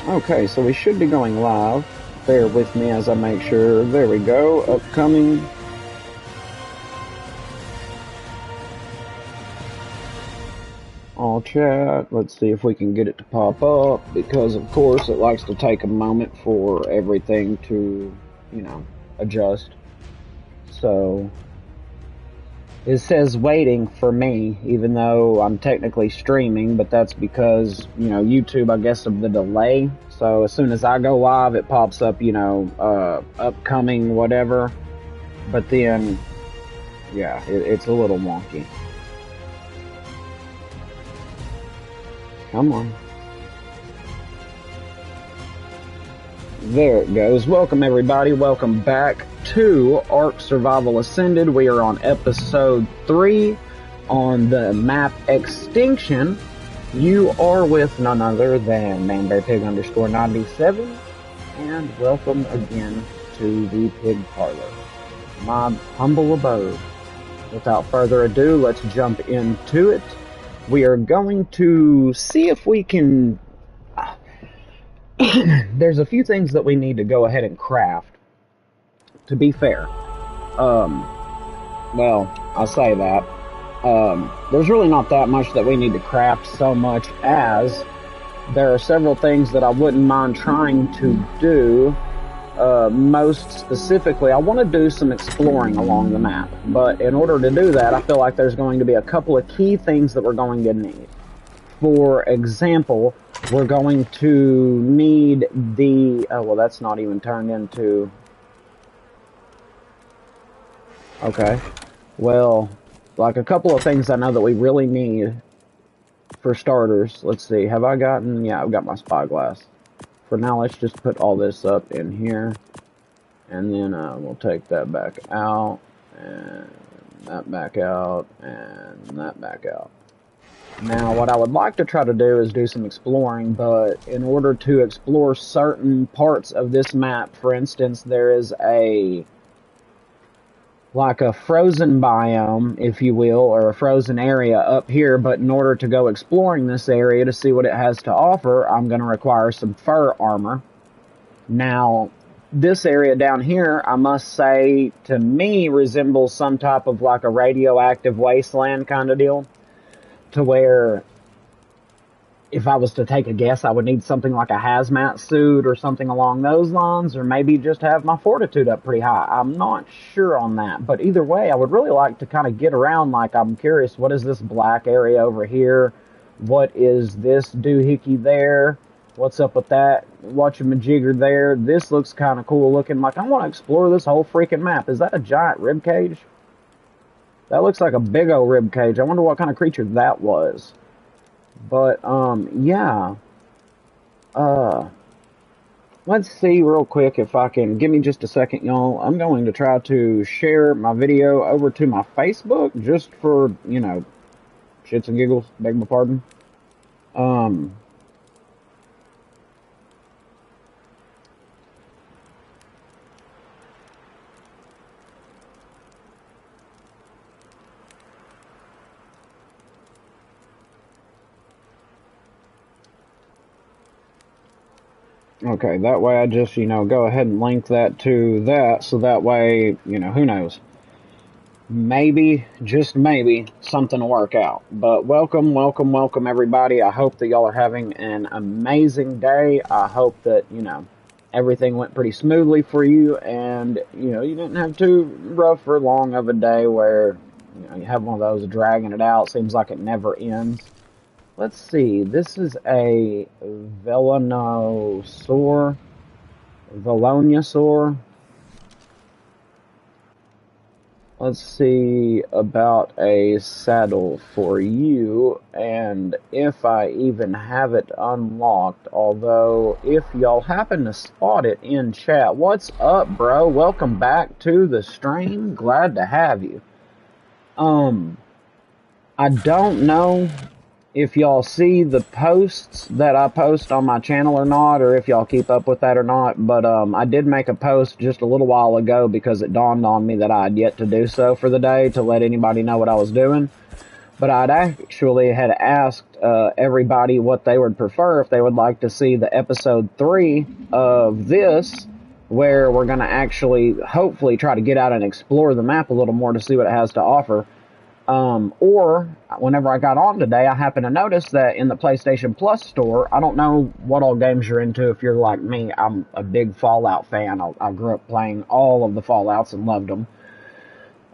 Okay, so we should be going live. Bear with me as I make sure. There we go. Upcoming. All chat. Let's see if we can get it to pop up, because of course it likes to take a moment for everything to, adjust. So it says waiting for me, even though I'm technically streaming, but that's because, YouTube, I guess, of the delay. So as soon as I go live, it pops up, upcoming whatever. But then, yeah, it's a little wonky. Come on. There it goes. Welcome, everybody. Welcome back to Ark Survival Ascended. We are on episode 3 on the map Extinction. You are with none other than ManBearPig_97, and welcome again to the Pig Parlor, my humble abode. Without further ado, let's jump into it. We are going to see if we can... There's a few things that we need to go ahead and craft. To be fair. Well, I say that. There's really not that much that we need to craft, so much as there are several things that I wouldn't mind trying to do. Most specifically, I want to do some exploring along the map, but in order to do that, I feel like there's going to be a couple of key things that we're going to need. For example, we're going to need the... Oh, well, that's not even turned into... Okay. Well, like a couple of things I know that we really need for starters. Let's see, have I gotten... Yeah, I've got my spyglass. For now, let's just put all this up in here. And then we'll take that back out. And that back out. And that back out. Now, what I would like to try to do is do some exploring, but in order to explore certain parts of this map, for instance, there is like a frozen biome, if you will, or a frozen area up here, but in order to go exploring this area to see what it has to offer, I'm going to require some fur armor. Now, this area down here, I must say, to me, resembles some type of like a radioactive wasteland kind of deal. To where, if I was to take a guess, I would need something like a hazmat suit or something along those lines, or maybe just have my fortitude up pretty high. I'm not sure on that, but either way, I would really like to kind of get around. Like, I'm curious, what is this black area over here? What is this doohickey there? What's up with that? Watching majigger there. This looks kind of cool looking. Like, I want to explore this whole freaking map. Is that a giant rib cage? That looks like a big old rib cage. I wonder what kind of creature that was. But, yeah. Let's see real quick if I can... Give me just a second, y'all. I'm going to try to share my video over to my Facebook, just for, shits and giggles. Beg my pardon. Okay, that way I just, go ahead and link that to that, so that way, who knows. Maybe, just maybe, something will work out. But welcome, welcome, welcome, everybody. I hope that y'all are having an amazing day. I hope that, everything went pretty smoothly for you, and, you didn't have too rough or long of a day where, you have one of those dragging it out. Seems like it never ends. Let's see, this is a Velonosaur. Let's see about a saddle for you, and if I even have it unlocked, although if y'all happen to spot it in chat, what's up, bro? Welcome back to the stream. Glad to have you. I don't know if y'all see the posts that I post on my channel or not, or if y'all keep up with that or not, but I did make a post just a little while ago because it dawned on me that I had yet to do so for the day, to let anybody know what I was doing. But I'd actually had asked everybody what they would prefer, if they would like to see the episode 3 of this, where we're going to actually hopefully try to get out and explore the map a little more to see what it has to offer. Or whenever I got on today, I happened to notice that in the PlayStation Plus store, I don't know what all games you're into. If you're like me, I'm a big Fallout fan. I grew up playing all of the Fallouts and loved them.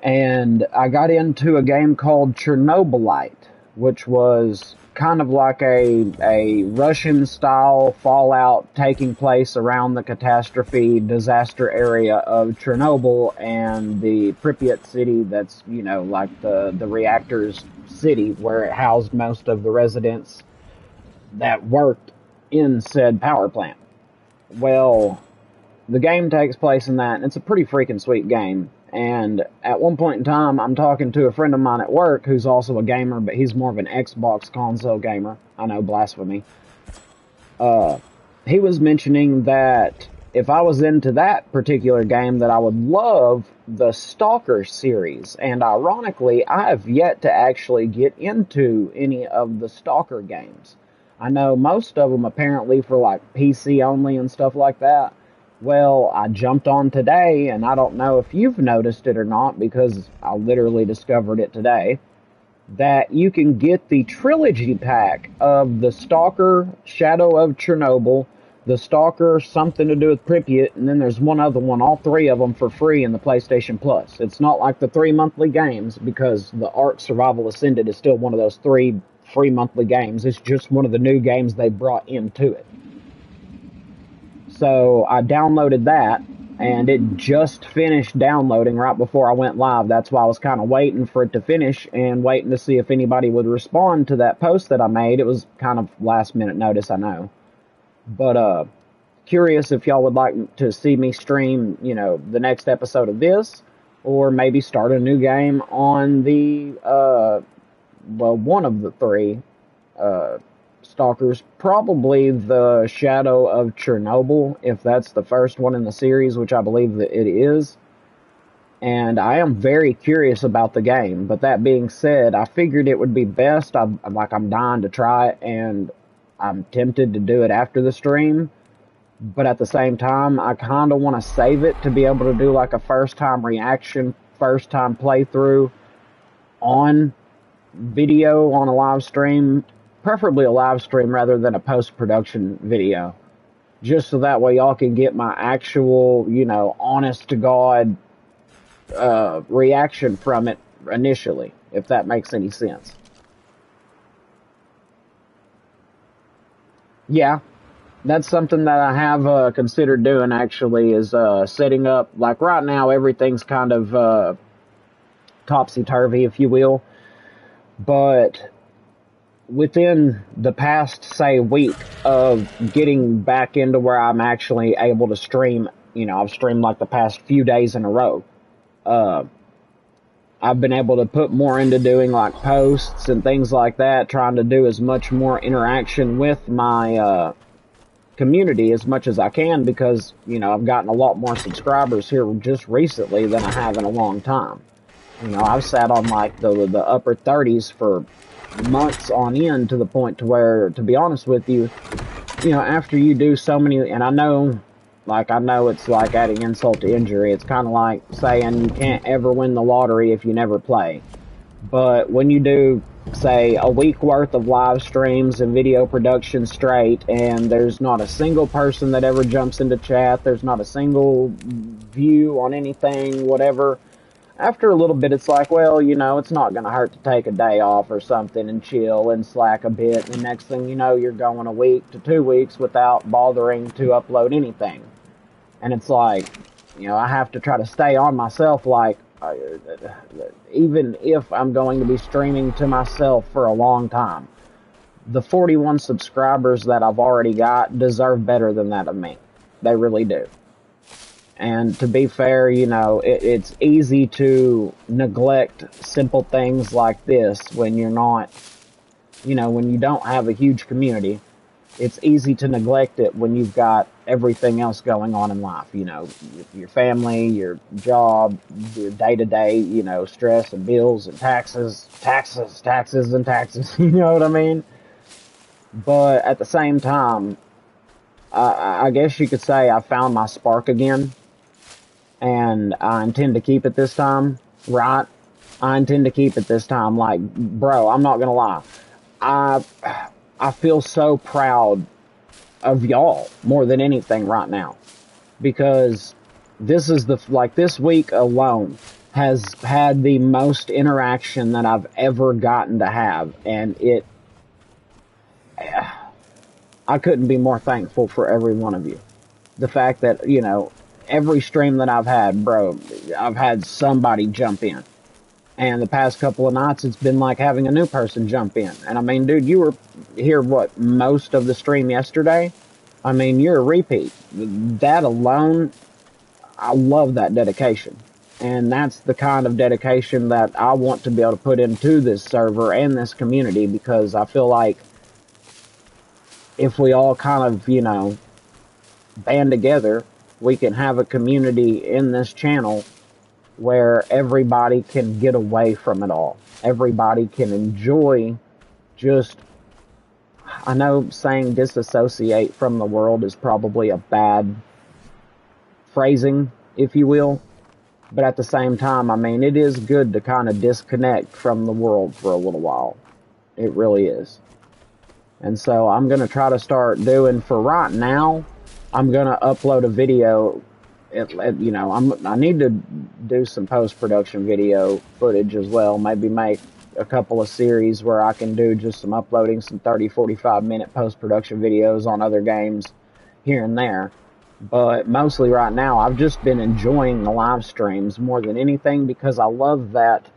And I got into a game called Chernobylite, which was kind of like a Russian-style Fallout taking place around the catastrophe disaster area of Chernobyl and the Pripyat city that's, you know, like the reactor's city where it housed most of the residents that worked in said power plant. Well, the game takes place in that, and it's a pretty freaking sweet game. And at one point in time, I'm talking to a friend of mine at work who's also a gamer, but he's more of an Xbox console gamer. I know, blasphemy. He was mentioning that if I was into that particular game, that I would love the Stalker series. And ironically, I have yet to actually get into any of the Stalker games. I know most of them apparently for like PC only and stuff like that. Well, I jumped on today, and I don't know if you've noticed it or not, because I literally discovered it today, that you can get the trilogy pack of the Stalker Shadow of Chernobyl, the Stalker Something to Do with Pripyat, and then there's one other one, all three of them for free in the PlayStation Plus. It's not like the 3 monthly games, because the Ark Survival Ascended is still one of those 3 free monthly games. It's just one of the new games they brought into it. So I downloaded that, and it just finished downloading right before I went live. That's why I was kind of waiting for it to finish and waiting to see if anybody would respond to that post that I made. It was kind of last minute notice, I know. But curious if y'all would like to see me stream, you know, the next episode of this, or maybe start a new game on the, one of the 3 Stalkers, probably the Shadow of Chernobyl, if that's the first one in the series, which I believe that it is. And I am very curious about the game, but that being said, I figured it would be best. I'm dying to try it, and I'm tempted to do it after the stream, but at the same time, I kind of want to save it to be able to do like a first-time reaction, first-time playthrough on video on a live stream, preferably a live stream rather than a post-production video, just so that way y'all can get my actual, you know, honest-to-God reaction from it initially, if that makes any sense. Yeah, that's something that I have considered doing, actually, is setting up, like right now, everything's kind of topsy-turvy, if you will, but within the past, say, week of getting back into where I'm actually able to stream, you know, I've streamed like the past few days in a row. I've been able to put more into doing like posts and things like that, trying to do as much more interaction with my community as much as I can, because, you know, I've gotten a lot more subscribers here just recently than I have in a long time. You know, I've sat on like the upper 30s for months on end, to the point to where, to be honest with you, you know, after you do so many, and I know it's like adding insult to injury. It's kind of like saying you can't ever win the lottery if you never play. But when you do, say, a week worth of live streams and video production straight, and there's not a single person that ever jumps into chat, there's not a single view on anything, whatever, after a little bit, it's like, well, you know, it's not going to hurt to take a day off or something and chill and slack a bit. And the next thing you know, you're going a week to 2 weeks without bothering to upload anything. And it's like, you know, I have to try to stay on myself, like, even if I'm going to be streaming to myself for a long time. The 41 subscribers that I've already got deserve better than that of me. They really do. And to be fair, you know, it's easy to neglect simple things like this when you're not, you know, when you don't have a huge community. it's easy to neglect it when you've got everything else going on in life, you know, your family, your job, your day-to-day, you know, stress and bills and taxes and taxes, you know what I mean? But at the same time, I guess you could say I found my spark again, and I intend to keep it this time, right? I intend to keep it this time. Like, bro, I'm not gonna lie. I I feel so proud of y'all more than anything right now, because this is this week alone has had the most interaction that I've ever gotten to have, and I couldn't be more thankful for every one of you. The fact that, you know, every stream that I've had, bro, I've had somebody jump in. And the past couple of nights, it's been like having a new person jump in. And I mean, dude, you were here, what, most of the stream yesterday? I mean, you're a repeat. That alone, I love that dedication. And that's the kind of dedication that I want to be able to put into this server and this community, because I feel like if we all kind of, you know, band together, we can have a community in this channel where everybody can get away from it all. Everybody can enjoy just, I know saying disassociate from the world is probably a bad phrasing, if you will, but at the same time, I mean, it is good to kind of disconnect from the world for a little while. It really is. And so I'm going to try to start doing, for right now, I'm going to upload a video. You know, I need to do some post-production video footage as well. Maybe make a couple of series where I can do just some uploading, some 30, 45-minute post-production videos on other games here and there. But mostly right now, I've just been enjoying the live streams more than anything, because I love that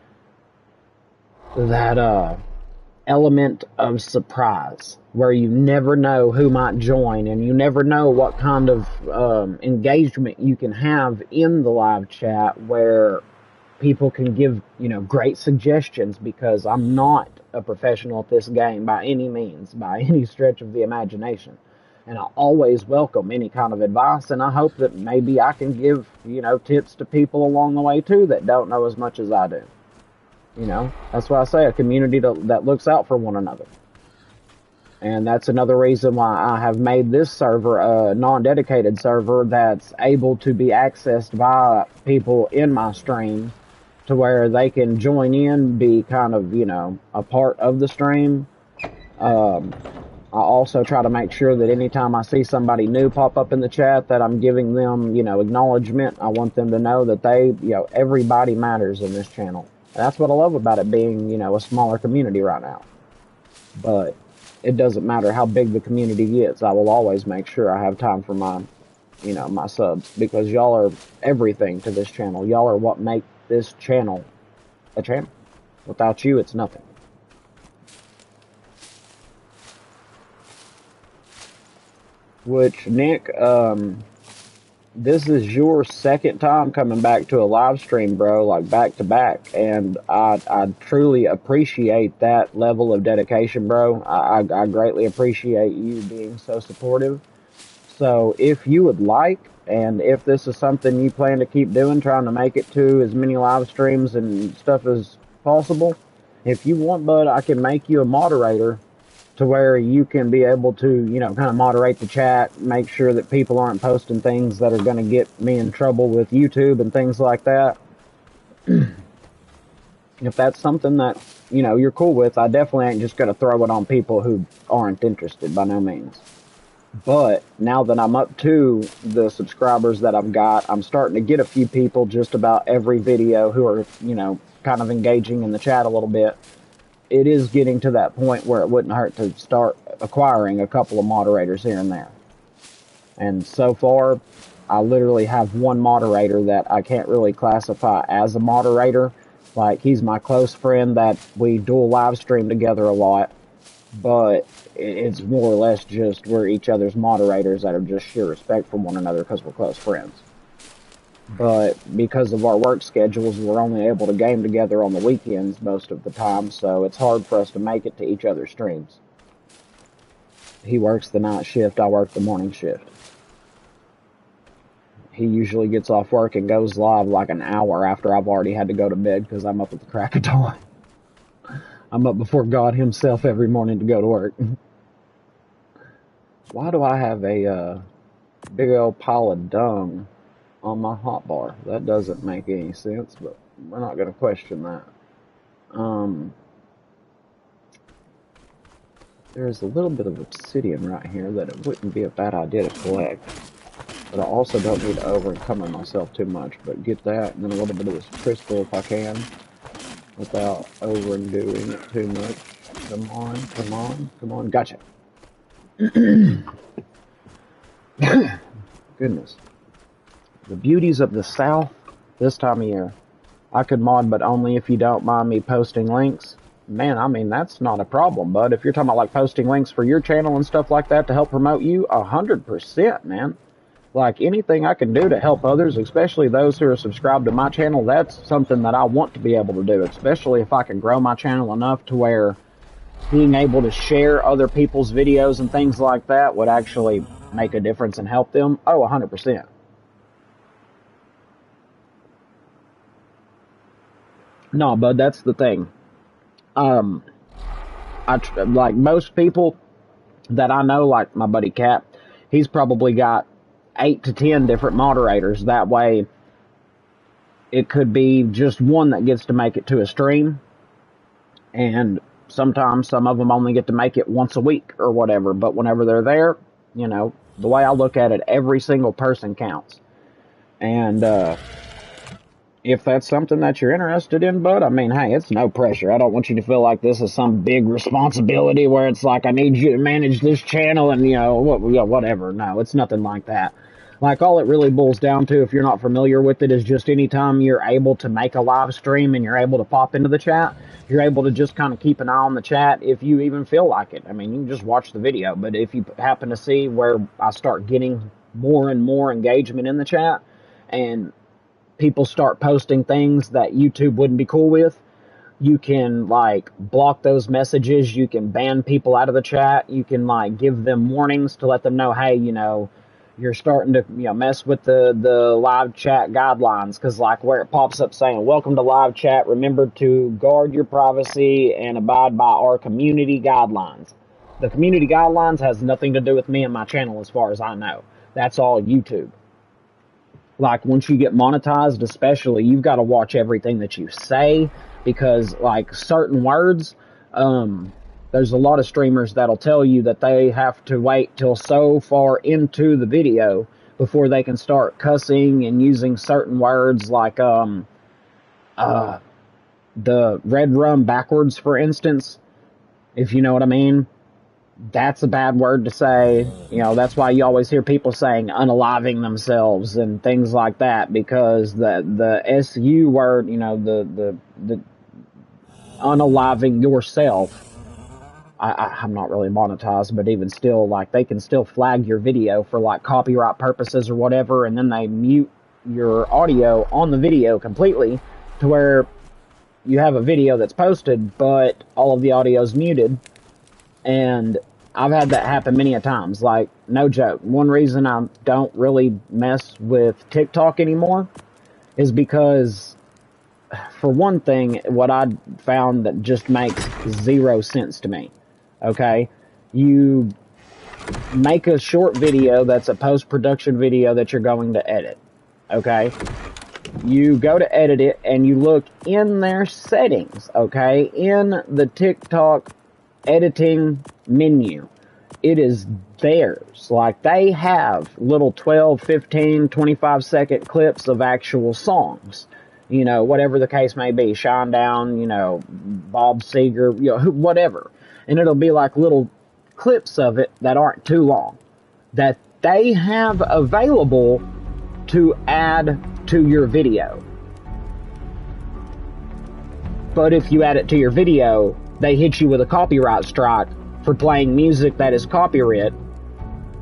element of surprise, where you never know who might join, and you never know what kind of engagement you can have in the live chat, where people can give, you know, great suggestions, because I'm not a professional at this game by any means, by any stretch of the imagination. And I always welcome any kind of advice, and I hope that maybe I can give, you know, tips to people along the way too that don't know as much as I do. You know, that's why I say a community that looks out for one another. And that's another reason why I have made this server a non-dedicated server that's able to be accessed by people in my stream, to where they can join in, be kind of, you know, a part of the stream. I also try to make sure that anytime I see somebody new pop up in the chat, that I'm giving them, you know, acknowledgement. I want them to know that they, you know, everybody matters in this channel. That's what I love about it being, you know, a smaller community right now. But it doesn't matter how big the community gets. I will always make sure I have time for my, you know, my subs, because y'all are everything to this channel. Y'all are what make this channel a channel. Without you, it's nothing. Which, Nick, this is your second time coming back to a live stream, bro, like back to back, and I truly appreciate that level of dedication, bro. I greatly appreciate you being so supportive. So if you would like, and if this is something you plan to keep doing, trying to make it to as many live streams and stuff as possible, if you want, bud, I can make you a moderator, to where you can be able to, you know, kind of moderate the chat, make sure that people aren't posting things that are going to get me in trouble with YouTube and things like that. If that's something that, you know, you're cool with, I definitely ain't just going to throw it on people who aren't interested, by no means. But now that I'm up to the subscribers that I've got, I'm starting to get a few people just about every video who are, you know, kind of engaging in the chat a little bit. It is getting to that point where it wouldn't hurt to start acquiring a couple of moderators here and there. And so far, I literally have one moderator that I can't really classify as a moderator. Like, he's my close friend that we dual live stream together a lot. But it's more or less just we're each other's moderators out of just sheer respect for one another, because we're close friends. But because of our work schedules, we're only able to game together on the weekends most of the time, so it's hard for us to make it to each other's streams. He works the night shift, I work the morning shift. He usually gets off work and goes live like an hour after I've already had to go to bed because I'm up at the crack of dawn. I'm up before God himself every morning to go to work. Why do I have a big old pile of dung on my hotbar? That doesn't make any sense, but we're not going to question that. There's a little bit of obsidian right here that it wouldn't be a bad idea to collect. But I also don't need to over-encumber myself too much. But get that, and then a little bit of this crystal if I can, without overdoing it too much. Come on, come on, come on. Gotcha. Goodness. The beauties of the South this time of year. I could mod, but only if you don't mind me posting links. Man, I mean, that's not a problem, bud. If you're talking about, like, posting links for your channel and stuff like that to help promote you, 100%, man. Like, anything I can do to help others, especially those who are subscribed to my channel, that's something that I want to be able to do, especially if I can grow my channel enough to where being able to share other people's videos and things like that would actually make a difference and help them. Oh, 100%. No, bud, that's the thing. Like most people that I know, like my buddy Cap, he's probably got 8 to 10 different moderators. That way, it could be just one that gets to make it to a stream, and sometimes some of them only get to make it once a week or whatever. But whenever they're there, you know, the way I look at it, every single person counts. And if that's something that you're interested in, bud, I mean, hey, it's no pressure. I don't want you to feel like this is some big responsibility where it's like, I need you to manage this channel and, you know, whatever. No, it's nothing like that. Like, all it really boils down to, if you're not familiar with it, is just anytime you're able to make a live stream and you're able to pop into the chat, you're able to just kind of keep an eye on the chat if you even feel like it. I mean, you can just watch the video, but if you happen to see where I start getting more and more engagement in the chat, and people start posting things that YouTube wouldn't be cool with, you can, like, block those messages. You can ban people out of the chat. You can, like, give them warnings to let them know, hey, you know, you're starting to, you know, mess with the live chat guidelines. Because, like, where it pops up saying, welcome to live chat, remember to guard your privacy and abide by our community guidelines. The community guidelines has nothing to do with me and my channel as far as I know. That's all YouTube. Like, once you get monetized especially, you've got to watch everything that you say, because, like, certain words, there's a lot of streamers that'll tell you that they have to wait till so far into the video before they can start cussing and using certain words, like the red rum backwards, for instance, if you know what I mean. That's a bad word to say. You know, that's why you always hear people saying unaliving themselves and things like that, because the SU word, you know, the unaliving yourself, I'm not really monetized, but even still, like, they can still flag your video for, like, copyright purposes or whatever, and then they mute your audio on the video completely to where you have a video that's posted, but all of the audio is muted. And I've had that happen many a times. Like, no joke. One reason I don't really mess with TikTok anymore is because, for one thing, what I found that just makes zero sense to me. Okay? You make a short video that's a post-production video that you're going to edit. Okay? You go to edit it and you look in their settings. Okay? In the TikTok editing menu, it is theirs. Like, they have little 12, 15, 25 second clips of actual songs, you know, whatever the case may be, Shinedown, you know, Bob Seger, you know, whatever, and it'll be like little clips of it that aren't too long that they have available to add to your video. But if you add it to your video, they hit you with a copyright strike for playing music that is copyright,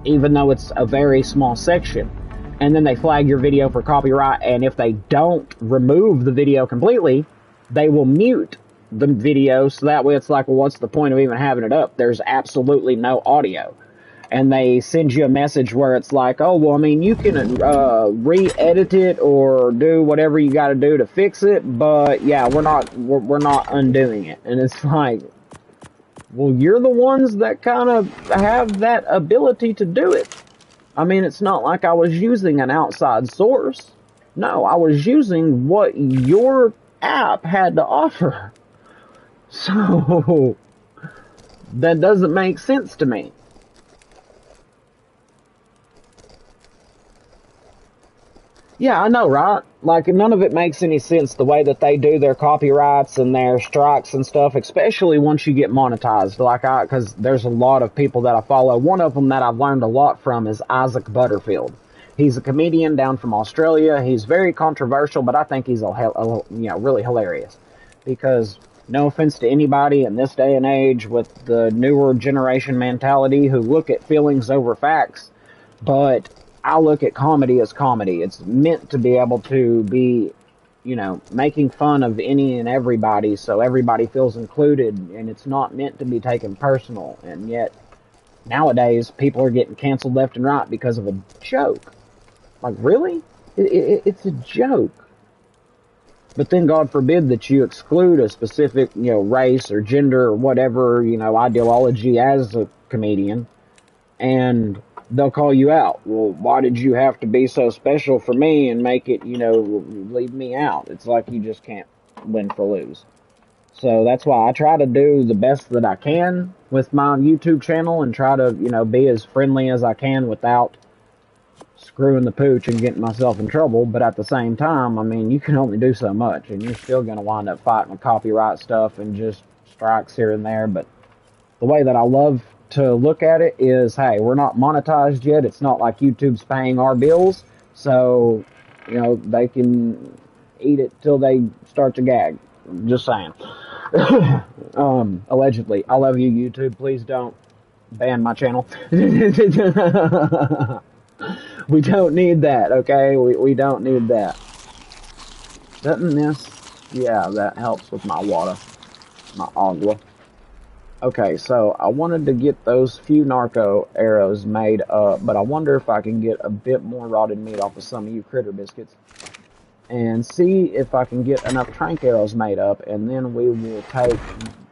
even though it's a very small section. And then they flag your video for copyright, and if they don't remove the video completely, they will mute the video, so that way it's like, well, what's the point of even having it up? There's absolutely no audio. and they send you a message where it's like, oh, well, I mean, you can re-edit it or do whatever you got to do to fix it, but yeah, we're not undoing it. And it's like, well, you're the ones that kind of have that ability to do it. I mean, it's not like I was using an outside source. No, I was using what your app had to offer. So that doesn't make sense to me. Yeah, I know, right? Like, none of it makes any sense the way that they do their copyrights and their strikes and stuff, especially once you get monetized. Because there's a lot of people that I follow. One of them that I've learned a lot from is Isaac Butterfield. He's a comedian down from Australia. He's very controversial, but I think he's really hilarious. Because, no offense to anybody in this day and age with the newer generation mentality who look at feelings over facts, but I look at comedy as comedy. It's meant to be able to be, making fun of any and everybody so everybody feels included, and it's not meant to be taken personal. And yet, nowadays, people are getting canceled left and right because of a joke. Like, really? It's a joke. But then God forbid that you exclude a specific, race or gender or whatever, ideology as a comedian, and they'll call you out. Well, why did you have to be so special for me and make it, leave me out? It's like you just can't win for lose. So that's why I try to do the best that I can with my YouTube channel and try to, be as friendly as I can without screwing the pooch and getting myself in trouble. But at the same time, I mean, you can only do so much, and you're still going to wind up fighting with copyright stuff and just strikes here and there. But the way that I love to look at it is, hey, we're not monetized yet. It's not like YouTube's paying our bills, so they can eat it till they start to gag. Just saying. Allegedly. I love you, YouTube. Please don't ban my channel. We don't need that, okay? We don't need that. Doesn't this? Yeah, that helps with my water. My agua. Okay, so I wanted to get those few narco arrows made up, but I wonder if I can get a bit more rotted meat off of some of you critter biscuits. And see if I can get enough trank arrows made up, and then we will take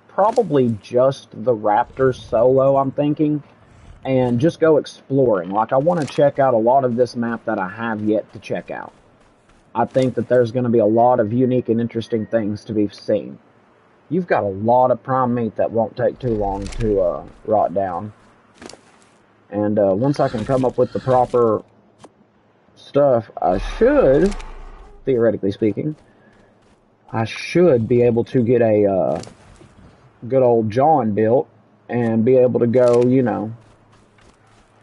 probably just the raptor solo, I'm thinking, and just go exploring. Like, I want to check out a lot of this map that I have yet to check out. I think that there's going to be a lot of unique and interesting things to be seen. You've got a lot of prime meat that won't take too long to rot down. And once I can come up with the proper stuff, I should, theoretically speaking, I should be able to get a good old John built and be able to go,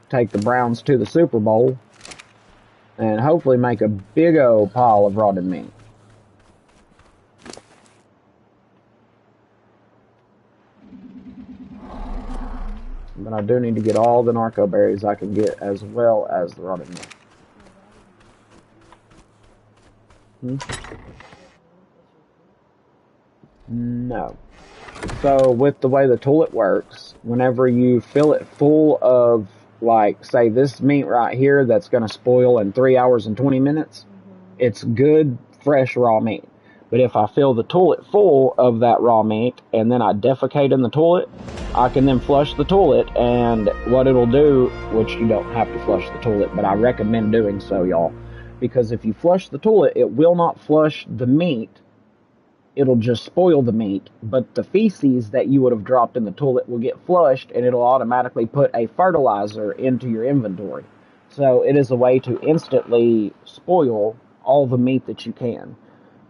take the Browns to the Super Bowl and hopefully make a big old pile of rotted meat. But I do need to get all the narco berries I can get as well as the rotted meat. No. So with the way the toilet works, whenever you fill it full of, like, say this meat right here that's going to spoil in 3 hours and 20 minutes, it's good, fresh, raw meat. But if I fill the toilet full of that raw meat and then I defecate in the toilet, I can then flush the toilet, and what it'll do, which you don't have to flush the toilet, but I recommend doing so, y'all, because if you flush the toilet, it will not flush the meat. It'll just spoil the meat, but the feces that you would have dropped in the toilet will get flushed, and it'll automatically put a fertilizer into your inventory. So it is a way to instantly spoil all the meat that you can.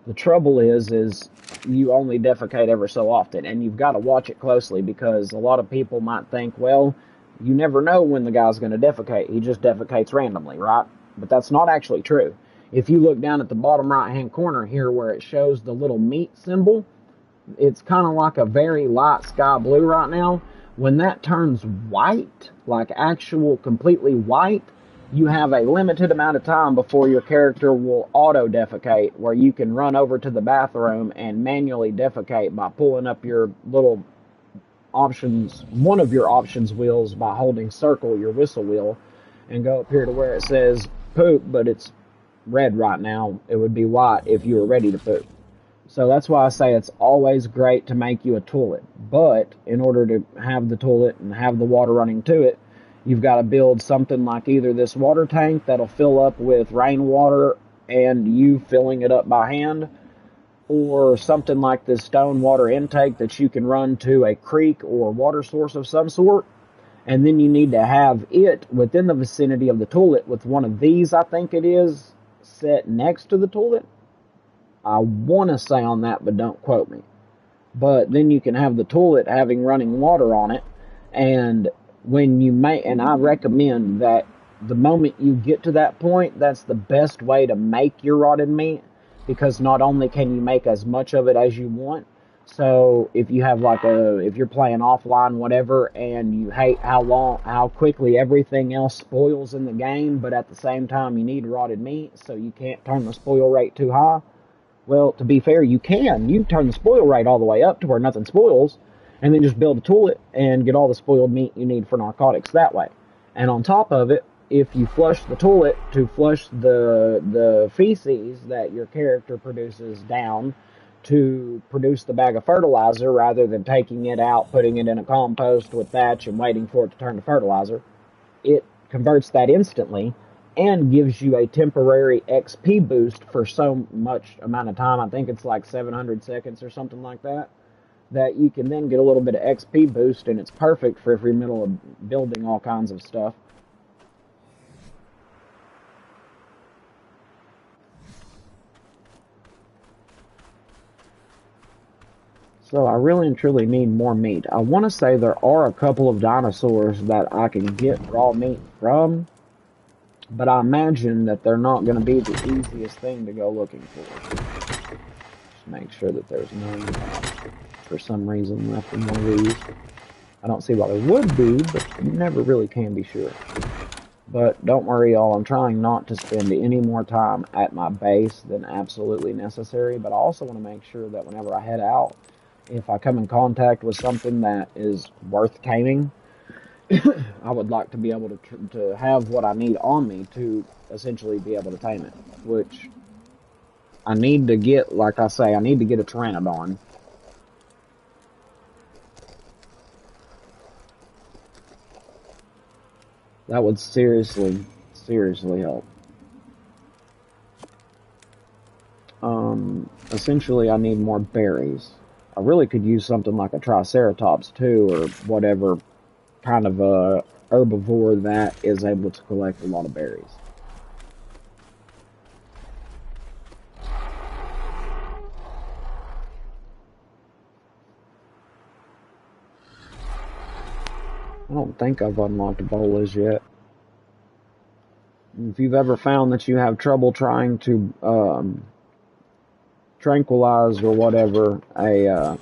The trouble is you only defecate ever so often, and you've got to watch it closely, because a lot of people might think, well, you never know when the guy's going to defecate. He just defecates randomly, right? But that's not actually true. If you look down at the bottom right-hand corner here where it shows the little meat symbol, it's kind of like a very light sky blue right now. When that turns white, like actual completely white, you have a limited amount of time before your character will auto-defecate, where you can run over to the bathroom and manually defecate by pulling up your little one of your options wheels by holding circle your whistle wheel and go up here to where it says poop, but it's red right now. It would be white if you were ready to poop. So that's why I say it's always great to make you a toilet. But in order to have the toilet and have the water running to it, you've got to build something like either this water tank that'll fill up with rainwater and you filling it up by hand, or something like this stone water intake that you can run to a creek or water source of some sort. And then you need to have it within the vicinity of the toilet with one of these, I think it is, set next to the toilet. I want to say on that, but don't quote me. But then you can have the toilet having running water on it. And when you make, and I recommend that the moment you get to that point, that's the best way to make your rotted meat, because not only can you make as much of it as you want, so if you have if you're playing offline, whatever, and you hate how quickly everything else spoils in the game, but at the same time you need rotted meat, so you can't turn the spoil rate too high. Well, to be fair, you can turn the spoil rate all the way up to where nothing spoils, and then just build a toilet and get all the spoiled meat you need for narcotics that way. And on top of it, if you flush the toilet to flush the feces that your character produces down to produce the bag of fertilizer, rather than taking it out, putting it in a compost with thatch and waiting for it to turn to fertilizer, it converts that instantly and gives you a temporary XP boost for so much amount of time. I think it's like 700 seconds or something like that, that you can then get a little bit of XP boost, and it's perfect for if you're in the middle of building all kinds of stuff. So I really and truly need more meat. I want to say there are a couple of dinosaurs that I can get raw meat from, but I imagine that they're not going to be the easiest thing to go looking for. Just make sure that there's none for some reason left in one of these. I don't see why there would be, but you never really can be sure. But don't worry, y'all. I'm trying not to spend any more time at my base than absolutely necessary, but I also want to make sure that whenever I head out, if I come in contact with something that is worth taming, I would like to be able to have what I need on me to essentially be able to tame it. Which I need to get, like I say, I need to get a Pteranodon. That would seriously help. Essentially, I need more berries. I really could use something like a Triceratops too, or whatever kind of a herbivore that is able to collect a lot of berries. I don't think I've unlocked bolas yet. If you've ever found that you have trouble trying to tranquilize or whatever a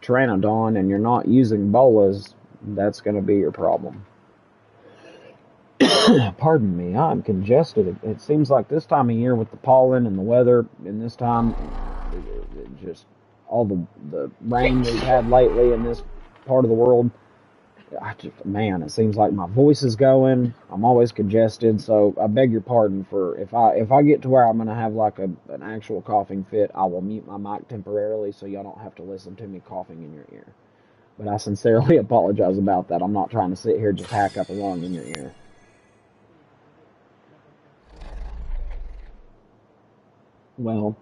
Pteranodon and you're not using bolas, that's going to be your problem. Pardon me, I'm congested. It seems like this time of year with the pollen and the weather, and this time, just all the rain we've had lately in this part of the world, man, it seems like my voice is going. I'm always congested, so I beg your pardon for if I get to where I'm gonna have like an actual coughing fit, I will mute my mic temporarily so y'all don't have to listen to me coughing in your ear. But I sincerely apologize about that. I'm not trying to sit here just hack up a lung in your ear. Well,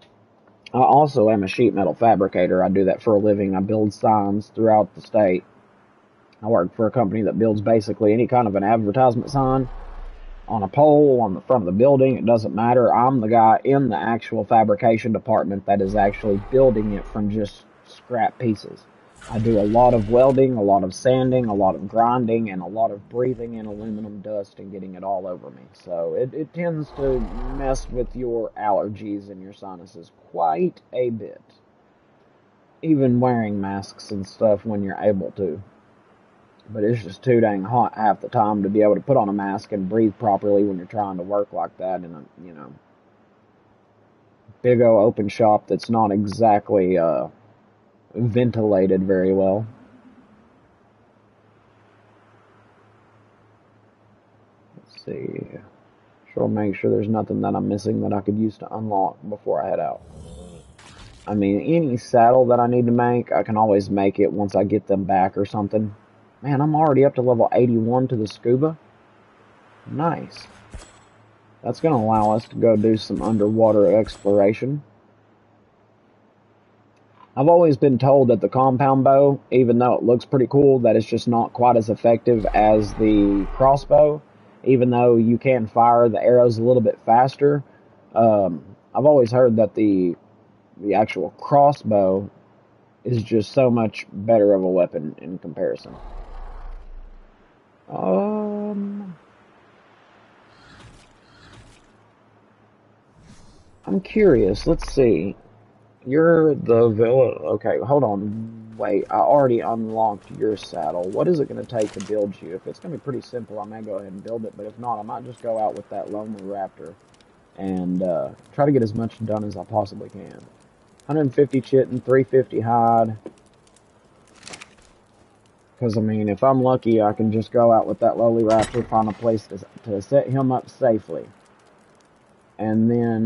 I also am a sheet metal fabricator. I do that for a living. I build signs throughout the state. I work for a company that builds basically any kind of an advertisement sign on a pole, on the front of the building. It doesn't matter. I'm the guy in the actual fabrication department that is actually building it from just scrap pieces. I do a lot of welding, a lot of sanding, a lot of grinding, and a lot of breathing in aluminum dust and getting it all over me. So it tends to mess with your allergies and your sinuses quite a bit. Even wearing masks and stuff when you're able to. But it's just too dang hot half the time to be able to put on a mask and breathe properly when you're trying to work like that in a, big old open shop that's not exactly, ventilated very well. see. Sure, make sure there's nothing that I'm missing that I could use to unlock before I head out. I mean, any saddle that I need to make, I can always make it once I get them back or something. Man, I'm already up to level 81 to the scuba. Nice. That's going to allow us to go do some underwater exploration. I've always been told that the compound bow, even though it looks pretty cool, that it's just not quite as effective as the crossbow. Even though you can fire the arrows a little bit faster, I've always heard that the actual crossbow is just so much better of a weapon in comparison. I'm curious. Let's see. You're the villa. Okay, hold on. Wait, I already unlocked your saddle. What is it going to take to build you? If it's going to be pretty simple, I may go ahead and build it. But if not, I might just go out with that lonely raptor and try to get as much done as I possibly can. 150 chitin, 350 hide. Because, I mean, if I'm lucky, I can just go out with that lowly raptor, find a place to set him up safely. And then,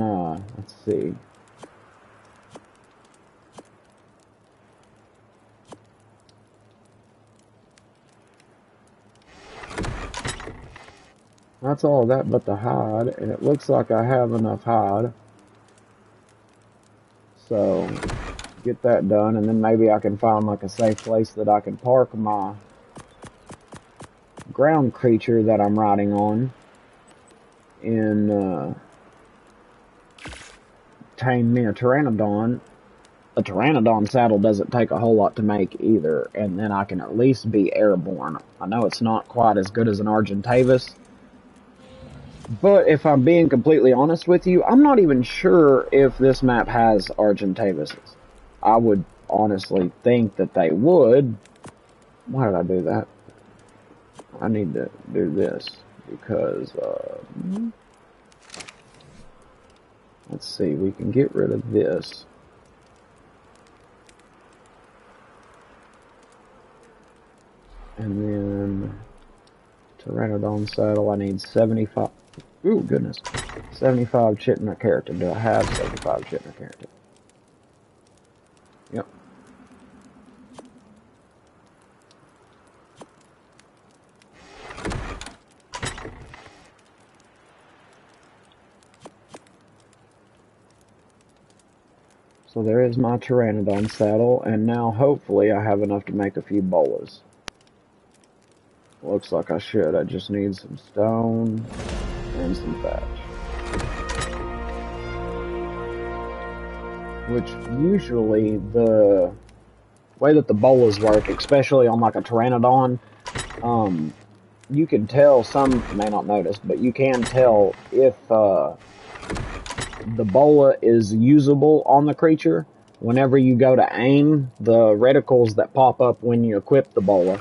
let's see. That's all that but the hide, and it looks like I have enough hide. So, get that done, and then maybe I can find like a safe place that I can park my ground creature that I'm riding on in tame me a pteranodon. A pteranodon saddle doesn't take a whole lot to make either, and then I can at least be airborne. I know it's not quite as good as an Argentavis, but if I'm being completely honest with you, I'm not even sure if this map has Argentavises. I would honestly think that they would. Why did I do that? I need to do this because, let's see, we can get rid of this. And then, Pteranodon saddle, I need 75, ooh, goodness, 75 chitin a keratin. Do I have 75 chitin a keratin? Yep. So there is my Pteranodon saddle, and now hopefully I have enough to make a few bolas. Looks like I should. I just need some stone and some thatch. Which usually the way that the bolas work, especially on like a Pteranodon, you can tell, some may not notice, but you can tell if the bola is usable on the creature. Whenever you go to aim, the reticles that pop up when you equip the bola,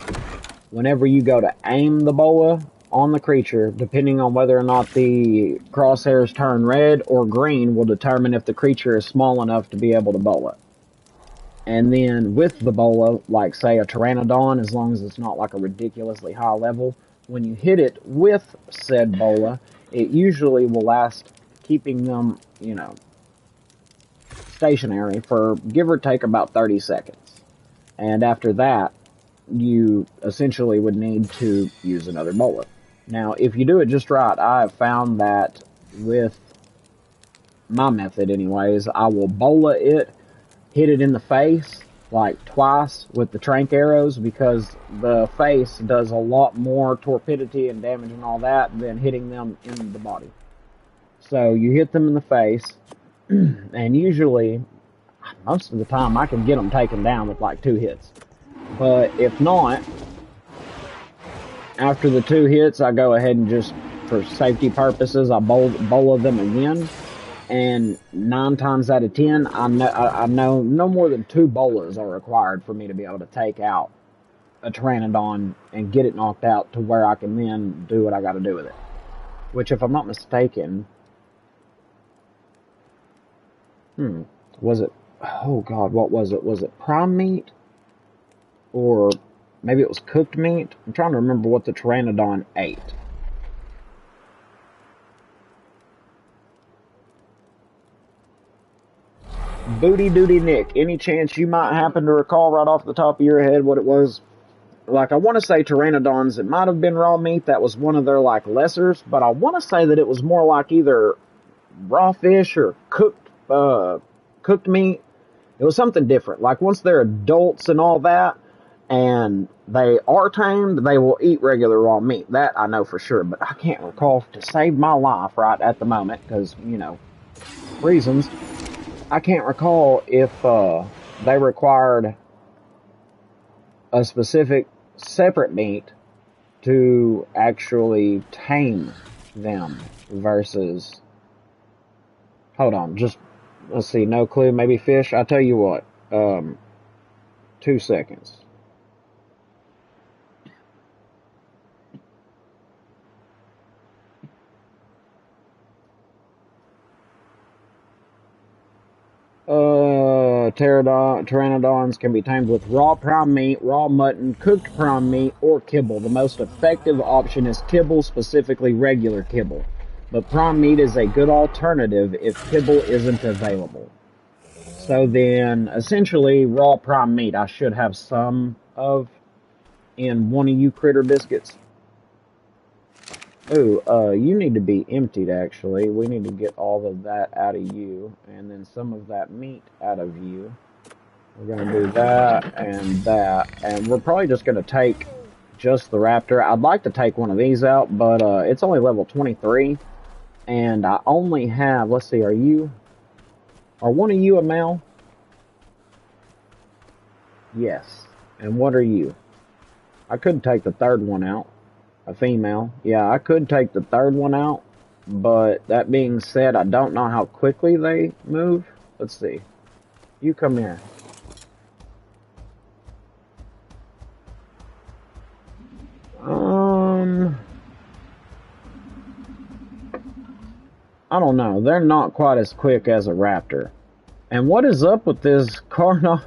whenever you go to aim the bola on the creature, depending on whether or not the crosshairs turn red or green, will determine if the creature is small enough to be able to bola. And then with the bola, like say a Pteranodon, as long as it's not like a ridiculously high level, when you hit it with said bola, it usually will last, keeping them, you know, stationary for give or take about 30 seconds. And after that, you essentially would need to use another bola. Now, if you do it just right, I have found that with my method anyways, I will bola it, hit it in the face like twice with the trank arrows, because the face does a lot more torpidity and damage and all that than hitting them in the body. So you hit them in the face, and usually, most of the time, I can get them taken down with like 2 hits. But if not, after the 2 hits, I go ahead and just, for safety purposes, I bola them again. And 9 times out of 10, I know no more than 2 bolas are required for me to be able to take out a Pteranodon and get it knocked out to where I can then do what I got to do with it. Which, if I'm not mistaken, was it, oh god, what was it? Was it prime meat? Or maybe it was cooked meat? I'm trying to remember what the Pteranodon ate. Booty Duty Nick, any chance you might happen to recall right off the top of your head what it was? Like, I want to say Pteranodons, it might have been raw meat. That was one of their, like, lessers. But I want to say that it was more like either raw fish or cooked meat. It was something different. Like, once they're adults and all that, and they are tamed, they will eat regular raw meat. That I know for sure. But I can't recall to save my life right at the moment because, you know, reasons. I can't recall if they required a specific separate meat to actually tame them versus, hold on, just let's see, no clue, maybe fish. I'll tell you what, 2 seconds. Pteranodons can be tamed with raw prime meat, raw mutton, cooked prime meat, or kibble. The most effective option is kibble, specifically regular kibble. But prime meat is a good alternative if kibble isn't available. So then, essentially, raw prime meat I should have some of in one of you critter biscuits. Ooh, you need to be emptied, actually. We need to get all of that out of you, and then some of that meat out of you. We're going to do that, and we're probably just going to take just the raptor. I'd like to take one of these out, but it's only level 23, and I only have, let's see, are one of you a male? Yes. And what are you? I could take the third one out. A female. Yeah, I could take the third one out, but that being said, I don't know how quickly they move. Let's see. You come here. I don't know. They're not quite as quick as a raptor. And what is up with this Carno?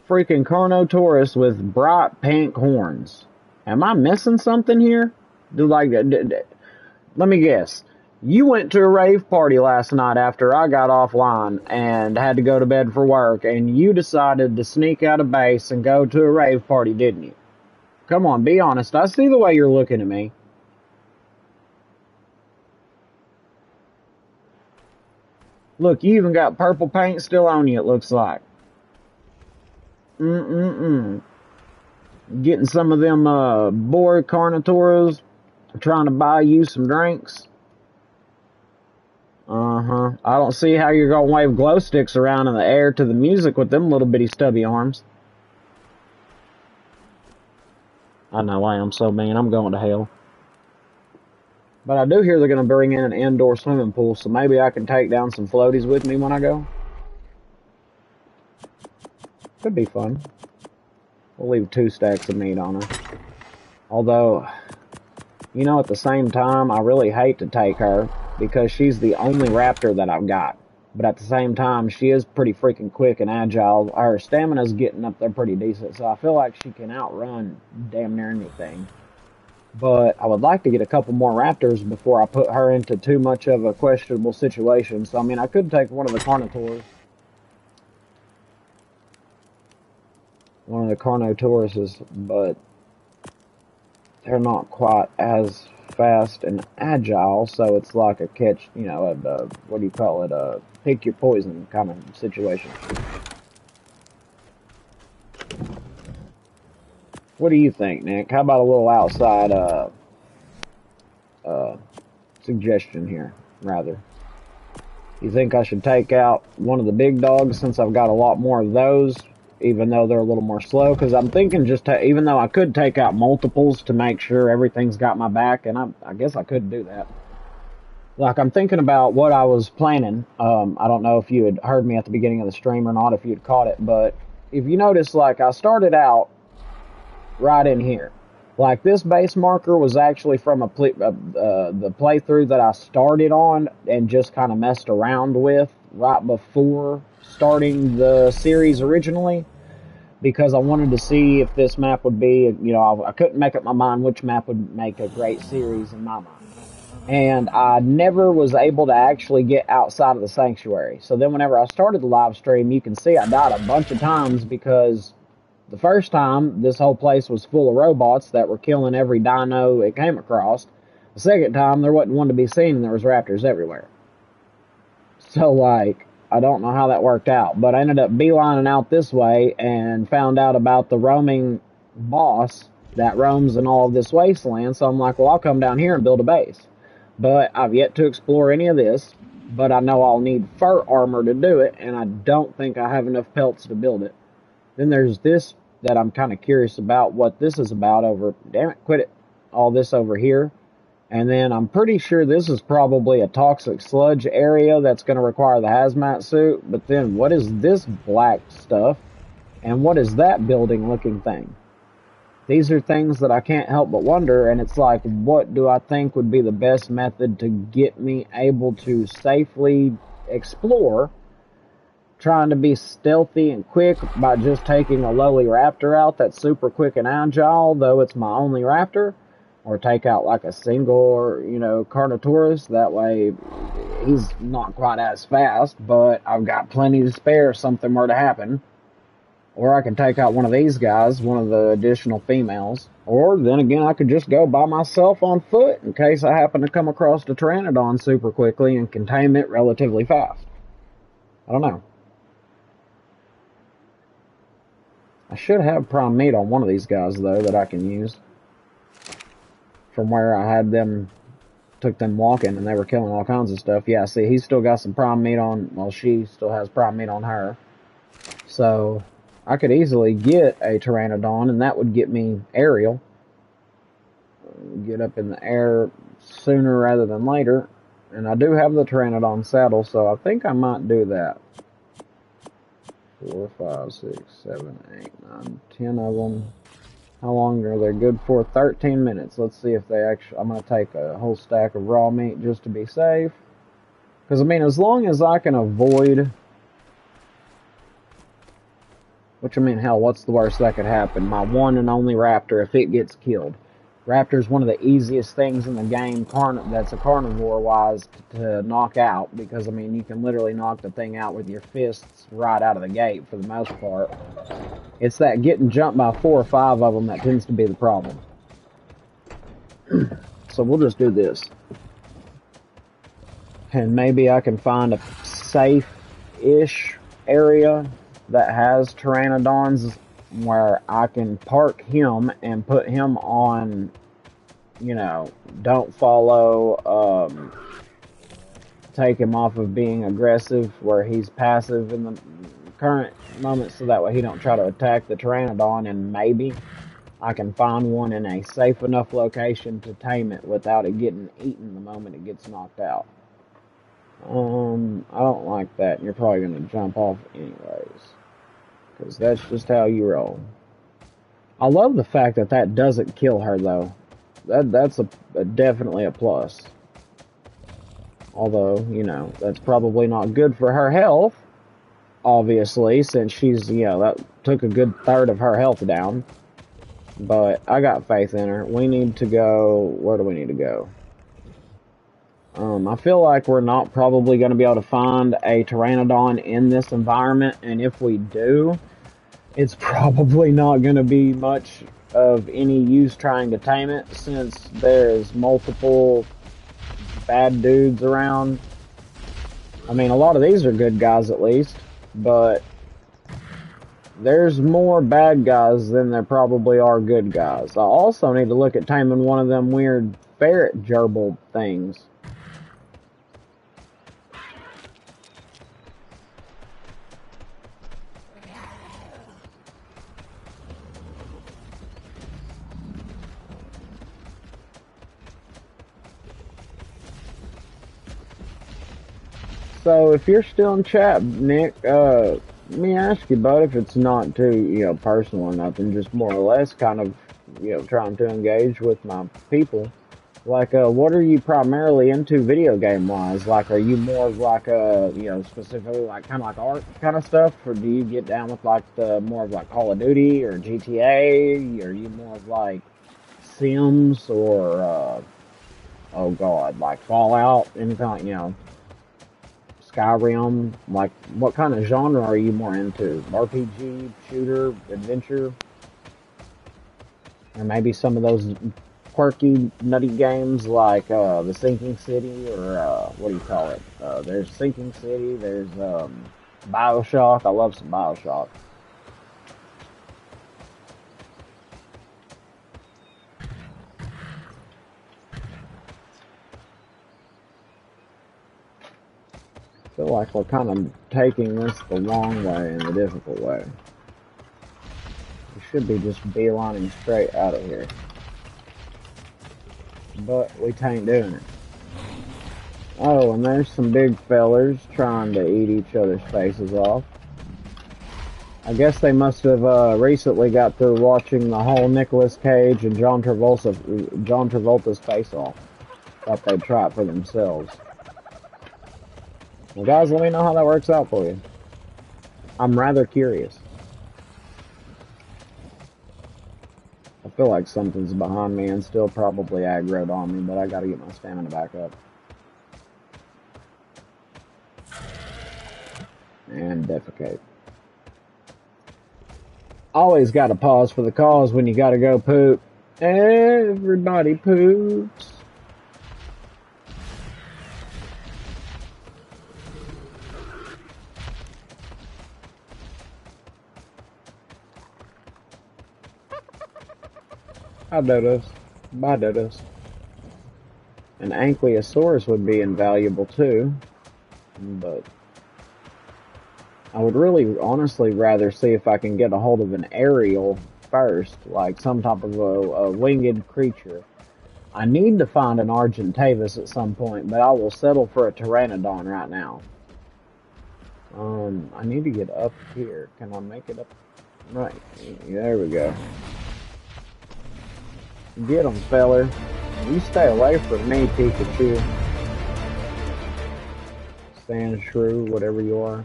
Freaking Carnotaurus with bright pink horns. Am I missing something here? Let me guess. You went to a rave party last night after I got offline and had to go to bed for work, and you decided to sneak out of base and go to a rave party, didn't you? Come on, be honest. I see the way you're looking at me. Look, you even got purple paint still on you, it looks like. Getting some of them bored Carnotaurs, trying to buy you some drinks. I don't see how you're gonna wave glow sticks around in the air to the music with them little bitty stubby arms. I know I am so mean. I'm going to hell. But I do hear they're gonna bring in an indoor swimming pool, so maybe I can take down some floaties with me when I go. Could be fun. We'll leave 2 stacks of meat on her. Although, you know, at the same time, I really hate to take her because she's the only raptor that I've got. But at the same time, she is pretty freaking quick and agile. Her stamina's getting up there pretty decent, so I feel like she can outrun damn near anything. But I would like to get a couple more raptors before I put her into too much of a questionable situation. So, I mean, I could take one of the Carnotaurs. One of the Carnotauruses, but they're not quite as fast and agile, so it's like a catch, you know, what do you call it, a pick your poison kind of situation. What do you think, Nick? How about a little outside suggestion here, rather? You think I should take out one of the big dogs since I've got a lot more of those, even though they're a little more slow? Because I'm thinking even though I could take out multiples to make sure everything's got my back, and I guess I could do that. Like, I'm thinking about what I was planning. I don't know if you had heard me at the beginning of the stream or not, if you had caught it, but if you notice, like, I started out right in here. Like, this base marker was actually from the playthrough that I started on and just kind of messed around with right before starting the series originally, because I wanted to see if this map would be, you know, I couldn't make up my mind which map would make a great series in my mind. and I never was able to actually get outside of the sanctuary. So then whenever I started the live stream, you can see I died a bunch of times because the first time this whole place was full of robots that were killing every dino it came across. The second time there wasn't one to be seen and there was raptors everywhere. So like, I don't know how that worked out, but I ended up beelining out this way and found out about the roaming boss that roams in all of this wasteland. So I'm like, well, I'll come down here and build a base. But I've yet to explore any of this, but I know I'll need fur armor to do it, and I don't think I have enough pelts to build it. Then there's this that I'm kind of curious about what this is about over, damn it, quit it, all this over here. And then I'm pretty sure this is probably a toxic sludge area that's going to require the hazmat suit. But then what is this black stuff? And what is that building looking thing? These are things that I can't help but wonder, and it's like, what do I think would be the best method to get me able to safely explore, trying to be stealthy and quick by just taking a lowly raptor out that's super quick and agile, though it's my only raptor, or take out like a single, or, you know, Carnotaurus, that way he's not quite as fast, but I've got plenty to spare if something were to happen. Or I can take out one of these guys, one of the additional females. Or then again, I could just go by myself on foot in case I happen to come across a Pteranodon super quickly and can tame it relatively fast. I don't know. I should have prime meat on one of these guys, though, that I can use. From where I had them, took them walking and they were killing all kinds of stuff. Yeah, see, he's still got some prime meat on, well, she still has prime meat on her. So I could easily get a Pteranodon, and that would get me aerial. Get up in the air sooner rather than later. And I do have the Pteranodon saddle, so I think I might do that. 4, 5, 6, 7, 8, 9, 10 of them. How long are they good for? 13 minutes. Let's see if they actually... I'm going to take a whole stack of raw meat just to be safe. Because, I mean, as long as I can avoid... Which, I mean, hell, what's the worst that could happen? My one and only raptor, if it gets killed. Raptor's one of the easiest things in the game that's a carnivore-wise to knock out. Because, I mean, you can literally knock the thing out with your fists right out of the gate for the most part. It's that getting jumped by 4 or 5 of them that tends to be the problem. So we'll just do this. And maybe I can find a safe-ish area that has Pteranodons where I can park him and put him on, you know, don't follow, take him off of being aggressive where he's passive in the current moment, so that way he don't try to attack the Pteranodon, and maybe I can find one in a safe enough location to tame it without it getting eaten the moment it gets knocked out. I don't like that, and you're probably going to jump off anyways. Because that's just how you roll. I love the fact that that doesn't kill her, though. That's definitely a plus. Although, you know, that's probably not good for her health. Obviously, since she's, you know, that took a good third of her health down. But I got faith in her. We need to go... Where do we need to go? I feel like we're not probably going to be able to find a Pteranodon in this environment, and if we do, it's probably not going to be much of any use trying to tame it, since there's multiple bad dudes around. I mean, a lot of these are good guys at least, but there's more bad guys than there probably are good guys. I also need to look at taming one of them weird ferret gerbil things. So, if you're still in chat, Nick, let me ask you, bud, if it's not too, you know, personal or nothing, just more or less kind of, you know, trying to engage with my people. Like, what are you primarily into video game-wise? Like, are you more of like, you know, specifically like kind of like art kind of stuff? Or do you get down with like the more of like Call of Duty or GTA? Are you more of like Sims or, Oh God, like Fallout, anything like, Skyrim. Like, what kind of genre are you more into? RPG, shooter, adventure, or maybe some of those quirky, nutty games like the Sinking City, or what do you call it? There's Sinking City. There's Bioshock. I love some Bioshock. I feel like we're kind of taking this the long way and the difficult way. We should be just beelining straight out of here. But we ain't doing it. Oh, and there's some big fellers trying to eat each other's faces off. I guess they must have recently got through watching the whole Nicolas Cage and John Travolta's face off. Thought they'd try it for themselves. Well, guys, let me know how that works out for you. I'm rather curious. I feel like something's behind me and still probably aggroed on me, but I gotta get my stamina back up. And defecate. Always gotta pause for the cause when you gotta go poop. Everybody poops. Hi, dodos. Bye, dodos. An ankylosaurus would be invaluable too, but I would really honestly rather see if I can get a hold of an aerial first, like some type of a winged creature. I need to find an Argentavis at some point, but I will settle for a Pteranodon right now. I need to get up here. Can I make it up? Right. There we go. Get 'em, feller. You stay away from me, Pikachu. Sand shrew, whatever you are.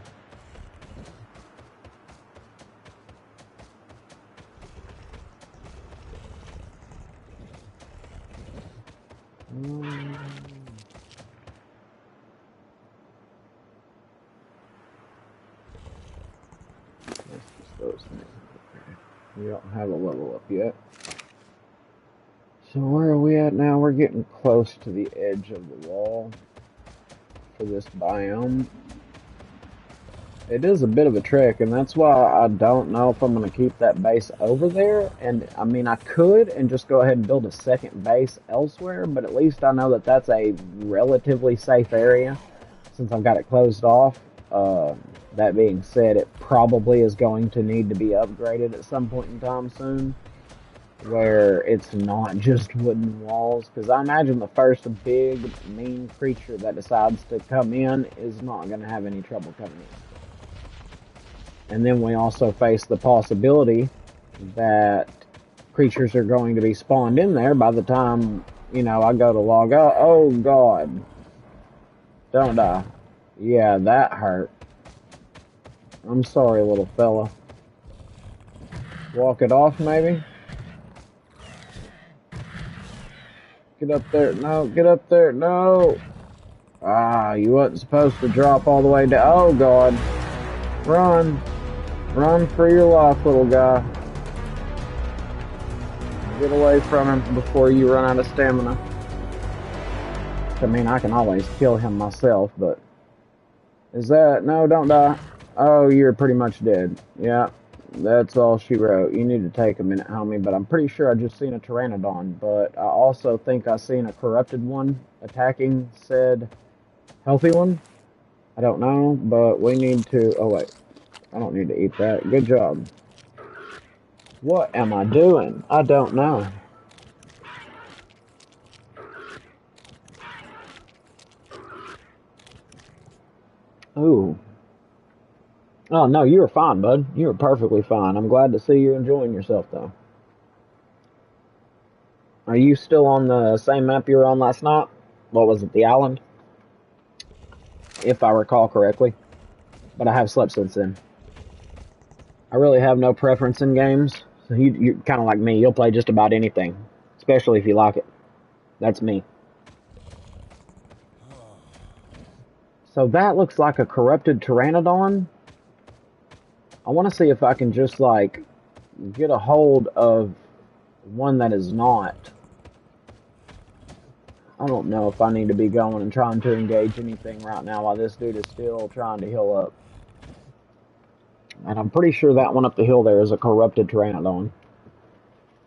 That's just those things. Okay. We don't have a level up yet. So where are we at now? We're getting close to the edge of the wall for this biome. It is a bit of a trick, and that's why I don't know if I'm going to keep that base over there. And I mean, I could and just go ahead and build a second base elsewhere, but at least I know that that's a relatively safe area since I've got it closed off. That being said, it probably is going to need to be upgraded at some point in time soon, where it's not just wooden walls, because I imagine the first big, mean creature that decides to come in is not going to have any trouble coming in. And then we also face the possibility that creatures are going to be spawned in there by the time, I go to log out. Oh, God. Don't die. Yeah, that hurt. I'm sorry, little fella. Walk it off, maybe? Get up there. No, get up there. No. Ah, you wasn't supposed to drop all the way down. Oh, God. Run. Run for your life, little guy. Get away from him before you run out of stamina. I mean, I can always kill him myself, but... Is that... No, don't die. Oh, you're pretty much dead. Yeah, that's all she wrote. You need to take a minute, homie, but I'm pretty sure I just seen a Pteranodon, but I also think I seen a corrupted one attacking said healthy one. I don't know, but we need to... Oh, wait. I don't need to eat that. Good job. What am I doing? I don't know. Ooh. Oh, no, you were fine, bud. You were perfectly fine. I'm glad to see you enjoying yourself, though. Are you still on the same map you were on last night? What was it, the island? If I recall correctly. But I have slept since then. I really have no preference in games. So you're kind of like me. You'll play just about anything. Especially if you like it. That's me. So that looks like a corrupted pteranodon. I want to see if I can just, like, get a hold of one that is not. I don't know if I need to be going and trying to engage anything right now while this dude is still trying to heal up. And I'm pretty sure that one up the hill there is a corrupted pteranodon.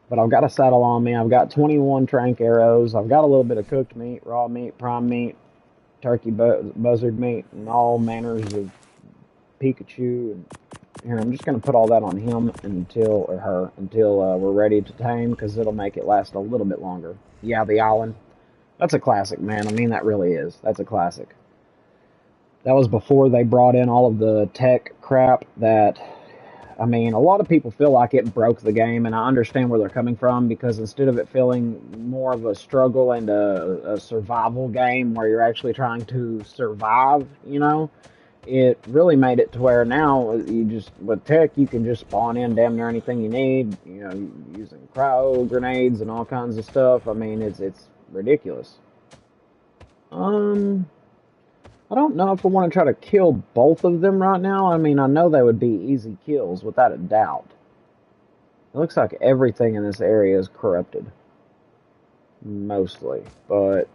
But I've got a saddle on me. I've got 21 trank arrows. I've got a little bit of cooked meat, raw meat, prime meat, turkey buzzard meat, and all manners of Pikachu. And here, I'm just going to put all that on him until we're ready to tame, because it'll make it last a little bit longer. Yeah, the island. That's a classic, man. I mean, that really is. That's a classic. That was before they brought in all of the tech crap that, I mean, a lot of people feel like it broke the game, and I understand where they're coming from, because instead of it feeling more of a struggle and a survival game where you're actually trying to survive, you know, it really made it to where now you just, with tech, you can just spawn in damn near anything you need, you know, using cryo grenades and all kinds of stuff. I mean, it's ridiculous. I don't know if I want to try to kill both of them right now. I mean, I know they would be easy kills, without a doubt. It looks like everything in this area is corrupted. Mostly. But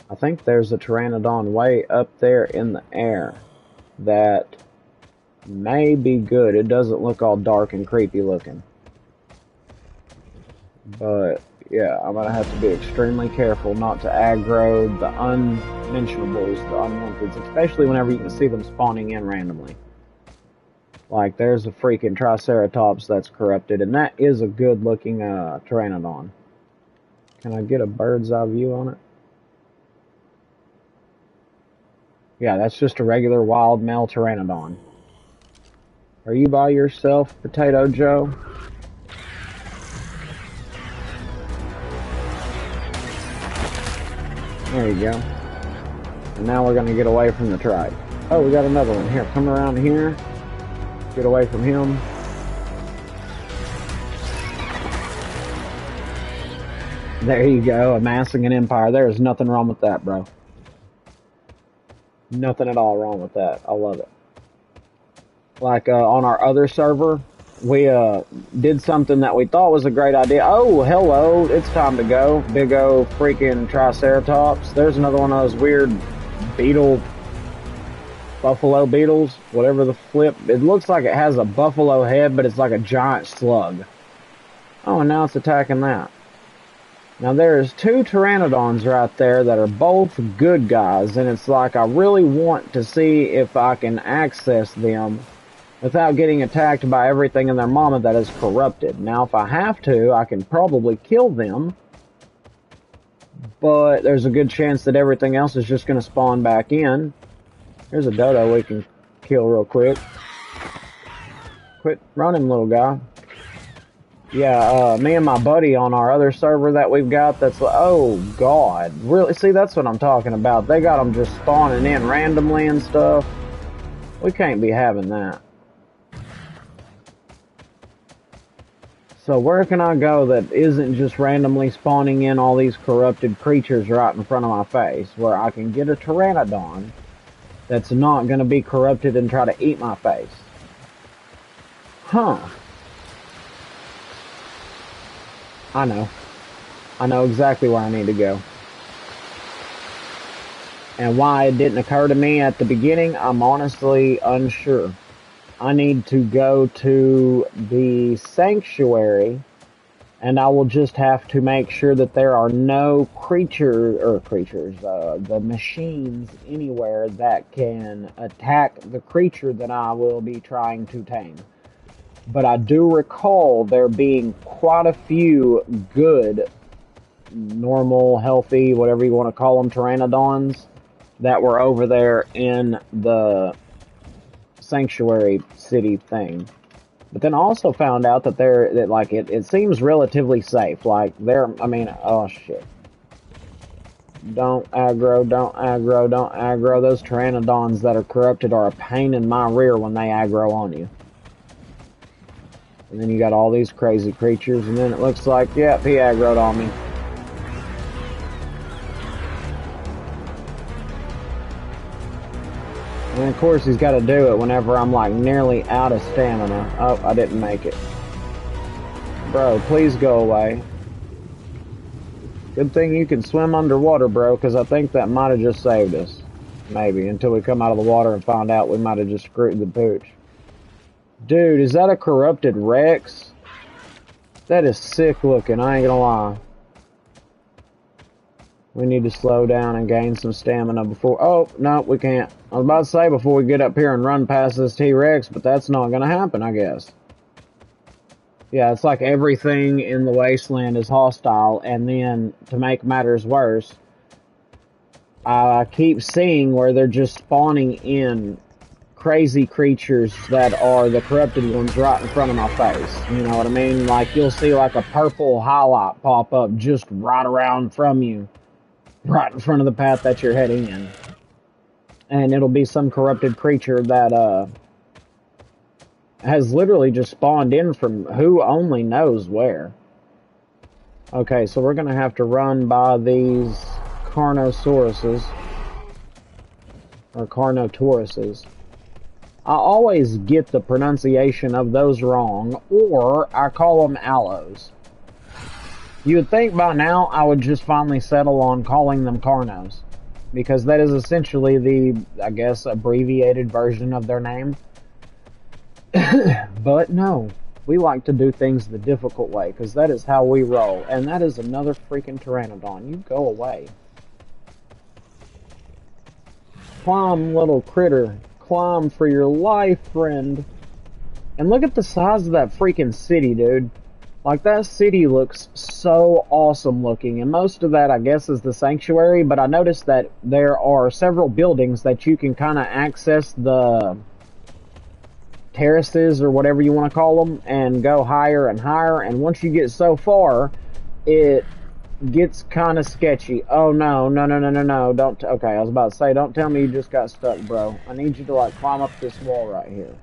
I think there's a pteranodon way up there in the air that may be good. It doesn't look all dark and creepy looking. But yeah, I'm going to have to be extremely careful not to aggro the unmentionables, the unwanteds, especially whenever you can see them spawning in randomly. Like, there's a freaking Triceratops that's corrupted, and that is a good-looking pteranodon. Can I get a bird's eye view on it? Yeah, that's just a regular wild male pteranodon. Are you by yourself, Potato Joe? There you go. And now we're going to get away from the tribe. Oh, we got another one. Here, come around here. Get away from him. There you go, amassing an empire. There is nothing wrong with that, bro. Nothing at all wrong with that. I love it. Like, on our other server, we did something that we thought was a great idea. Oh, hello, it's time to go. Big O freaking Triceratops. There's another one of those weird beetle, buffalo beetles, whatever the flip. It looks like it has a buffalo head, but it's like a giant slug. Oh, and now it's attacking that. Now there's two pteranodons right there that are both good guys, and it's like I really want to see if I can access them without getting attacked by everything in their mama that is corrupted. Now, if I have to, I can probably kill them, but there's a good chance that everything else is just going to spawn back in. Here's a dodo we can kill real quick. Quit running, little guy. Yeah, me and my buddy on our other server that we've got, that's like, oh god, really? See, that's what I'm talking about. They got them just spawning in randomly and stuff. We can't be having that. So where can I go that isn't just randomly spawning in all these corrupted creatures right in front of my face, where I can get a pteranodon that's not going to be corrupted and try to eat my face? Huh. I know. I know exactly where I need to go. And why it didn't occur to me at the beginning, I'm honestly unsure. I need to go to the sanctuary, and I will just have to make sure that there are no the machines anywhere that can attack the creature that I will be trying to tame. But I do recall there being quite a few good, normal, healthy, whatever you want to call them, pteranodons that were over there in the sanctuary city thing. But then I also found out that it seems relatively safe. Like, oh shit. Don't aggro, don't aggro, don't aggro. Those pteranodons that are corrupted are a pain in my rear when they aggro on you. And then you got all these crazy creatures, and then it looks like, yeah, he aggroed on me. And of course he's got to do it whenever I'm like nearly out of stamina. Oh, I didn't make it. Bro, please go away. Good thing you can swim underwater, bro, because I think that might have just saved us. Maybe, until we come out of the water and find out we might have just screwed the pooch. Dude, is that a corrupted Rex? That is sick looking, I ain't gonna lie. We need to slow down and gain some stamina before... Oh, no, we can't. I was about to say before we get up here and run past this T-Rex, but that's not gonna happen, I guess. Yeah, it's like everything in the wasteland is hostile, and then, to make matters worse, I keep seeing where they're just spawning in crazy creatures that are the corrupted ones right in front of my face. You know what I mean? Like, you'll see like a purple highlight pop up just right around from you, right in front of the path that you're heading in. And it'll be some corrupted creature that, has literally just spawned in from who only knows where. Okay, so we're gonna have to run by these Carnosauruses. Or Carnotauruses. I always get the pronunciation of those wrong, or I call them aloes. You would think by now I would just finally settle on calling them Carnos, because that is essentially the, I guess, abbreviated version of their name. But no, we like to do things the difficult way, because that is how we roll. And that is another freaking Pteranodon. You go away. Climb, little critter. Climb for your life, friend. And look at the size of that freaking city, dude. Like, that city looks so awesome looking. And most of that, I guess, is the sanctuary. But I noticed that there are several buildings that you can kind of access the terraces or whatever you want to call them and go higher and higher, and once you get so far it gets kind of sketchy. Oh no, don't okay, I was about to say, don't tell me you just got stuck, bro. I need you to like climb up this wall right here.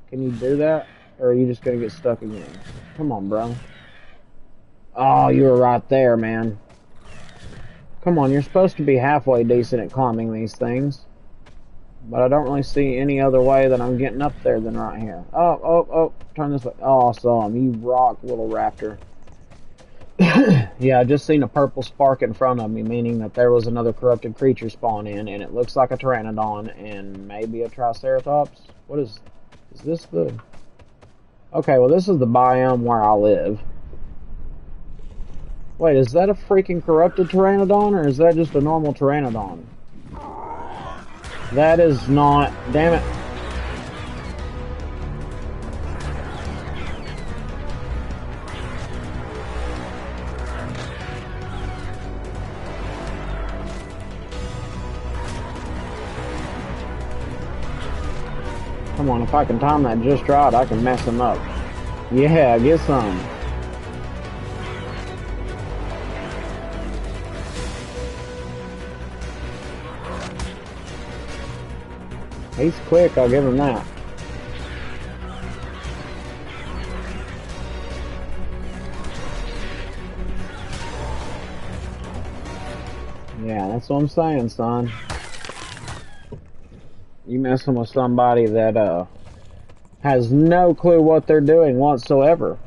Can you do that, or are you just gonna get stuck again? Come on, bro. Oh, you were right there, man. Come on, you're supposed to be halfway decent at climbing these things. But I don't really see any other way that I'm getting up there than right here. Oh, turn this way. Awesome, you rock, little raptor. Yeah, I just seen a purple spark in front of me, meaning that there was another corrupted creature spawn in, and it looks like a Pteranodon and maybe a Triceratops. What is this the... Okay, well this is the biome where I live. Wait, is that a freaking corrupted Pteranodon, or is that just a normal Pteranodon? That is not... Damn it. Come on, if I can time that just right, I can mess him up. Yeah, get some. He's quick, I'll give him that. Yeah, that's what I'm saying, son. You messing with somebody that has no clue what they're doing whatsoever.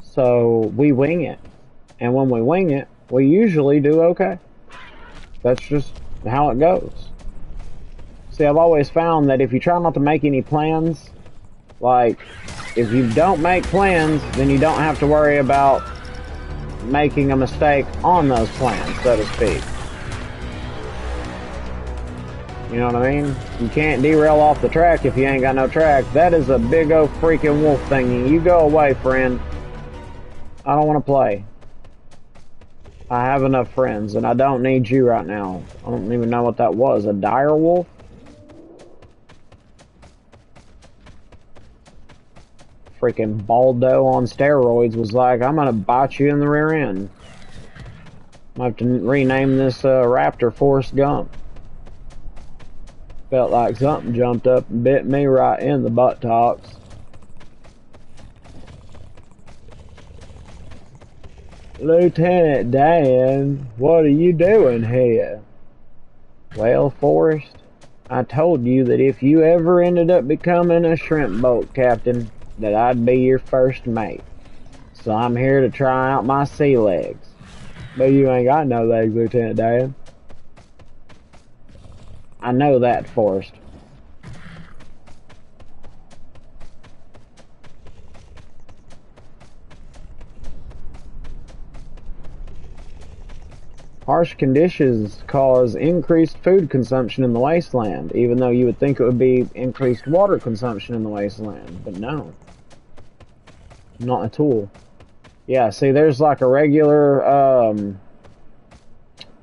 So we wing it. And when we wing it, we usually do okay. That's just how it goes. See, I've always found that if you try not to make any plans, like, if you don't make plans, then you don't have to worry about making a mistake on those plans, so to speak. You know what I mean? You can't derail off the track if you ain't got no track. That is a big old freaking wolf thingy. You go away, friend. I don't want to play. I have enough friends, and I don't need you right now. I don't even know what that was. A dire wolf? Freaking Baldo on steroids was like, I'm gonna bite you in the rear end. I have to rename this raptor Forrest Gump. Felt like something jumped up and bit me right in the buttocks. Lieutenant Dan, what are you doing here? Well, Forrest, I told you that if you ever ended up becoming a shrimp boat captain, that I'd be your first mate. So I'm here to try out my sea legs. But you ain't got no legs, Lieutenant Dan. I know that, Forrest. Harsh conditions cause increased food consumption in the wasteland, even though you would think it would be increased water consumption in the wasteland. But no, not at all. Yeah, see, there's like a regular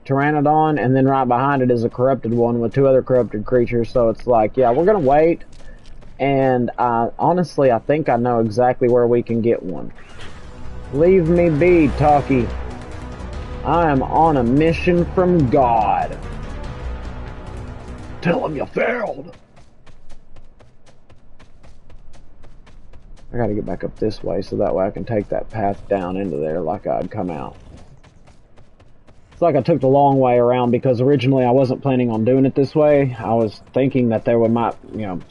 pteranodon, and then right behind it is a corrupted one with two other corrupted creatures. So it's like, yeah, we're gonna wait, and honestly, I think I know exactly where we can get one. Leave me be, Talkie. I am on a mission from God. Tell him you failed. I gotta get back up this way so that way I can take that path down into there like I'd come out. It's like I took the long way around because originally I wasn't planning on doing it this way. I was thinking that there might,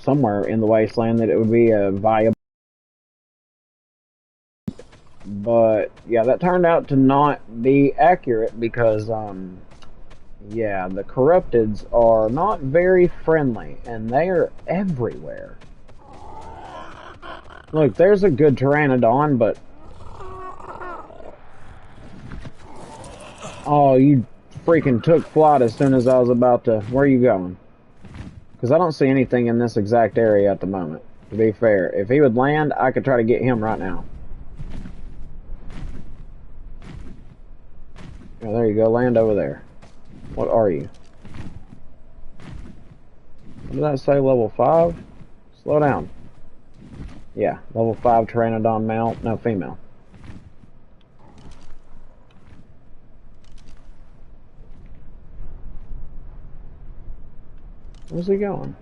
somewhere in the wasteland that it would be a viable. But yeah, that turned out to not be accurate because, yeah, the corrupteds are not very friendly and they are everywhere. Look, there's a good pteranodon, but oh, you freaking took flight as soon as I was about to. Where are you going? Because I don't see anything in this exact area at the moment. To be fair, if he would land, I could try to get him right now. Oh, there you go. Land over there. What are you? What did that say? Level 5? Slow down. Yeah, level 5 pteranodon male. No, female. Where's he going?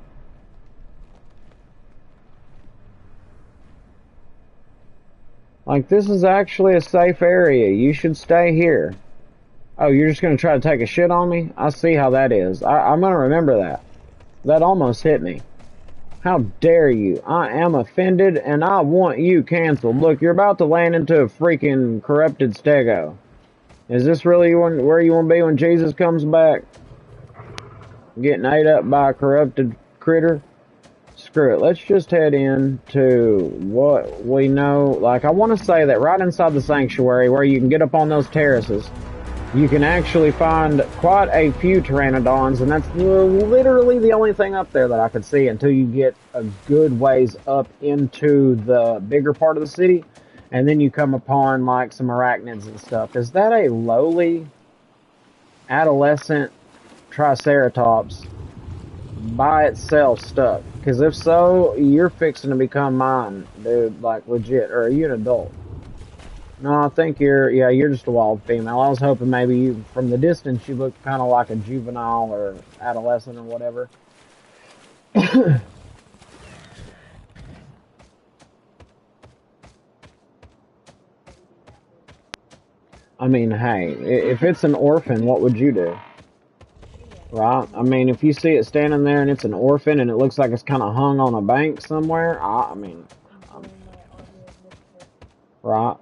Like, this is actually a safe area. You should stay here. Oh, you're just going to try to take a shit on me? I see how that is. I'm going to remember that. That almost hit me. How dare you? I am offended and I want you canceled. Look, you're about to land into a freaking corrupted stego. Is this really where you want to be when Jesus comes back? Getting ate up by a corrupted critter? Screw it. Let's just head into what we know. Like, I want to say that right inside the sanctuary where you can get up on those terraces, you can actually find quite a few pteranodons, and that's literally the only thing up there that I could see until you get a good ways up into the bigger part of the city, and then you come upon like some arachnids and stuff. Is that a lowly adolescent triceratops by itself stuck? Because if so, you're fixing to become mine, dude, like legit. Or are you an adult? No, I think you're just a wild female. I was hoping maybe you, from the distance, you looked kind of like a juvenile or adolescent or whatever. I mean, hey, if it's an orphan, what would you do? Right? I mean, if you see it standing there and it's an orphan and it looks like it's kind of hung on a bank somewhere, I mean, right?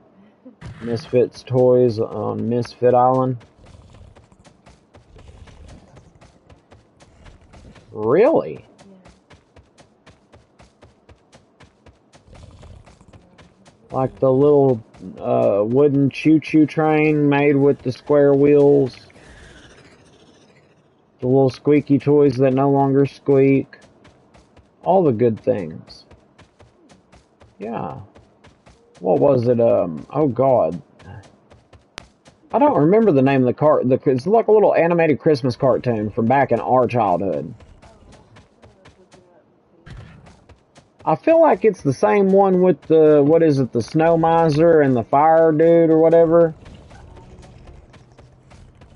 Misfits toys on Misfit Island. Really? Like the little wooden choo-choo train made with the square wheels. The little squeaky toys that no longer squeak. All the good things. Yeah. What was it? Oh God. I don't remember the name of the cart. It's like a little animated Christmas cartoon from back in our childhood. I feel like it's the same one with the, what is it, the snow miser and the fire dude or whatever.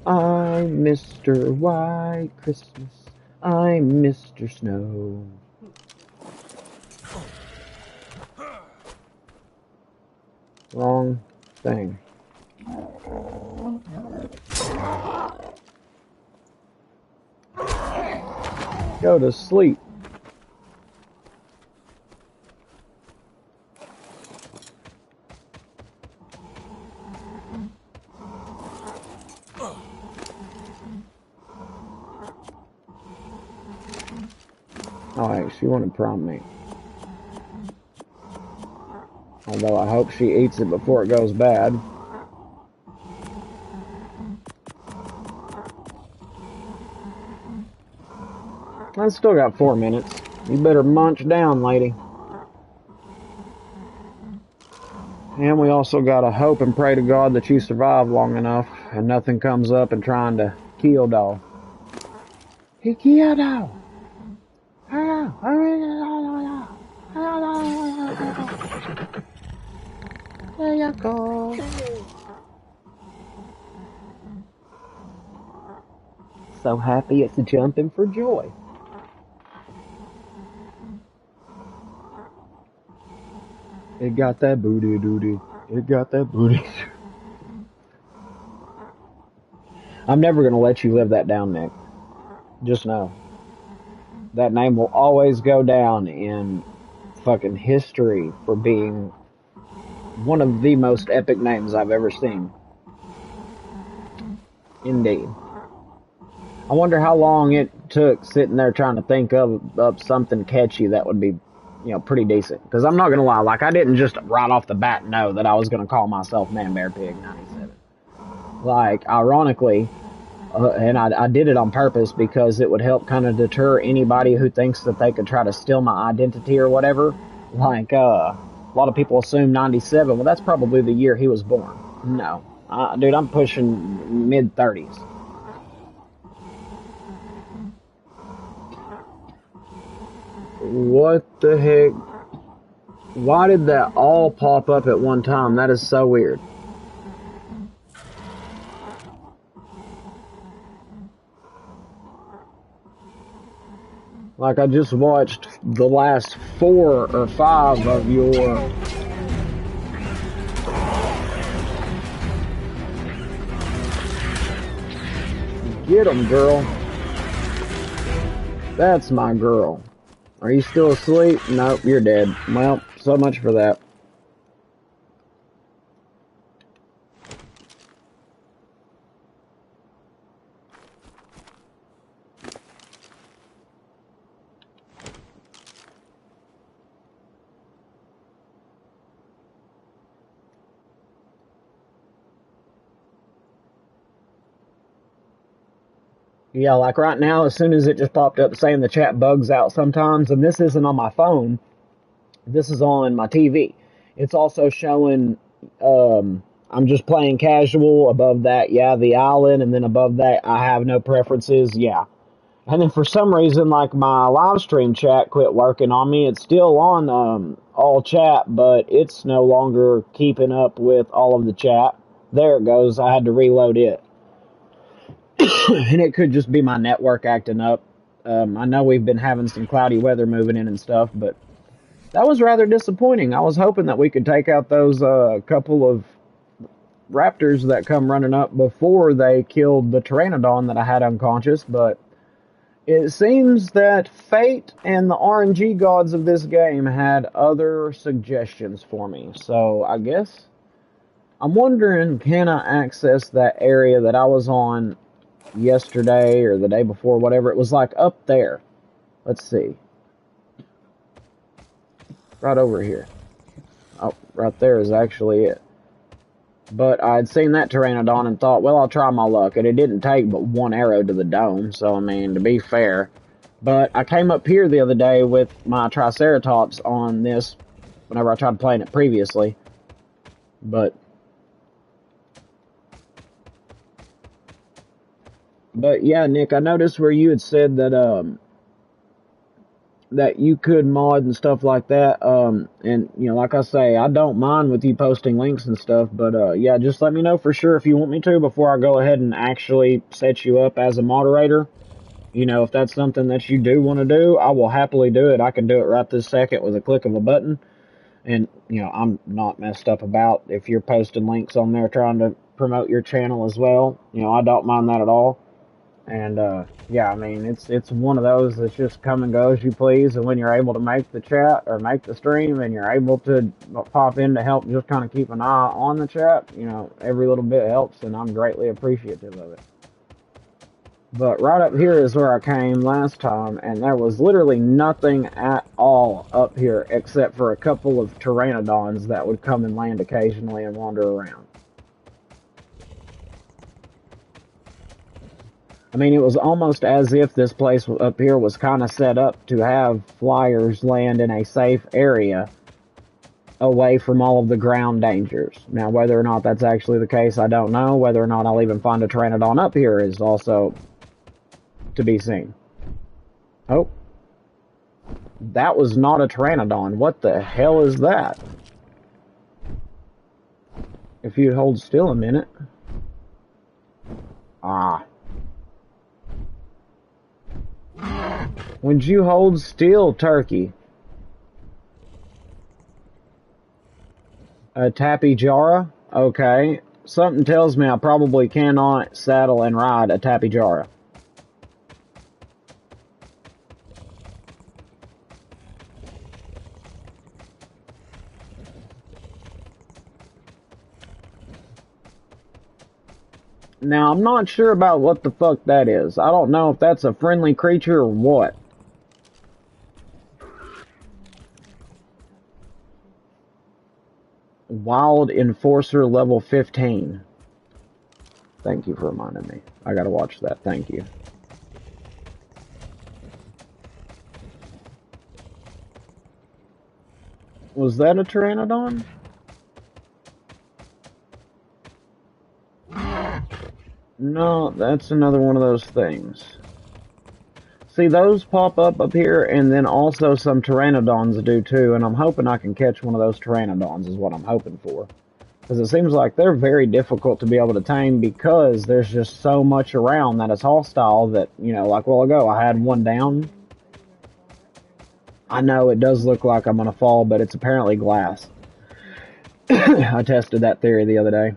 I'm Mr. White Christmas. I'm Mr. Snow. Wrong thing. Go to sleep. Alright, she wanted prime meat. Although I hope she eats it before it goes bad. I still got 4 minutes. You better munch down, lady. And we also gotta hope and pray to God that you survive long enough and nothing comes up and trying to kill dog. He killed dog. There you go. So happy it's jumping for joy. It got that booty doody. It got that booty. I'm never gonna let you live that down, Nick. Just know. That name will always go down in fucking history for being one of the most epic names I've ever seen. Indeed. I wonder how long it took sitting there trying to think of something catchy that would be, pretty decent. Because I'm not going to lie, like, I didn't just right off the bat know that I was going to call myself Man Bear Pig 97. Like, ironically, and I did it on purpose because it would help kind of deter anybody who thinks that they could try to steal my identity or whatever. Like, a lot of people assume 97. Well, that's probably the year he was born. No. Dude, I'm pushing mid-30s. What the heck? Why did that all pop up at one time? That is so weird. Like, I just watched the last 4 or 5 of your... Get 'em, girl. That's my girl. Are you still asleep? Nope, you're dead. Well, so much for that. Yeah, like right now, as soon as it just popped up saying the chat bugs out sometimes, and this isn't on my phone, this is on my TV. It's also showing, I'm just playing casual. Above that, yeah, the island, and then above that, I have no preferences, yeah. And then for some reason, like my live stream chat quit working on me. It's still on all chat, but it's no longer keeping up with all of the chat. There it goes. I had to reload it. And it could just be my network acting up. I know we've been having some cloudy weather moving in and stuff, but that was rather disappointing. I was hoping that we could take out those couple of raptors that come running up before they killed the pteranodon that I had unconscious, but it seems that fate and the RNG gods of this game had other suggestions for me. So I guess I'm wondering, can I access that area that I was on yesterday or the day before, whatever? It was like up there. Let's see. Right over here. Oh, right there is actually it. But I'd seen that pteranodon and thought, well, I'll try my luck. And it didn't take but 1 arrow to the dome. So, I mean, to be fair. But I came up here the other day with my Triceratops on this whenever I tried playing it previously. But yeah, Nick, I noticed where you had said that that you could mod and stuff like that. And like I say, I don't mind with you posting links and stuff, but yeah, just let me know for sure if you want me to before I go ahead and actually set you up as a moderator. If that's something that you do want to do, I will happily do it. I can do it right this second with a click of a button. And, I'm not messed up about if you're posting links on there trying to promote your channel as well. I don't mind that at all. And yeah, I mean it's one of those that's just come and go as you please. And when you're able to make the chat or make the stream, and you're able to pop in to help, just kind of keep an eye on the chat. You know, every little bit helps, and I'm greatly appreciative of it. But right up here is where I came last time, and there was literally nothing at all up here except for a couple of pteranodons that would come and land occasionally and wander around. I mean, it was almost as if this place up here was kind of set up to have flyers land in a safe area away from all of the ground dangers. Now, whether or not that's actually the case, I don't know. Whether or not I'll even find a pteranodon up here is also to be seen. Oh. That was not a pteranodon. What the hell is that? If you'd hold still a minute. Ah. Would you hold still, turkey? A tapijara? Okay. Something tells me I probably cannot saddle and ride a tapijara. Now, I'm not sure about what the fuck that is. I don't know if that's a friendly creature or what. Wild Enforcer level 15. Thank you for reminding me. I gotta watch that. Thank you. Was that a pteranodon? No, that's another one of those things. See, those pop up here, and then also some pteranodons do too, and I'm hoping I can catch one of those pteranodons is what I'm hoping for. Because it seems like they're very difficult to be able to tame because there's just so much around that is hostile that, you know, like a while ago, I had one down. I know it does look like I'm going to fall, but it's apparently glass. I tested that theory the other day.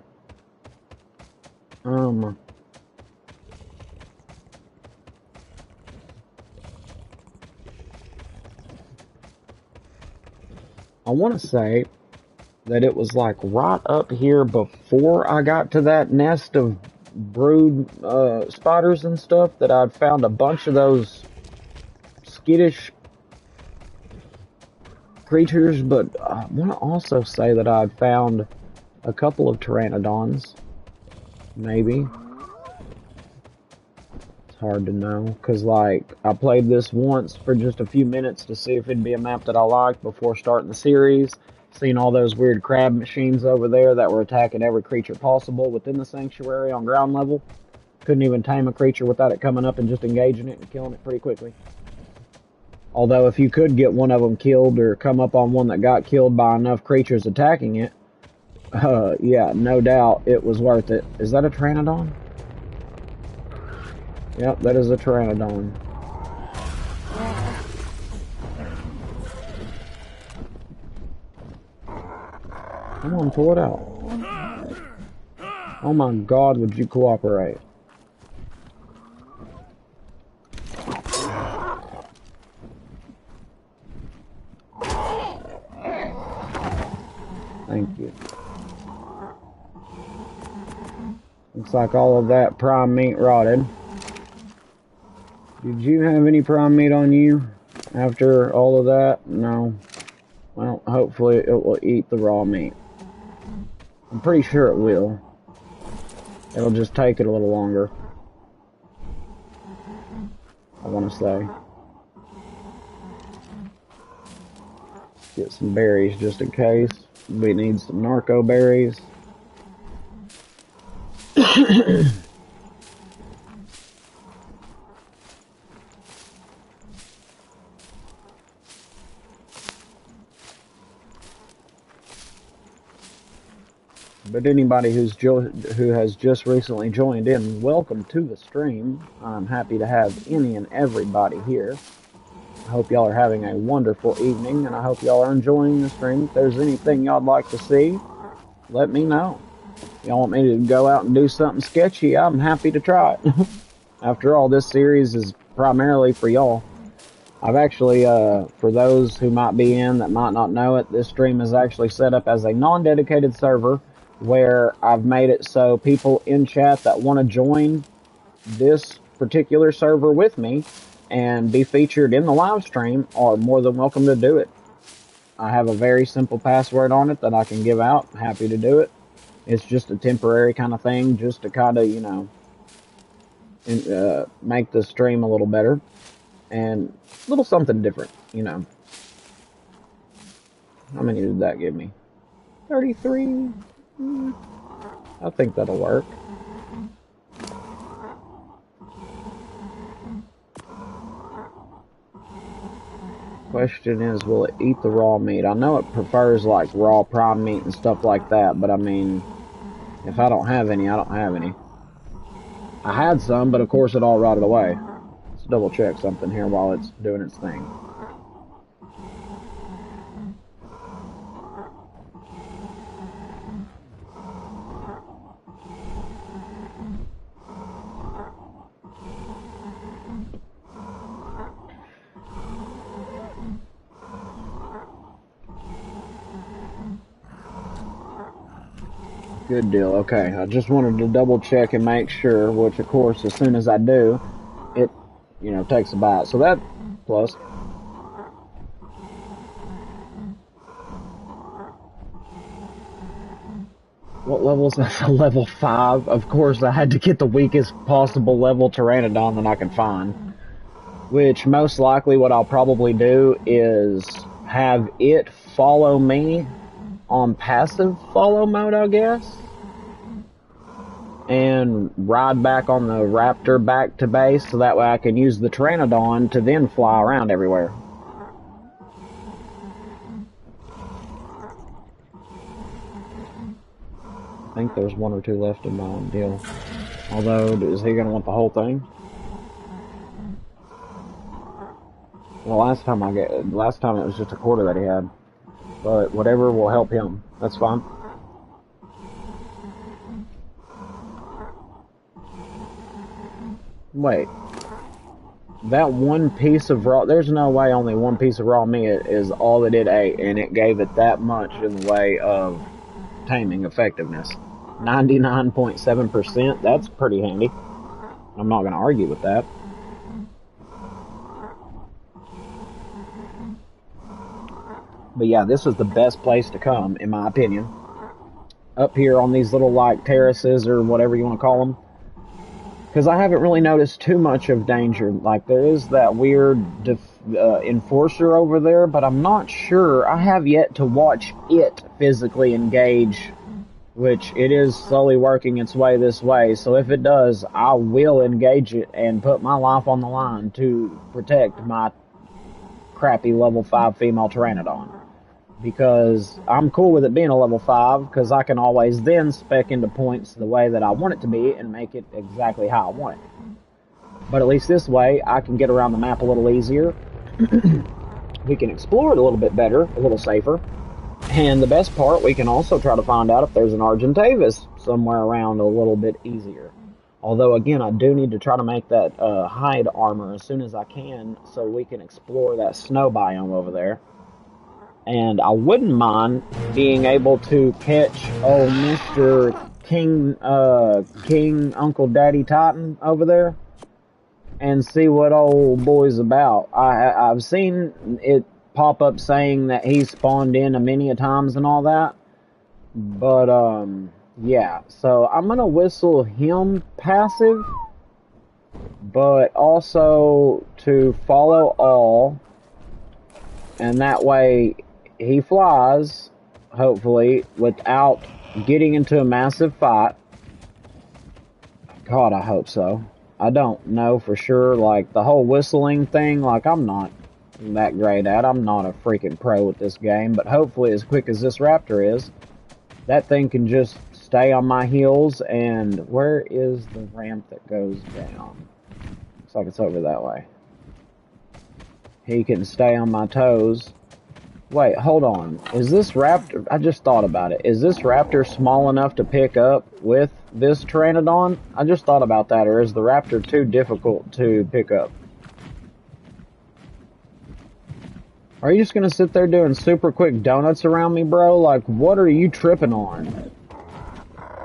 I want to say that it was like right up here before I got to that nest of brood spiders and stuff that I'd found a bunch of those skittish creatures, but I want to also say that I'd found a couple of pteranodons, maybe. It's hard to know, because like I played this once for just a few minutes to see if it'd be a map that I liked before starting the series. Seen all those weird crab machines over there that were attacking every creature possible within the sanctuary on ground level. Couldn't even tame a creature without it coming up and just engaging it and killing it pretty quickly. Although if you could get one of them killed or come up on one that got killed by enough creatures attacking it, yeah, no doubt it was worth it. Is that a pteranodon? Yep, that is a pteranodon. Come on, pull it out. Oh my God, would you cooperate? Thank you. Looks like all of that prime meat rotted. Did you have any prime meat on you after all of that? No. Well, hopefully it will eat the raw meat. I'm pretty sure it will. It'll just take it a little longer, I want to say. Get some berries just in case. We need some narco berries. But anybody who has just recently joined in, welcome to the stream. I'm happy to have any and everybody here. I hope y'all are having a wonderful evening, and I hope y'all are enjoying the stream. If there's anything y'all would like to see, let me know. Y'all want me to go out and do something sketchy, I'm happy to try it. After all, this series is primarily for y'all. I've actually, for those who might be in that might not know it, this stream is actually set up as a non-dedicated server where I've made it so people in chat that want to join this particular server with me and be featured in the live stream are more than welcome to do it. I have a very simple password on it that I can give out. Happy to do it. It's just a temporary kind of thing, just to kind of, you know, make the stream a little better and a little something different, you know. How many did that give me? 33? I think that'll work. Question is, will it eat the raw meat? I know it prefers like raw prime meat and stuff like that, but I mean, if I don't have any, I don't have any. I had some, but of course it all rotted away. Let's double check something here while it's doing its thing. Good deal. Okay, I just wanted to double check and make sure, which of course as soon as I do, it, you know, takes a bite. So that plus. What level is that? Level 5. Of course I had to get the weakest possible level Pteranodon that I can find. Which most likely what I'll probably do is have it follow me on passive follow mode, I guess. And ride back on the raptor back to base so that way I can use the Pteranodon to then fly around everywhere. I think there's one or two left in my deal. Although, is he going to want the whole thing? Well, last time it was just a quarter that he had. But whatever will help him. That's fine. Wait. That one piece of raw... There's no way only one piece of raw meat is all that it ate, and it gave it that much in the way of taming effectiveness. 99.7%, that's pretty handy. I'm not going to argue with that. But yeah, this is the best place to come, in my opinion. Up here on these little, like, terraces or whatever you want to call them. Because I haven't really noticed too much of danger. Like, there is that weird enforcer over there, but I'm not sure. I have yet to watch it physically engage, which it is slowly working its way this way. So if it does, I will engage it and put my life on the line to protect my crappy level 5 female Pteranodon. Because I'm cool with it being a level 5, because I can always then spec into points the way that I want it to be and make it exactly how I want it. But at least this way, I can get around the map a little easier. We can explore it a little bit better, a little safer. And the best part, we can also try to find out if there's an Argentavis somewhere around a little bit easier. Although, again, I do need to try to make that hide armor as soon as I can so we can explore that snow biome over there. And I wouldn't mind being able to catch old Mr. King Uncle Daddy Titan over there and see what old boy's about. I've seen it pop up saying that he's spawned in many a times and all that. But, yeah. So I'm going to whistle him passive, but also to follow all. And that way he flies, hopefully, without getting into a massive fight. God, I hope so. I don't know for sure. Like, the whole whistling thing, like, I'm not that great at. I'm not a freaking pro with this game. But hopefully, as quick as this raptor is, that thing can just stay on my heels. And where is the ramp that goes down? Looks like it's over that way. He can stay on my toes Wait, hold on. Is this raptor... I just thought about it. Is this raptor small enough to pick up with this pteranodon? I just thought about that. Or is the raptor too difficult to pick up? Are you just gonna sit there doing super quick donuts around me, bro? Like, what are you tripping on?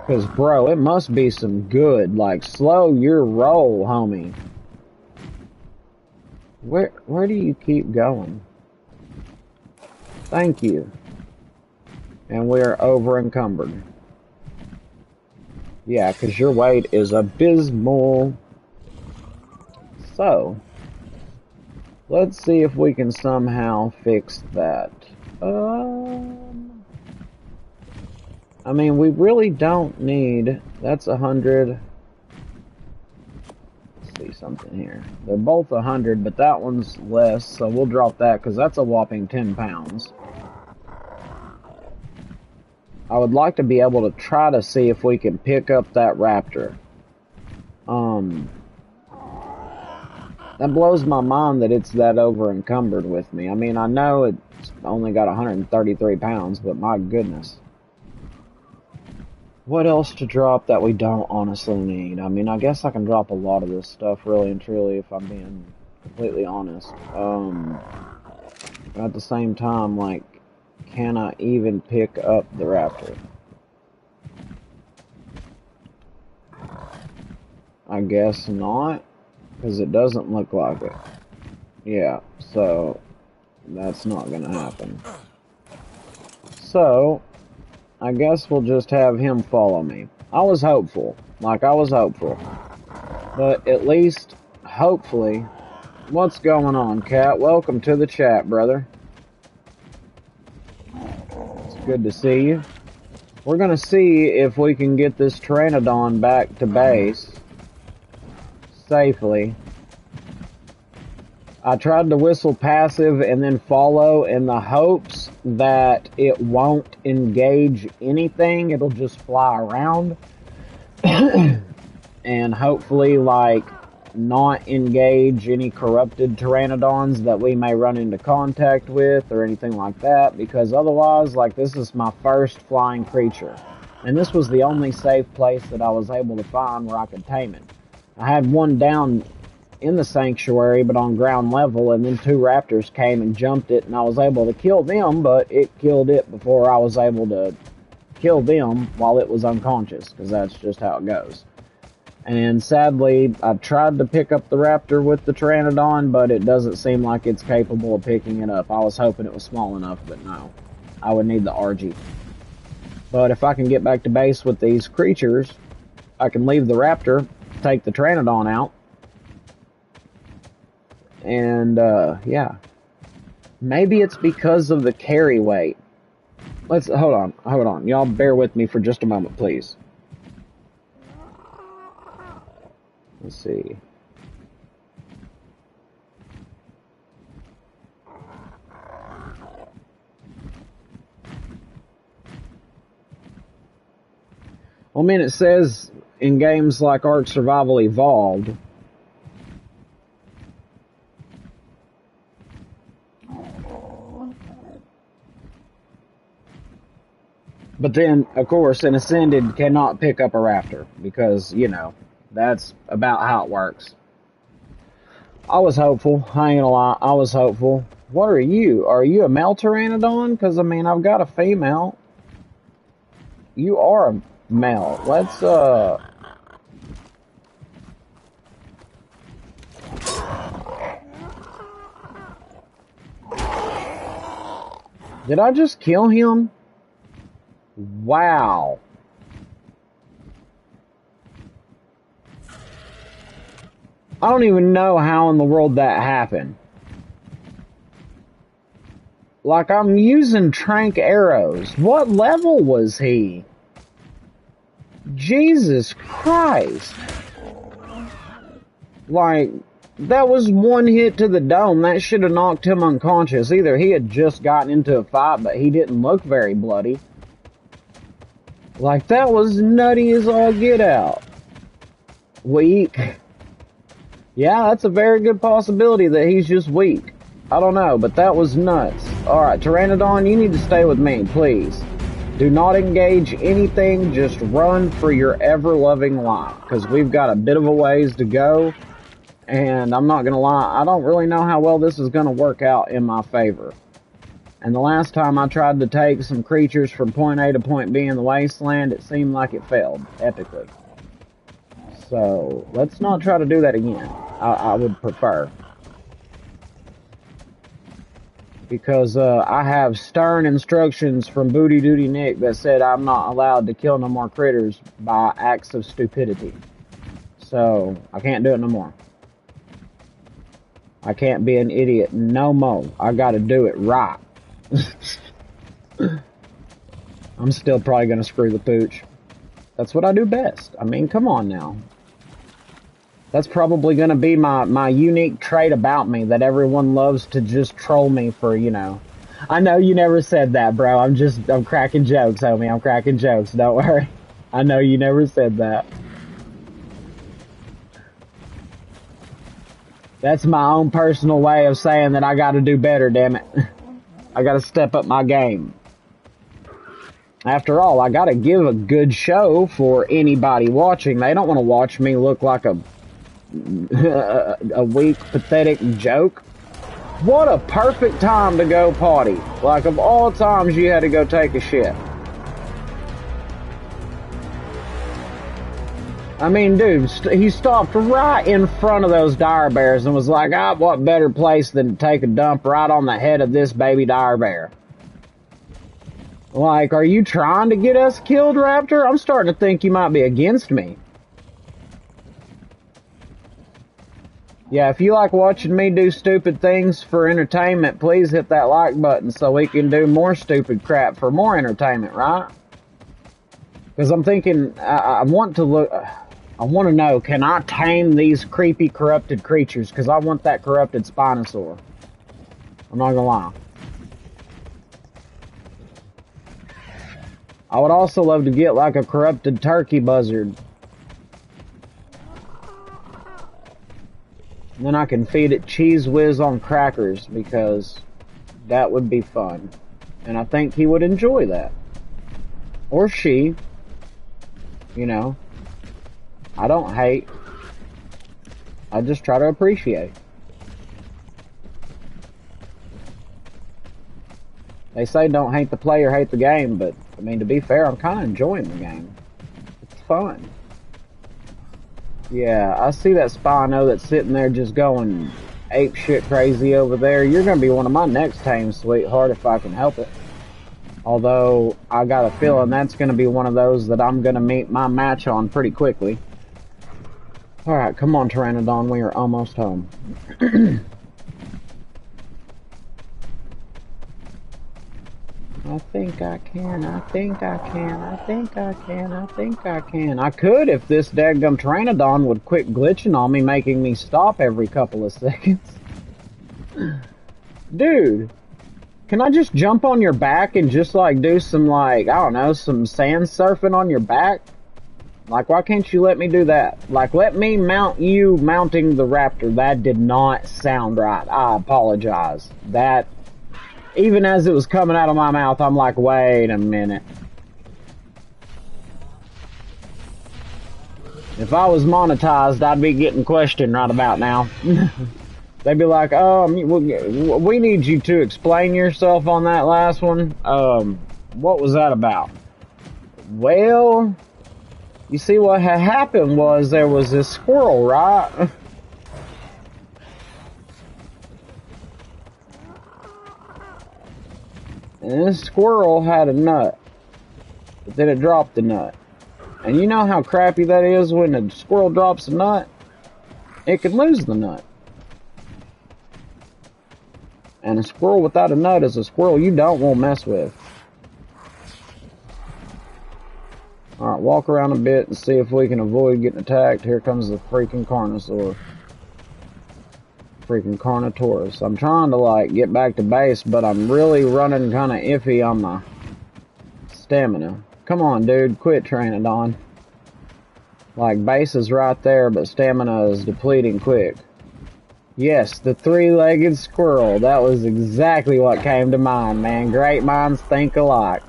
Because, bro, it must be some good. Like, slow your roll, homie. Where do you keep going? Thank you. And we are over encumbered. Yeah, because your weight is abysmal. So, let's see if we can somehow fix that. I mean, we really don't need... That's 100... Let's see something here. They're both 100, but that one's less, so we'll drop that, because that's a whopping 10 pounds. I would like to be able to try to see if we can pick up that raptor. That blows my mind that it's that over encumbered with me. I mean, I know it's only got 133 pounds, but my goodness. What else to drop that we don't honestly need? I mean, I guess I can drop a lot of this stuff, really and truly, if I'm being completely honest. But at the same time, like, can I even pick up the raptor? I guess not, because it doesn't look like it. Yeah, so that's not gonna happen. So, I guess we'll just have him follow me. I was hopeful. But at least, hopefully... What's going on, Cat? Welcome to the chat, brother. It's good to see you. We're gonna see if we can get this pteranodon back to base safely. I tried to whistle passive and then follow in the hopes that it won't engage anything. It'll just fly around. And hopefully, like, not engage any corrupted pteranodons that we may run into contact with or anything like that. Because otherwise, like, this is my first flying creature. And this was the only safe place that I was able to find where I could tame it. I had one down in the sanctuary, but on ground level, and then two raptors came and jumped it, and I was able to kill them, but it killed it before I was able to kill them while it was unconscious, because that's just how it goes. And sadly, I tried to pick up the raptor with the pteranodon, but it doesn't seem like it's capable of picking it up. I was hoping it was small enough, but no. I would need the RG. But if I can get back to base with these creatures, I can leave the raptor, take the pteranodon out, and, yeah. Maybe it's because of the carry weight. Hold on. Y'all bear with me for just a moment, please. Let's see. Well, I mean, it says in games like Ark Survival Evolved, but then, of course, an Ascended cannot pick up a raptor because, you know, that's about how it works. I was hopeful. I ain't gonna lie. I was hopeful. What are you? Are you a male pteranodon? Because, I mean, I've got a female. You are a male. Let's, Did I just kill him? Wow. I don't even know how in the world that happened. Like, I'm using trank arrows. What level was he? Jesus Christ. Like, that was one hit to the dome. That should have knocked him unconscious. Either he had just gotten into a fight, but he didn't look very bloody. Like, that was nutty as all get out. Weak. Yeah, that's a very good possibility that he's just weak. I don't know, but that was nuts. Alright, Pteranodon, you need to stay with me, please. Do not engage anything, just run for your ever-loving life, because we've got a bit of a ways to go, and I'm not going to lie, I don't really know how well this is going to work out in my favor. And the last time I tried to take some creatures from point A to point B in the wasteland, it seemed like it failed, epically. So, let's not try to do that again. I would prefer. Because I have stern instructions from Booty Duty Nick that said I'm not allowed to kill no more critters by acts of stupidity. So, I can't do it no more. I can't be an idiot no more. I gotta do it right. I'm still probably gonna screw the pooch. That's what I do best. I mean, come on now. That's probably gonna be my unique trait about me, that everyone loves to just troll me for, you know. I know you never said that, bro. I'm cracking jokes, homie. I'm cracking jokes. Don't worry. I know you never said that. That's my own personal way of saying that I gotta do better, damn it. I gotta step up my game. After all, I gotta give a good show for anybody watching. They don't want to watch me look like a weak, pathetic joke. What a perfect time to go potty. Like, of all times you had to go take a shit. I mean, dude, he stopped right in front of those dire bears and was like, what better place than to take a dump right on the head of this baby dire bear? Like, are you trying to get us killed, Raptor? I'm starting to think you might be against me. Yeah, if you like watching me do stupid things for entertainment, please hit that like button so we can do more stupid crap for more entertainment, right? Because I'm thinking, I want to know, can I tame these creepy, corrupted creatures? Because I want that corrupted Spinosaur. I'm not gonna lie. I would also love to get like a corrupted turkey buzzard. And then I can feed it Cheese Whiz on crackers, because that would be fun. And I think he would enjoy that. Or she. You know. I don't hate. I just try to appreciate. They say don't hate the player, hate the game, but I mean, to be fair, I'm kind of enjoying the game. It's fun. Yeah, I see that Spino that's sitting there just going ape shit crazy over there. You're going to be one of my next tames, sweetheart, if I can help it. Although, I got a feeling that's going to be one of those that I'm going to meet my match on pretty quickly. Alright, come on, Pteranodon, we are almost home. I think I can, I think I can, I think I can, I think I can. I could if this daggum Pteranodon would quit glitching on me, making me stop every couple of seconds. Dude, can I just jump on your back and just like do some like, I don't know, some sand surfing on your back? Like, why can't you let me do that? Like, let me mount you mounting the raptor. That did not sound right. I apologize. That, even as it was coming out of my mouth, I'm like, wait a minute. If I was monetized, I'd be getting questioned right about now. They'd be like, we need you to explain yourself on that last one. What was that about? Well, you see, what had happened was there was this squirrel, right? And this squirrel had a nut, but then it dropped the nut. And you know how crappy that is when a squirrel drops a nut? It could lose the nut. And a squirrel without a nut is a squirrel you don't want to mess with. Alright, walk around a bit and see if we can avoid getting attacked. Here comes the freaking Carnosaur. Freaking Carnotaurus. I'm trying to, like, get back to base, but I'm really running kind of iffy on my stamina. Come on, dude. Quit Pteranodon. Like, base is right there, but stamina is depleting quick. Yes, the three-legged squirrel. That was exactly what came to mind, man. Great minds think alike.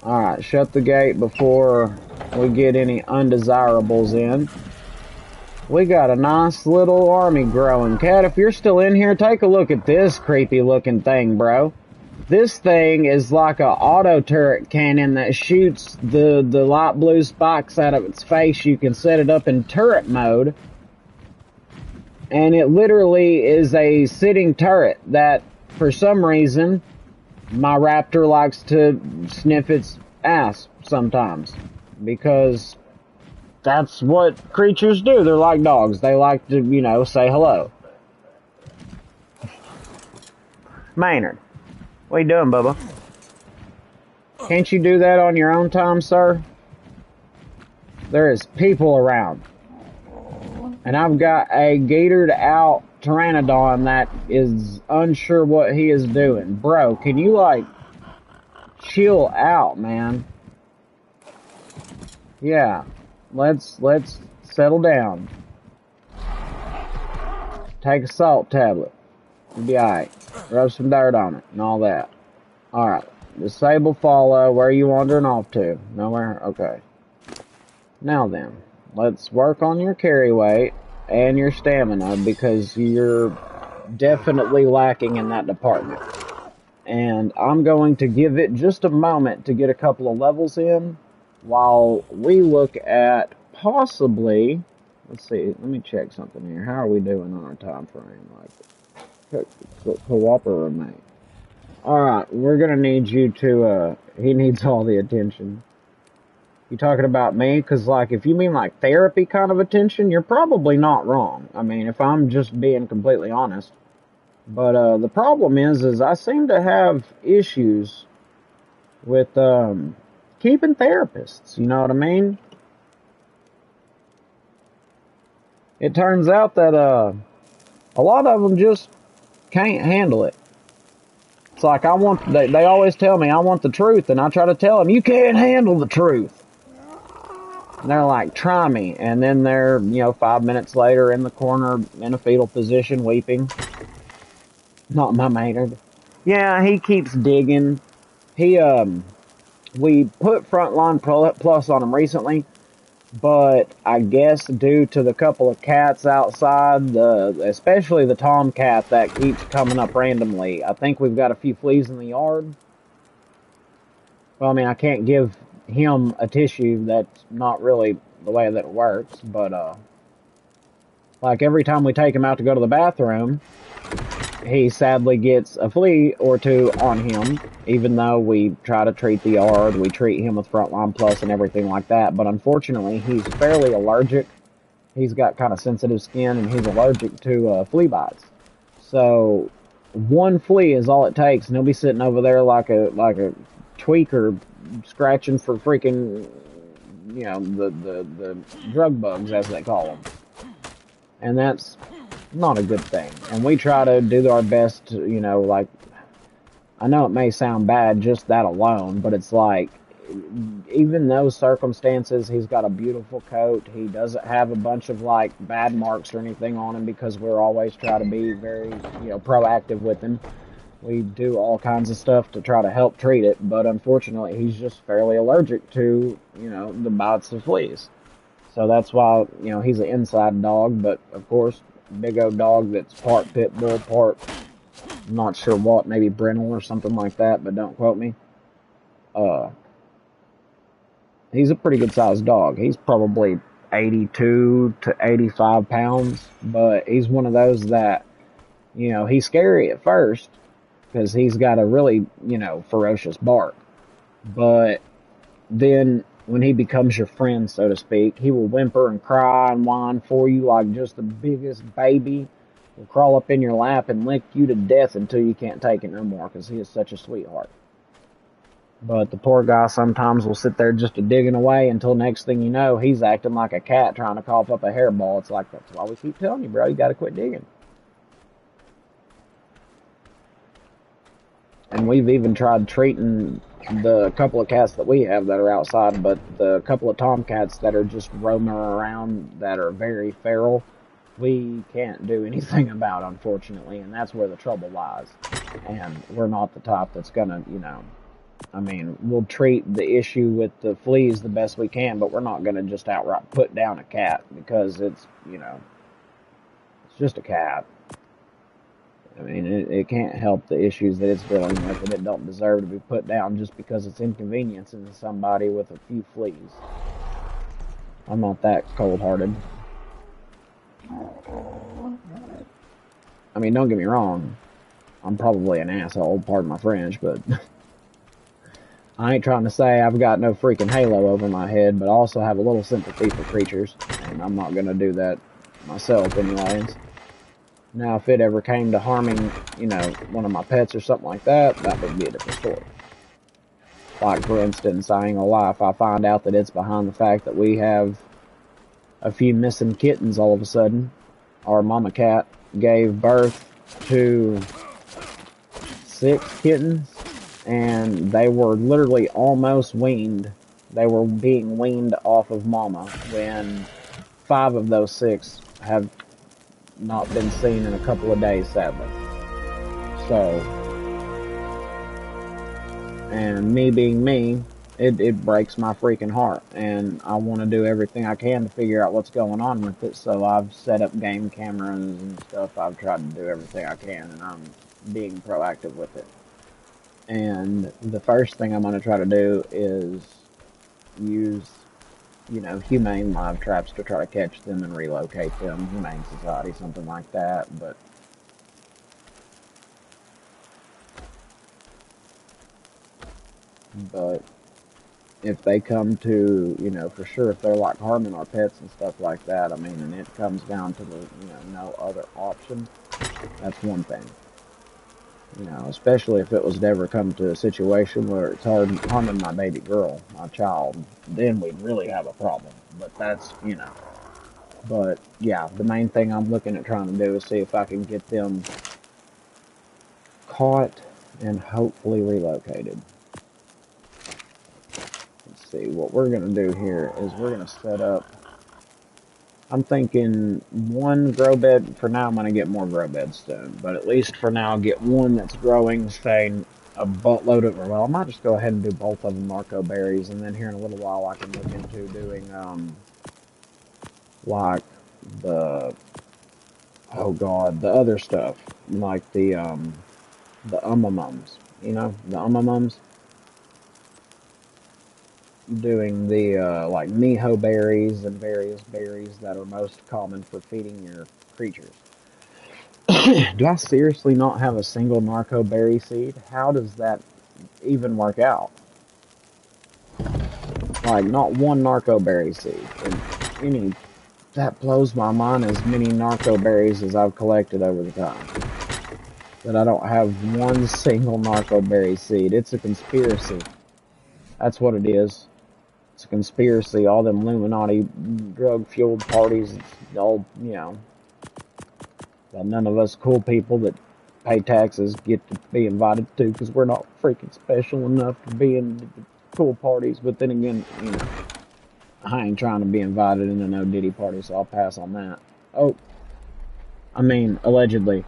Alright, shut the gate before we get any undesirables in. We got a nice little army growing. Cat, if you're still in here, take a look at this creepy looking thing, bro. This thing is like a auto turret cannon that shoots the light blue spikes out of its face. You can set it up in turret mode. And it literally is a sitting turret that, for some reason, my raptor likes to sniff its ass sometimes. Because that's what creatures do. They're like dogs. They like to, you know, say hello. Maynard, what you doing, Bubba? Can't you do that on your own time, sir? There is people around. And I've got a gaitored out pteranodon that is unsure what he is doing. Bro, can you, like, chill out, man? Yeah. Let's settle down. Take a salt tablet. You'll be alright. Rub some dirt on it and all that. Alright. Disable follow. Where are you wandering off to? Nowhere? Okay. Now then. Let's work on your carry weight and your stamina because you're definitely lacking in that department. And I'm going to give it just a moment to get a couple of levels in while we look at possibly, let's see, let me check something here. How are we doing on our time frame? Like, co-op or roommate? Alright, we're gonna need you to, he needs all the attention. You talking about me? Because, like, if you mean, like, therapy kind of attention, you're probably not wrong. I mean, if I'm just being completely honest. But, the problem is I seem to have issues with, keeping therapists. You know what I mean? It turns out that, a lot of them just can't handle it. It's like, they always tell me I want the truth, and I try to tell them, you can't handle the truth. And they're like, try me. And then they're, 5 minutes later in the corner in a fetal position weeping. Not my Maynard. Yeah, he keeps digging. We put Frontline Plus on him recently, but I guess due to the couple of cats outside, especially the tomcat that keeps coming up randomly, I think we've got a few fleas in the yard. Well, I mean, I can't give him a tissue. That's not really the way that it works, but, like every time we take him out to go to the bathroom, he sadly gets a flea or two on him, even though we try to treat the yard, we treat him with Frontline Plus and everything like that, but unfortunately, he's fairly allergic. He's got kind of sensitive skin, and he's allergic to, flea bites. So, one flea is all it takes, and he'll be sitting over there like a tweaker scratching for freaking, the drug bugs, as they call them. And that's not a good thing. And we try to do our best to, like, I know it may sound bad just that alone, but it's like, even those circumstances, he's got a beautiful coat. He doesn't have a bunch of, like, bad marks or anything on him because we're always trying to be very, proactive with him. We do all kinds of stuff to try to help treat it, but unfortunately, he's just fairly allergic to, the bites of fleas. So that's why, he's an inside dog, but of course, big old dog that's part pit bull, part, I'm not sure what, maybe brindle or something like that, but don't quote me. He's a pretty good sized dog. He's probably 82 to 85 pounds, but he's one of those that, he's scary at first, because he's got a really, ferocious bark. But then when he becomes your friend, so to speak, he will whimper and cry and whine for you like just the biggest baby. He'll crawl up in your lap and lick you to death until you can't take it no more, because he is such a sweetheart. But the poor guy sometimes will sit there just digging away until next thing you know, he's acting like a cat trying to cough up a hairball. It's like, that's why we keep telling you, bro, you gotta quit digging. And we've even tried treating the couple of cats that we have that are outside, but the couple of tomcats that are just roaming around that are very feral, we can't do anything about, unfortunately, and that's where the trouble lies. And we're not the type that's gonna, I mean, we'll treat the issue with the fleas the best we can, but we're not gonna just outright put down a cat because it's, it's just a cat. I mean, it can't help the issues that it's dealing with, and it don't deserve to be put down just because it's inconveniencing somebody with a few fleas. I'm not that cold-hearted. I mean, don't get me wrong. I'm probably an asshole, pardon my French, but I ain't trying to say I've got no freaking halo over my head, but I also have a little sympathy for creatures, and I'm not going to do that myself anyways. Now, if it ever came to harming, one of my pets or something like that, that would be a different story. Like, for instance, I ain't gonna lie, if I find out that it's behind the fact that we have a few missing kittens all of a sudden, our mama cat gave birth to 6 kittens, and they were literally almost weaned. They were being weaned off of mama when 5 of those 6 have not been seen in a couple of days, sadly. So, and me being me, it breaks my freaking heart, and I want to do everything I can to figure out what's going on with it, so I've set up game cameras and stuff. I've tried to do everything I can, and I'm being proactive with it. And the first thing I'm going to try to do is use humane live traps to try to catch them and relocate them. Humane Society, something like that. But if they come to, for sure, if they're like harming our pets and stuff like that, I mean, and it comes down to the, no other option, that's one thing. Especially if it was to ever come to a situation where it's harming my baby girl, my child, then we'd really have a problem. But that's, But, yeah, the main thing I'm looking at trying to do is see if I can get them caught and hopefully relocated. Let's see, what we're going to do here is we're going to set up, I'm thinking 1 grow bed. For now, I'm going to get more grow beds soon. But at least for now, get one that's growing, saying a buttload of, well, I might just go ahead and do both of them narco berries. And then here in a little while, I can look into doing, like the, oh god, the other stuff. Like the umamums. The umamums. Doing the, like, miho berries and various berries that are most common for feeding your creatures. Do I seriously not have a single narco berry seed? How does that even work out? Like, not one narco berry seed. And that blows my mind, as many narco berries as I've collected over the time. That I don't have one single narco berry seed. It's a conspiracy. That's what it is. It's a conspiracy. All them Illuminati drug-fueled parties. It's all, that none of us cool people that pay taxes get to be invited to, because we're not freaking special enough to be in the cool parties. But then again, I ain't trying to be invited into no Diddy party, so I'll pass on that. Oh, I mean, allegedly,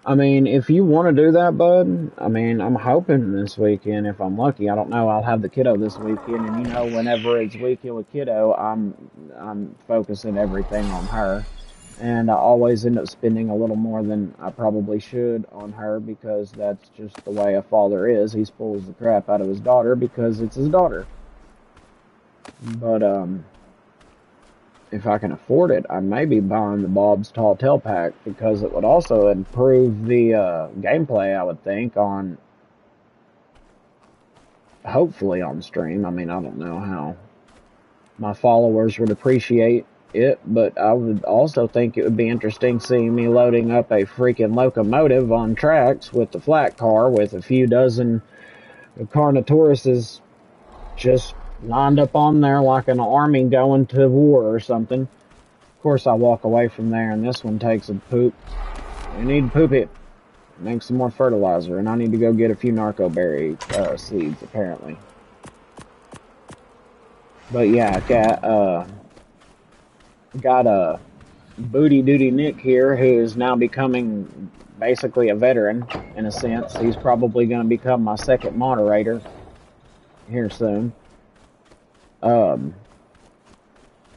I mean, if you want to do that, bud, I mean, I'm hoping this weekend, if I'm lucky. I don't know, I'll have the kiddo this weekend, and whenever it's weekend with kiddo, I'm focusing everything on her. And I always end up spending a little more than I probably should on her, because that's just the way a father is. He spoils the crap out of his daughter because it's his daughter. But, if I can afford it, I may be buying the Bob's Tall Tale Pack, because it would also improve the gameplay, I would think, hopefully on stream. I mean, I don't know how my followers would appreciate it, but I would also think it would be interesting seeing me loading up a freaking locomotive on tracks with the flat car with a few dozen Carnotauruses just lined up on there like an army going to war or something. Of course, I walk away from there, and this one takes a poop. I need to poop it. Make some more fertilizer, and I need to go get a few narco berry seeds, apparently. But yeah, got a Booty Duty Nick here, who is now becoming basically a veteran, in a sense. He's probably going to become my second moderator here soon.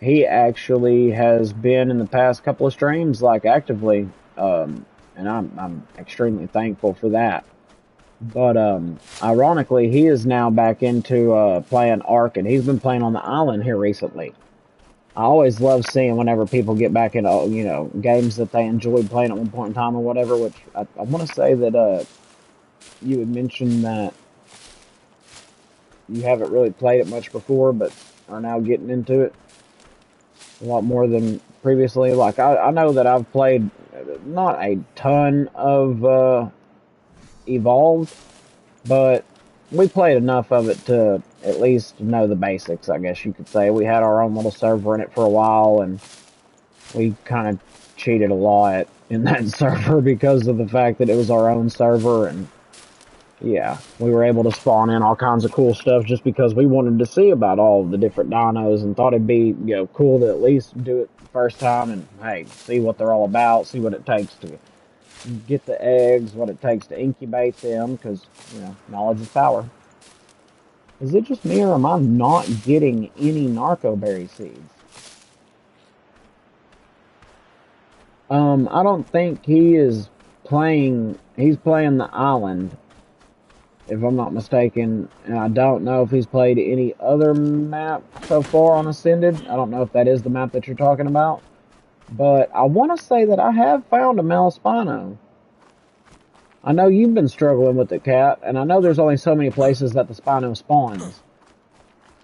He actually has been in the past couple of streams, like, actively, and I'm extremely thankful for that. But ironically, he is now back into playing Ark, and he's been playing on the island here recently. I always love seeing whenever people get back into, you know, games that they enjoyed playing at one point in time or whatever, which I want to say that you had mentioned that you haven't really played it much before, but are now getting into it a lot more than previously. Like, I know that I've played not a ton of Evolved, but we played enough of it to at least know the basics, I guess you could say. We had our own little server in it for a while, and we kind of cheated a lot in that server because of the fact that it was our own server, and yeah, we were able to spawn in all kinds of cool stuff just because we wanted to see about all the different dinos and thought it'd be, you know, cool to at least do it the first time and, hey, see what they're all about, see what it takes to get the eggs, what it takes to incubate them, because, you know, knowledge is power. Is it just me, or am I not getting any narco berry seeds? I don't think he is playing, he's playing the island, if I'm not mistaken, and I don't know if he's played any other map so far on Ascended. I don't know if that is the map that you're talking about, but I want to say that I have found a male Spino. I know you've been struggling with the cat, and I know there's only so many places that the Spino spawns.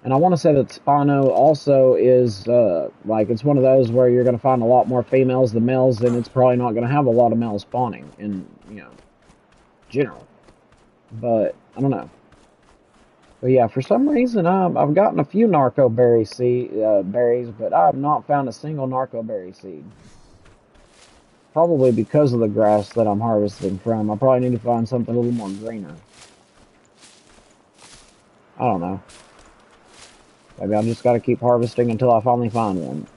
And I want to say that Spino also is, like, it's one of those where you're going to find a lot more females than males, and it's probably not going to have a lot of males spawning in, you know, general. But, I don't know. But yeah, for some reason, I've gotten a few narco berry berries, but I have not found a single narco berry seed. Probably because of the grass that I'm harvesting from. I probably need to find something a little more greener. I don't know. Maybe I've just got to keep harvesting until I finally find one.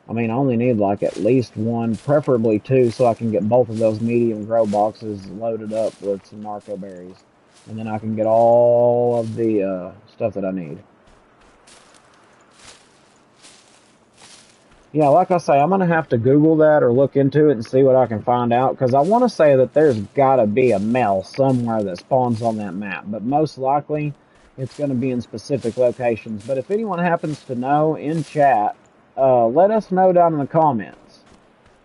I mean, I only need like at least one, preferably two, so I can get both of those medium grow boxes loaded up with some narco berries. And then I can get all of the stuff that I need. Yeah, like I say, I'm going to have to Google that or look into it and see what I can find out, because I want to say that there's got to be a male somewhere that spawns on that map, but most likely it's going to be in specific locations. But if anyone happens to know in chat, let us know down in the comments.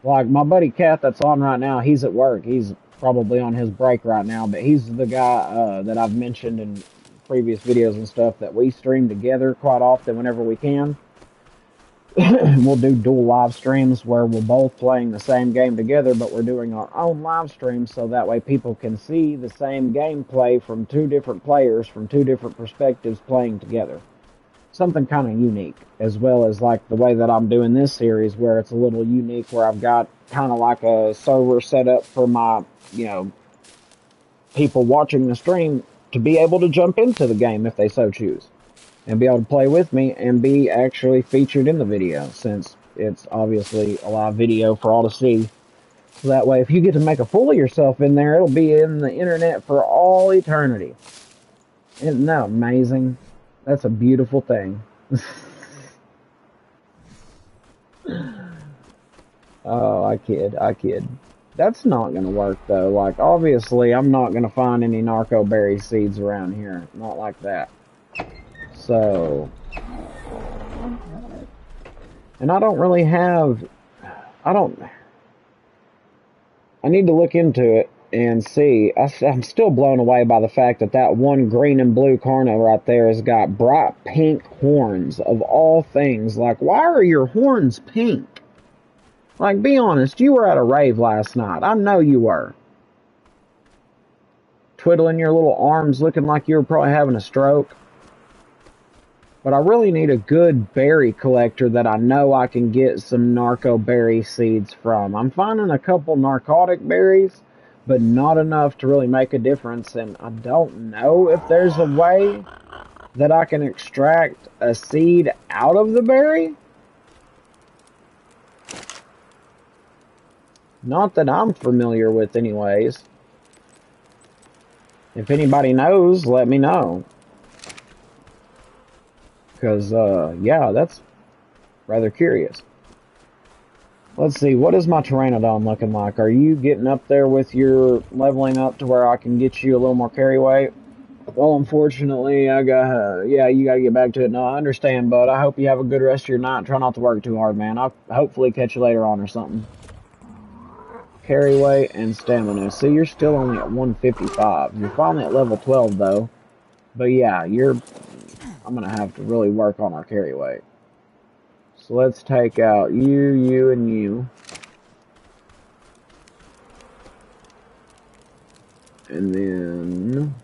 Like my buddy Kat that's on right now, he's at work. He's probably on his break right now, but he's the guy that I've mentioned in previous videos and stuff that we stream together quite often whenever we can. We'll do dual live streams where we're both playing the same game together, but we're doing our own live streams so that way people can see the same gameplay from two different players from two different perspectives playing together. Something kind of unique, as well as like the way that I'm doing this series where it's a little unique, where I've got kind of like a server set up for my, you know, people watching the stream to be able to jump into the game if they so choose, and be able to play with me and be actually featured in the video, since it's obviously a live video for all to see. So that way, if you get to make a fool of yourself in there, it'll be in the internet for all eternity. Isn't that amazing? That's a beautiful thing. Oh, I kid. That's not gonna work though. Like, obviously, I'm not gonna find any narco berry seeds around here. Not like that. So, and I don't really have, I need to look into it and see. I'm still blown away by the fact that that one green and blue Carno right there has got bright pink horns of all things. Like, why are your horns pink? Like, be honest, you were at a rave last night. I know you were. Twiddling your little arms looking like you were probably having a stroke. But I really need a good berry collector that I know I can get some narco berry seeds from. I'm finding a couple narcotic berries, but not enough to really make a difference. And I don't know if there's a way that I can extract a seed out of the berry. Not that I'm familiar with anyways. If anybody knows, let me know. Because, yeah, that's rather curious. Let's see, what is my Pteranodon looking like? Are you getting up there with your leveling up to where I can get you a little more carry weight? Well, unfortunately, you gotta get back to it. No, I understand, bud. I hope you have a good rest of your night. Try not to work too hard, man. I'll hopefully catch you later on or something. Carry weight and stamina. See, you're still only at 155. You're finally at level 12, though. But yeah, I'm gonna have to really work on our carry weight. So let's take out you, and you. And then...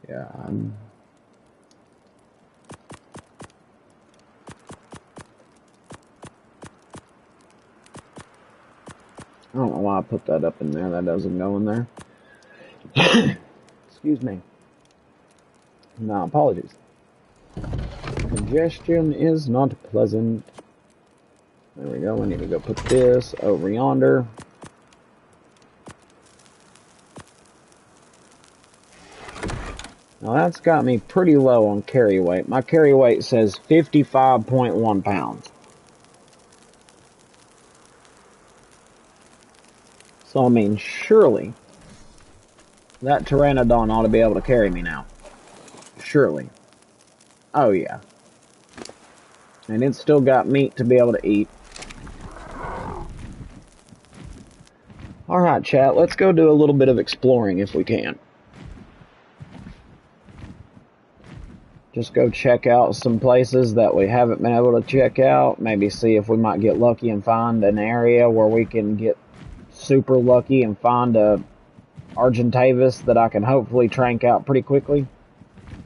yeah, I don't know why I put that up in there. That doesn't go in there. Excuse me. No, apologies. Congestion is not pleasant. There we go. I need to go put this over yonder. Now that's got me pretty low on carry weight. My carry weight says 55.1 pounds. So, I mean, surely that Pteranodon ought to be able to carry me now. Surely. Oh, yeah. And it's still got meat to be able to eat. Alright, chat, let's go do a little bit of exploring if we can. Just go check out some places that we haven't been able to check out. Maybe see if we might get lucky and find an area where we can get super lucky and find a Argentavis that I can hopefully trank out pretty quickly.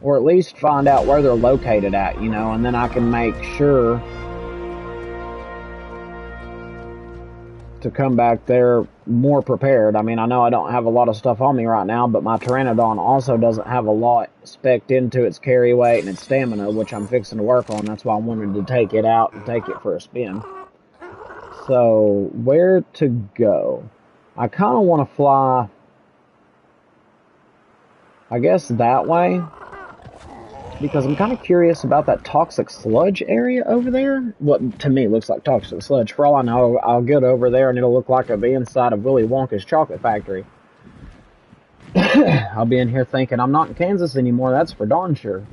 Or at least find out where they're located at, you know, and then I can make sure to come back there more prepared. I mean, I know I don't have a lot of stuff on me right now, but my Pteranodon also doesn't have a lot spec'd into its carry weight and its stamina, which I'm fixing to work on. That's why I wanted to take it out and take it for a spin. So, where to go? I kind of want to fly, I guess, that way. Because I'm kind of curious about that toxic sludge area over there. What, to me, looks like toxic sludge. For all I know, I'll get over there and it'll look like the inside of Willy Wonka's chocolate factory. I'll be in here thinking, I'm not in Kansas anymore, that's for darn sure.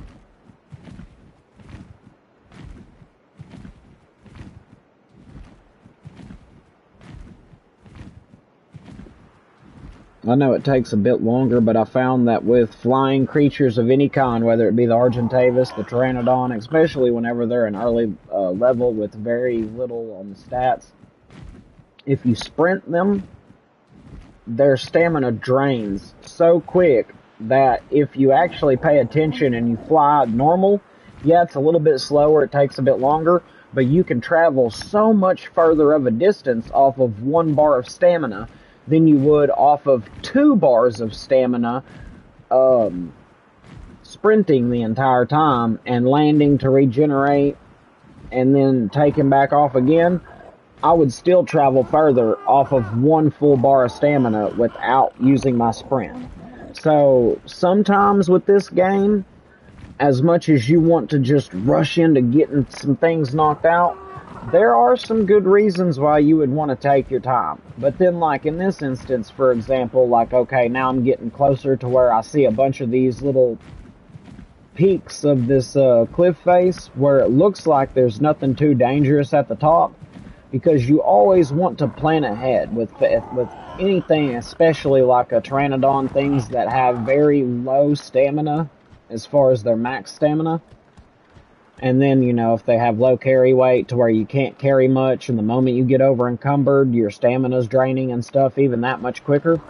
I know it takes a bit longer, but I found that with flying creatures of any kind, whether it be the Argentavis, the Pteranodon, especially whenever they're an early level with very little on the stats, if you sprint them, their stamina drains so quick that if you actually pay attention and you fly normal, yeah, it's a little bit slower, it takes a bit longer, but you can travel so much further of a distance off of 1 bar of stamina than you would off of 2 bars of stamina, sprinting the entire time and landing to regenerate and then taking back off again. I would still travel further off of 1 full bar of stamina without using my sprint. So sometimes with this game, as much as you want to just rush into getting some things knocked out, there are some good reasons why you would want to take your time. But then, like in this instance, for example, like, okay, now I'm getting closer to where I see a bunch of these little peaks of this cliff face where it looks like there's nothing too dangerous at the top, because you always want to plan ahead with anything, especially like a Pteranodon, things that have very low stamina as far as their max stamina. And then, you know, if they have low carry weight to where you can't carry much, and the moment you get over encumbered, your stamina's draining and stuff even that much quicker.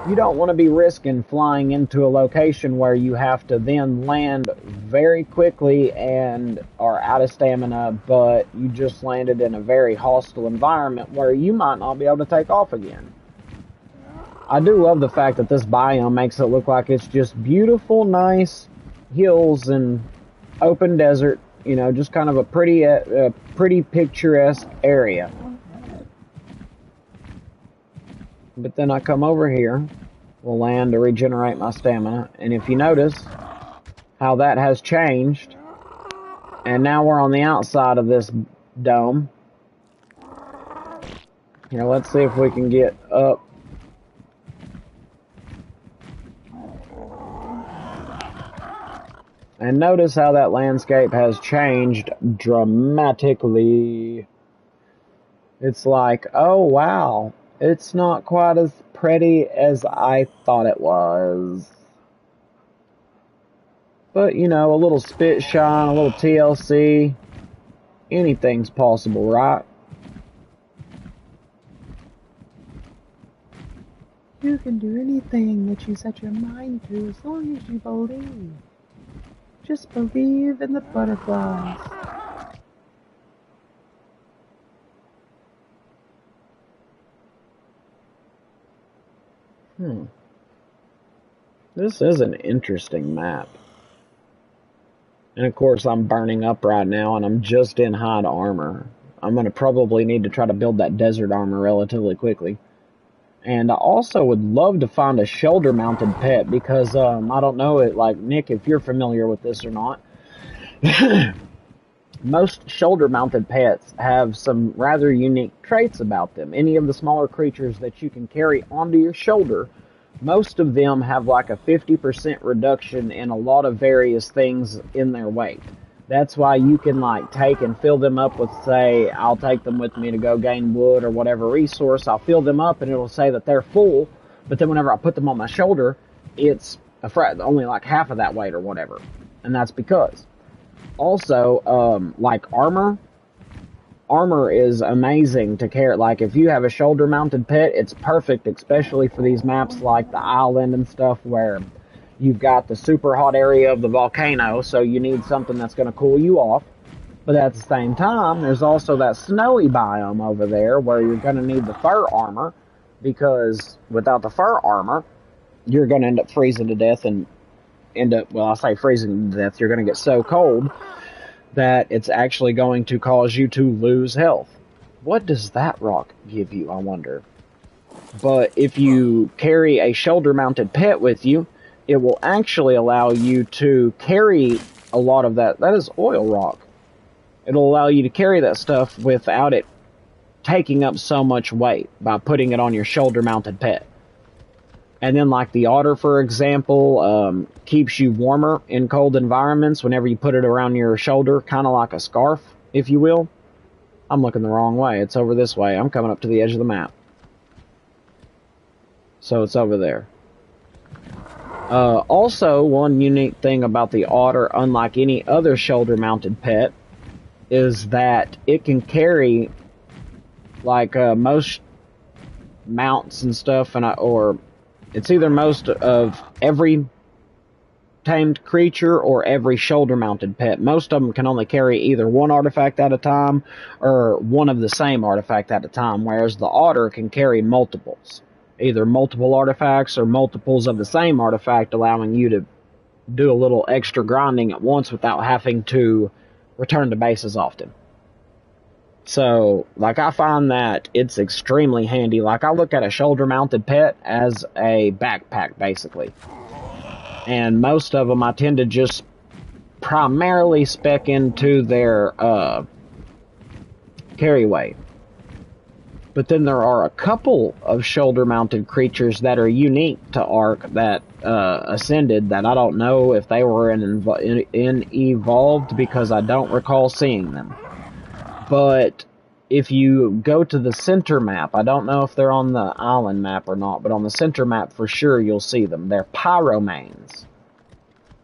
You don't want to be risking flying into a location where you have to then land very quickly and are out of stamina, but you just landed in a very hostile environment where you might not be able to take off again. I do love the fact that this biome makes it look like it's just beautiful, nice hills and open desert, you know, just kind of a pretty picturesque area. But then I come over here, will land to regenerate my stamina, and if you notice how that has changed, and now we're on the outside of this dome. Here, let's see if we can get up. And notice how that landscape has changed dramatically. It's like, oh wow, it's not quite as pretty as I thought it was. But, you know, a little spit shine, a little TLC, anything's possible, right? You can do anything that you set your mind to as long as you believe. Just believe in the butterflies. This is an interesting map. And of course I'm burning up right now and I'm just in hide armor. I'm going to probably need to try to build that desert armor relatively quickly. And I also would love to find a shoulder mounted pet because I don't know it, like Nick, if you're familiar with this or not. Most shoulder mounted pets have some rather unique traits about them. Any of the smaller creatures that you can carry onto your shoulder, most of them have like a 50% reduction in a lot of various things in their weight. That's why you can like take and fill them up with, say, I'll take them with me to go gain wood or whatever resource. I'll fill them up and it'll say that they're full, but then whenever I put them on my shoulder, it's only like half of that weight or whatever. And that's because. Also, like armor is amazing to carry. Like if you have a shoulder mounted pet, it's perfect, especially for these maps like the island and stuff where you've got the super hot area of the volcano, so you need something that's going to cool you off. But at the same time, there's also that snowy biome over there where you're going to need the fur armor, because without the fur armor, you're going to end up freezing to death and I say freezing to death, you're going to get so cold that it's actually going to cause you to lose health. What does that rock give you, I wonder? But if you carry a shoulder-mounted pet with you, it will actually allow you to carry a lot of that. That is oil rock. It'll allow you to carry that stuff without it taking up so much weight by putting it on your shoulder-mounted pet. And then like the otter, for example, keeps you warmer in cold environments whenever you put it around your shoulder, kind of like a scarf, if you will. I'm looking the wrong way. It's over this way. I'm coming up to the edge of the map. So it's over there. Also, one unique thing about the otter, unlike any other shoulder-mounted pet, is that it can carry, like most mounts and stuff, or it's either most of every tamed creature or every shoulder-mounted pet. Most of them can only carry either one artifact at a time or one of the same artifact at a time, whereas the otter can carry multiples. Either multiple artifacts or multiples of the same artifact, allowing you to do a little extra grinding at once without having to return to base as often. So, like, I find that it's extremely handy. Like, I look at a shoulder-mounted pet as a backpack, basically. And most of them I tend to just primarily spec into their carry weight. But then there are a couple of shoulder-mounted creatures that are unique to Ark that ascended that I don't know if they were in Evolved, because I don't recall seeing them. But if you go to the center map, I don't know if they're on the island map or not, but on the center map for sure you'll see them. They're pyromanes.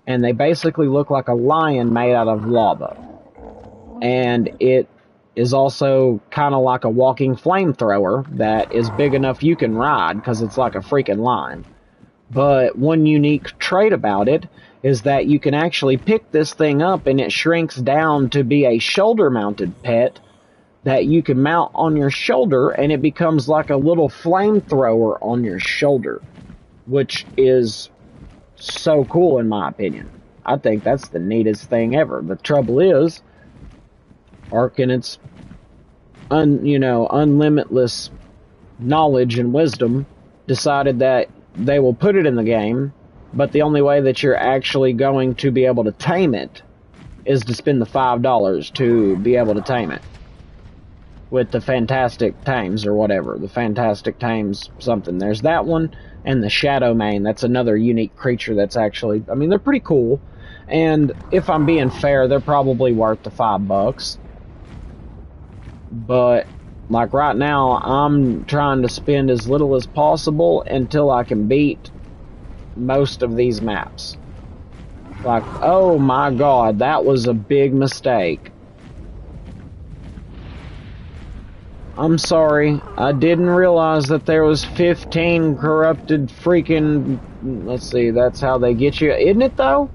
And they basically look like a lion made out of lava. And is also kind of like a walking flamethrower that is big enough you can ride because it's like a freaking line. But one unique trait about it is that you can actually pick this thing up and it shrinks down to be a shoulder-mounted pet that you can mount on your shoulder, and it becomes like a little flamethrower on your shoulder, which is so cool in my opinion. I think that's the neatest thing ever. The trouble is, Ark in its unlimitless knowledge and wisdom decided that they will put it in the game, but the only way that you're actually going to be able to tame it is to spend the $5 to be able to tame it with the Fantastic Tames or whatever. The Fantastic Tames something. There's that one, and the Shadow Mane. That's another unique creature that's actually, I mean, they're pretty cool. And if I'm being fair, they're probably worth the $5. But, like right now, I'm trying to spend as little as possible until I can beat most of these maps. Like, oh my god, that was a big mistake. I'm sorry, I didn't realize that there was 15 corrupted freaking... Let's see, that's how they get you, isn't it though?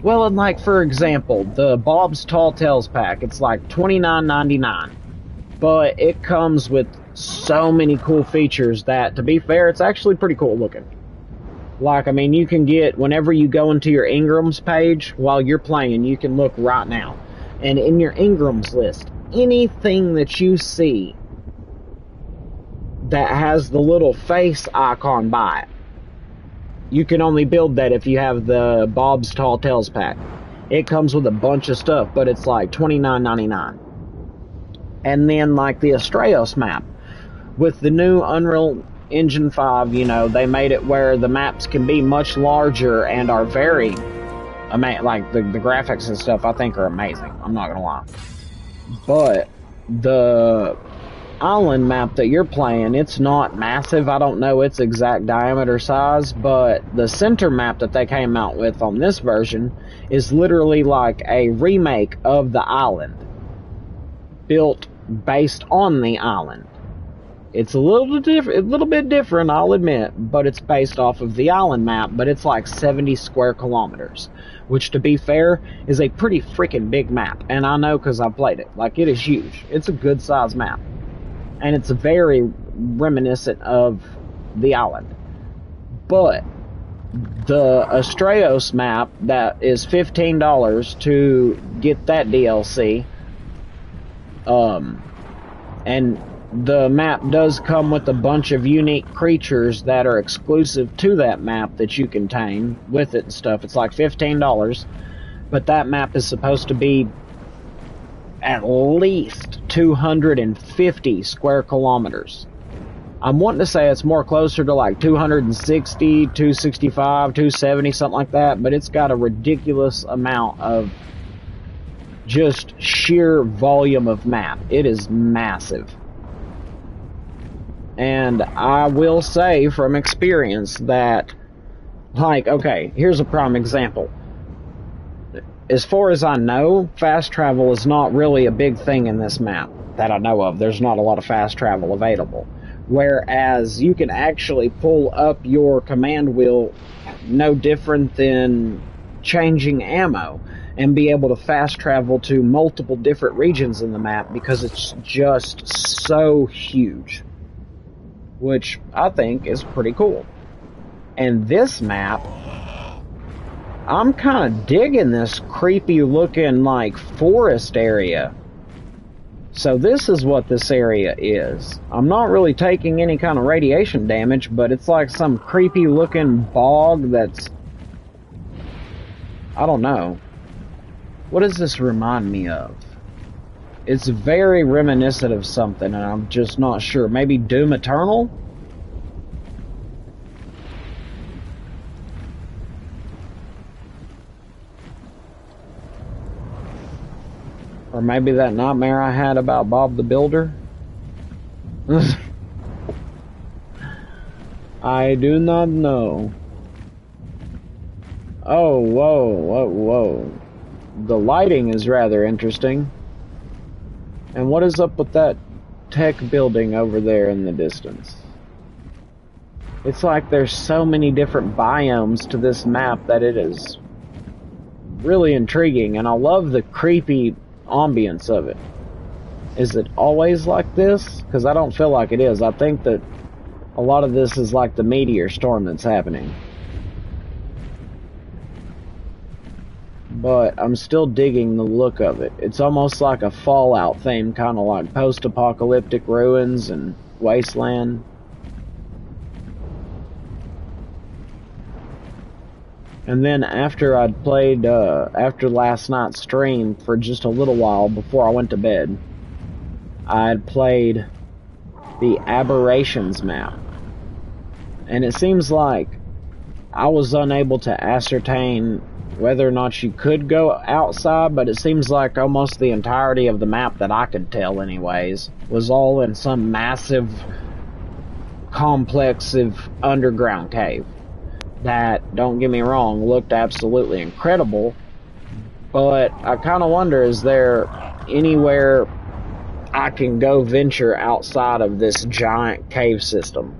Well, and like, for example, the Bob's Tall Tales pack, it's like $29.99. But it comes with so many cool features that, to be fair, it's actually pretty cool looking. Like, I mean, you can get, whenever you go into your Ingrams page while you're playing, you can look right now. And in your Ingrams list, anything that you see that has the little face icon by it, you can only build that if you have the Bob's Tall Tales pack. It comes with a bunch of stuff, but it's like $29.99. And then, like, the Astraeos map. With the new Unreal Engine 5, you know, they made it where the maps can be much larger and are very... like, the graphics and stuff, I think, are amazing. I'm not gonna lie. But the island map that you're playing, it's not massive. I don't know its exact diameter size, but the center map that they came out with on this version is literally like a remake of the island, built based on the island. It's a little bit different, I'll admit, but it's based off of the island map, but it's like 70 square kilometers, which, to be fair, is a pretty freaking big map, and I know because I played it. Like, it is huge. It's a good size map, and it's very reminiscent of the island. But the Astraeos map, that is $15 to get that DLC, and the map does come with a bunch of unique creatures that are exclusive to that map that you can tame with it and stuff. It's like $15, but that map is supposed to be at least 250 square kilometers. I'm wanting to say it's more closer to like 260, 265, 270, something like that, but it's got a ridiculous amount of just sheer volume of map. It is massive. And I will say from experience that, like, okay, here's a prime example. As far as I know, fast travel is not really a big thing in this map that I know of. There's not a lot of fast travel available. Whereas you can actually pull up your command wheel no different than changing ammo and be able to fast travel to multiple different regions in the map because it's just so huge, which I think is pretty cool. And this map, I'm kind of digging this creepy looking like forest area. So this is what this area is. I'm not really taking any kind of radiation damage, but it's like some creepy looking bog that's, I don't know. What does this remind me of? It's very reminiscent of something, and I'm just not sure. Maybe Doom Eternal? Or maybe that nightmare I had about Bob the Builder? I do not know. Oh, whoa, whoa, whoa. The lighting is rather interesting. And what is up with that tech building over there in the distance? It's like there's so many different biomes to this map that it is really intriguing, and I love the creepy ambience of it. Is it always like this? Because I don't feel like it is. I think that a lot of this is like the meteor storm that's happening. But I'm still digging the look of it. It's almost like a Fallout theme, kind of like post-apocalyptic ruins and wasteland. And then after I'd played, after last night's stream for just a little while before I went to bed, I'd played the Aberrations map. And it seems like I was unable to ascertain whether or not you could go outside, but it seems like almost the entirety of the map that I could tell anyways was all in some massive, complex underground cave that, don't get me wrong, looked absolutely incredible, but I kind of wonder, is there anywhere I can go venture outside of this giant cave system?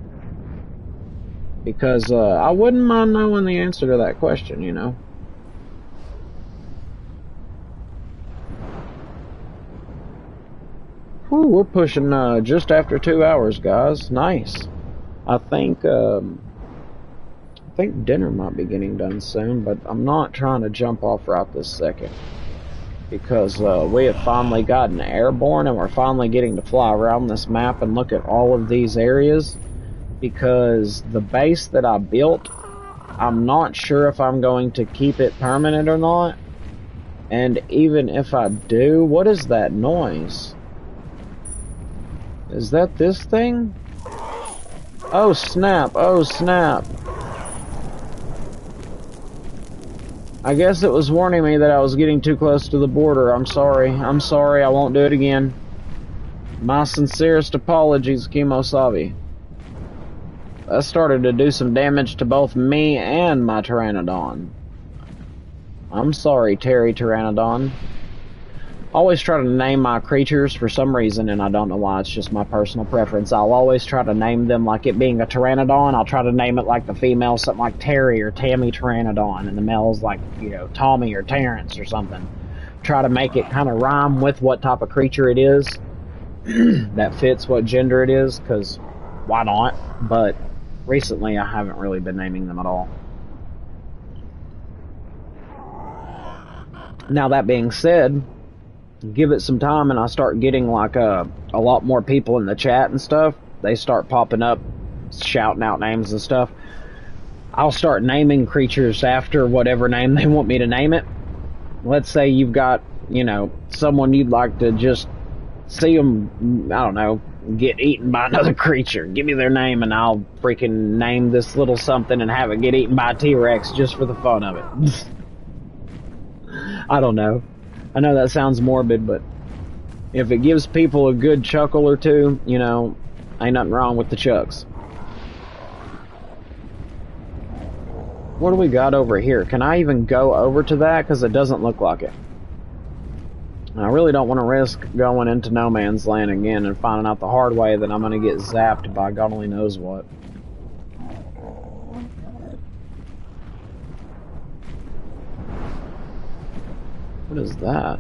Because I wouldn't mind knowing the answer to that question, you know. Whew, we're pushing just after 2 hours, guys. Nice. I think dinner might be getting done soon, but I'm not trying to jump off right this second. Because we have finally gotten airborne, and we're finally getting to fly around this map and look at all of these areas. Because the base that I built, I'm not sure if I'm going to keep it permanent or not. And even if I do, what is that noise? Is that this thing? Oh snap, oh snap. I guess it was warning me that I was getting too close to the border. I'm sorry, I won't do it again. My sincerest apologies, Kimosabi. That started to do some damage to both me and my Pteranodon. I'm sorry, Terry Pteranodon. I always try to name my creatures for some reason, and I don't know why, it's just my personal preference. I'll always try to name them like it being a Pteranodon. I'll try to name it like the female, something like Terry or Tammy Pteranodon, and the male's like, you know, Tommy or Terrence or something. Try to make it kind of rhyme with what type of creature it is that fits what gender it is, because why not? But recently I haven't really been naming them at all. Now, that being said, give it some time and I start getting like a lot more people in the chat and stuff. They start popping up, shouting out names and stuff. I'll start naming creatures after whatever name they want me to name it. Let's say you've got, you know, someone you'd like to just see them, I don't know, get eaten by another creature. Give me their name and I'll freaking name this little something and have it get eaten by a T-Rex just for the fun of it. I don't know. I know that sounds morbid, but if it gives people a good chuckle or two, you know, ain't nothing wrong with the chucks. What do we got over here? Can I even go over to that? Because it doesn't look like it. I really don't want to risk going into no man's land again and finding out the hard way that I'm going to get zapped by God only knows what. What is that?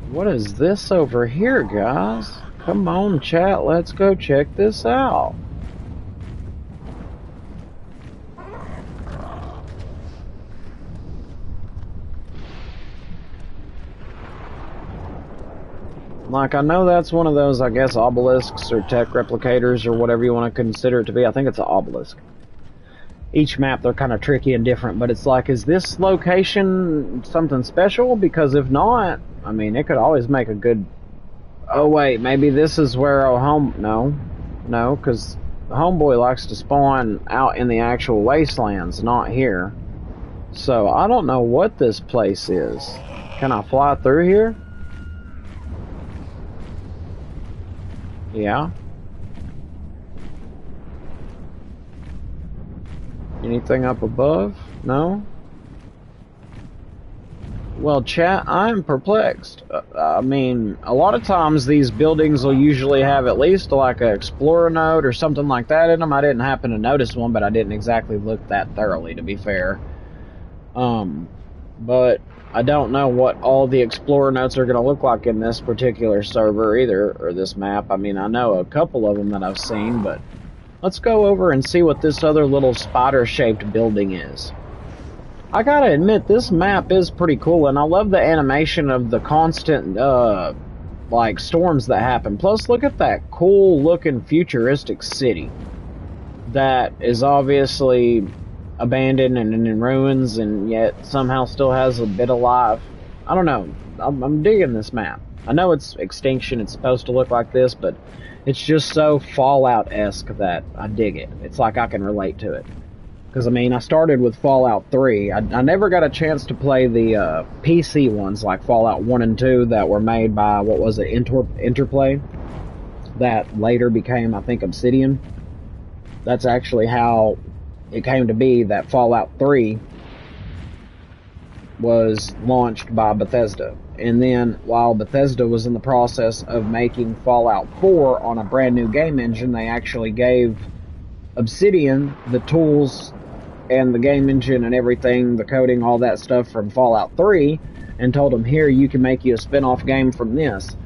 What is this over here, guys? Come on, chat, let's go check this out. Like, I know that's one of those, I guess, obelisks or tech replicators or whatever you want to consider it to be. I think it's an obelisk. Each map, they're kind of tricky and different, but it's like, is this location something special? Because if not, I mean, it could always make a good... Oh, wait, maybe this is where No, because the homeboy likes to spawn out in the actual wastelands, not here. So, I don't know what this place is. Can I fly through here? Yeah. Anything up above? No? Well, chat, I'm perplexed. I mean, a lot of times these buildings will usually have at least like a explorer node or something like that in them. I didn't happen to notice one, but I didn't exactly look that thoroughly, to be fair. But I don't know what all the explorer nodes are going to look like in this particular server either, or this map. I mean, I know a couple of them that I've seen, but let's go over and see what this other little spider-shaped building is. I gotta admit, this map is pretty cool, and I love the animation of the constant, like, storms that happen. Plus, look at that cool-looking futuristic city that is obviously abandoned and in ruins, and yet somehow still has a bit of life. I don't know. I'm digging this map. I know it's Extinction, it's supposed to look like this, but it's just so Fallout-esque that I dig it. It's like I can relate to it. Because, I mean, I started with Fallout 3. I never got a chance to play the PC ones, like Fallout 1 and 2, that were made by, what was it, Interplay? That later became, I think, Obsidian. That's actually how it came to be that Fallout 3 was launched by Bethesda. And then, while Bethesda was in the process of making Fallout 4 on a brand new game engine, they actually gave Obsidian the tools and the game engine and everything, the coding, all that stuff from Fallout 3, and told them, here, you can make you a spin-off game from this,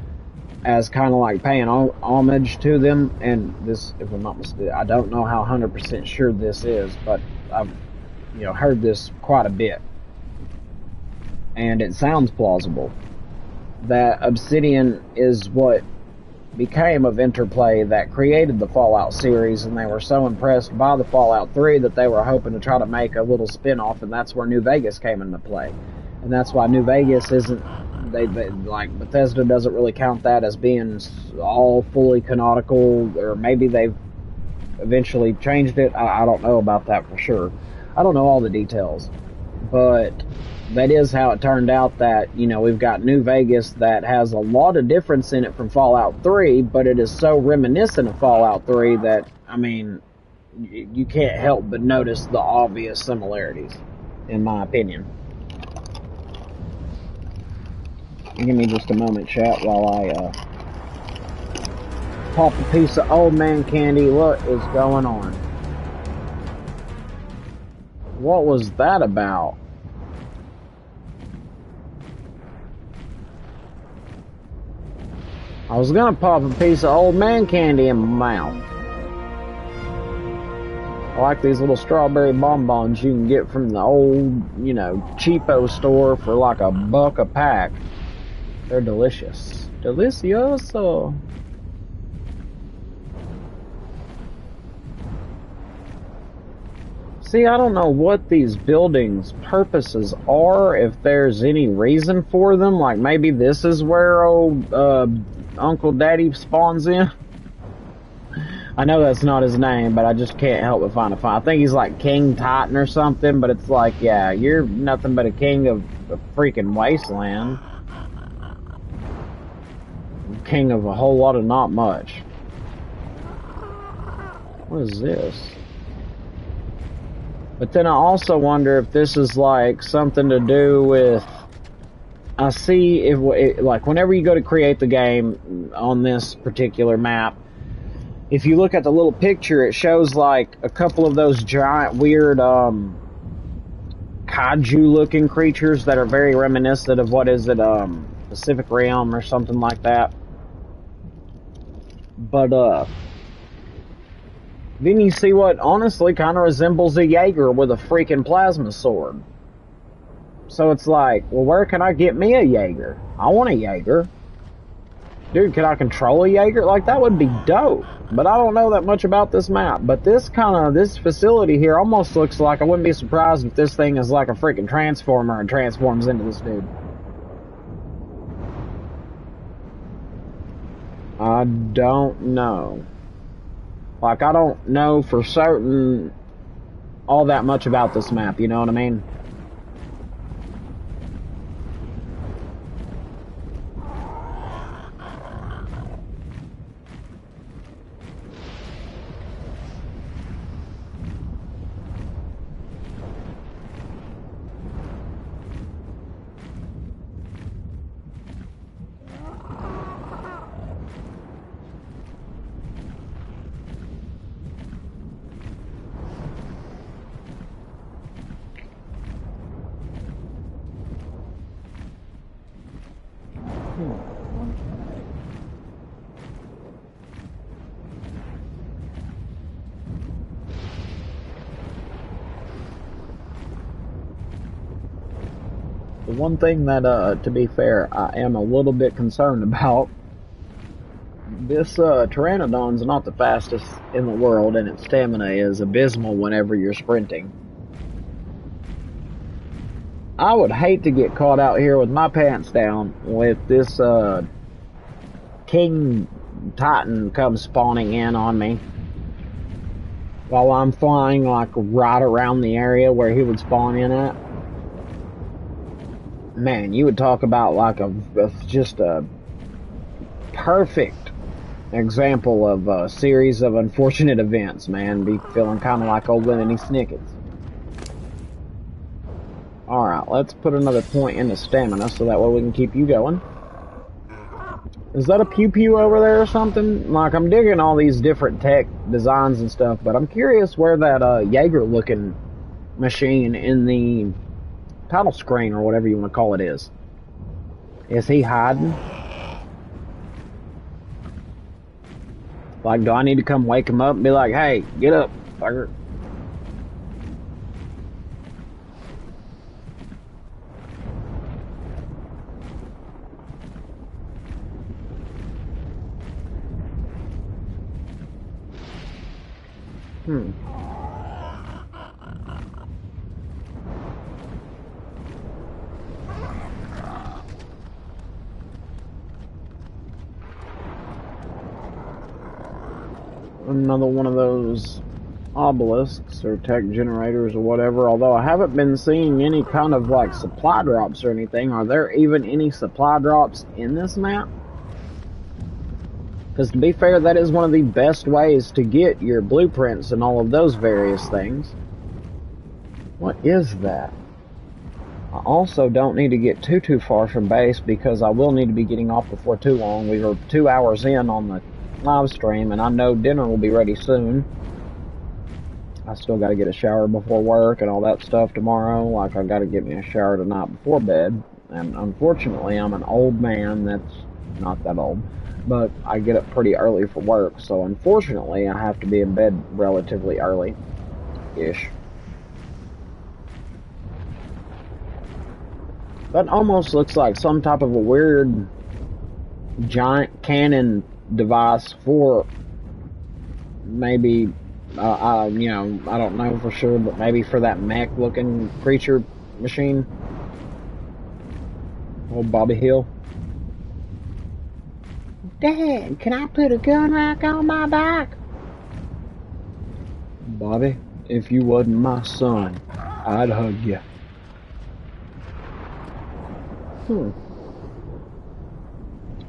as kind of like paying homage to them. And this, if I'm not mistaken, I don't know how 100% sure this is, but I've heard this quite a bit, and it sounds plausible that Obsidian is what became of Interplay that created the Fallout series, and they were so impressed by the Fallout 3 that they were hoping to try to make a little spin-off, and that's where New Vegas came into play. And that's why New Vegas isn't, they like, Bethesda doesn't really count that as being all fully canonical, or maybe they've eventually changed it. I don't know about that for sure. I don't know all the details, but that is how it turned out that, we've got New Vegas that has a lot of difference in it from Fallout 3, but it is so reminiscent of Fallout 3 that, I mean, you can't help but notice the obvious similarities, in my opinion. Give me just a moment, chat, while I pop a piece of old man candy. What is going on? What was that about? I was gonna pop a piece of old man candy in my mouth. I like these little strawberry bonbons you can get from the old, cheapo store for like $1 a pack. They're delicious. Delicioso. See, I don't know what these buildings' purposes are, if there's any reason for them. Like, maybe this is where old Uncle Daddy spawns in. I know that's not his name, but I just can't help but find it fun. I think he's like King Titan or something, but it's like, yeah, you're nothing but a king of a freaking wasteland. King of a whole lot of not much. What is this? But then I also wonder if this is like something to do with, I see if, like, whenever you go to create the game on this particular map, if you look at the little picture, it shows like a couple of those giant weird kaiju looking creatures that are very reminiscent of, what is it, Pacific Rim or something like that. But then you see what honestly kind of resembles a Jaeger with a freaking plasma sword. So it's like, well, where can I get me a Jaeger? I want a Jaeger. Dude, can I control a Jaeger? Like, that would be dope. But I don't know that much about this map. But this facility here almost looks like, I wouldn't be surprised if this thing is like a freaking transformer and transforms into this dude. I don't know. Like, I don't know for certain all that much about this map, you know what I mean? The one thing that, to be fair, I am a little bit concerned about, this Pteranodon's not the fastest in the world, and its stamina is abysmal whenever you're sprinting. I would hate to get caught out here with my pants down with this King Titan come spawning in on me while I'm flying like right around the area where he would spawn in at. Man, you would talk about like just a perfect example of a series of unfortunate events, man. Be feeling kind of like old Lemony Snickets. Alright, let's put another point into stamina so that way we can keep you going. Is that a pew-pew over there or something? Like, I'm digging all these different tech designs and stuff, but I'm curious where that Jaeger-looking machine in the title screen or whatever you want to call it is. Is he hiding? Like, do I need to come wake him up and be like, hey, get up, fucker? Another one of those obelisks or tech generators or whatever, although I haven't been seeing any kind of like supply drops or anything. Are there even any supply drops in this map? Because to be fair, that is one of the best ways to get your blueprints and all of those various things. What is that? I also don't need to get too far from base because I will need to be getting off before too long. We were 2 hours in on the live stream and I know dinner will be ready soon. I still got to get a shower before work and all that stuff tomorrow. Like, I got to get me a shower tonight before bed. And unfortunately, I'm an old man that's not that old. But I get up pretty early for work, so unfortunately I have to be in bed relatively early-ish. That almost looks like some type of a weird giant cannon device for maybe, I don't know for sure, but maybe for that mech-looking creature machine. Old Bobby Hill. Dad, can I put a gun rack on my back? Bobby, if you wasn't my son, I'd hug you.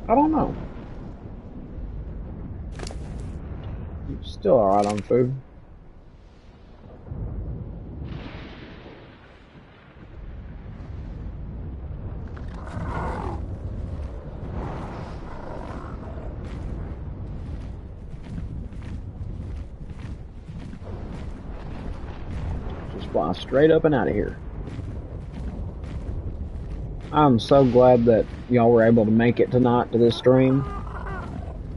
I don't know. Still alright on food. Fly straight up and out of here. I'm so glad that y'all were able to make it tonight to this stream.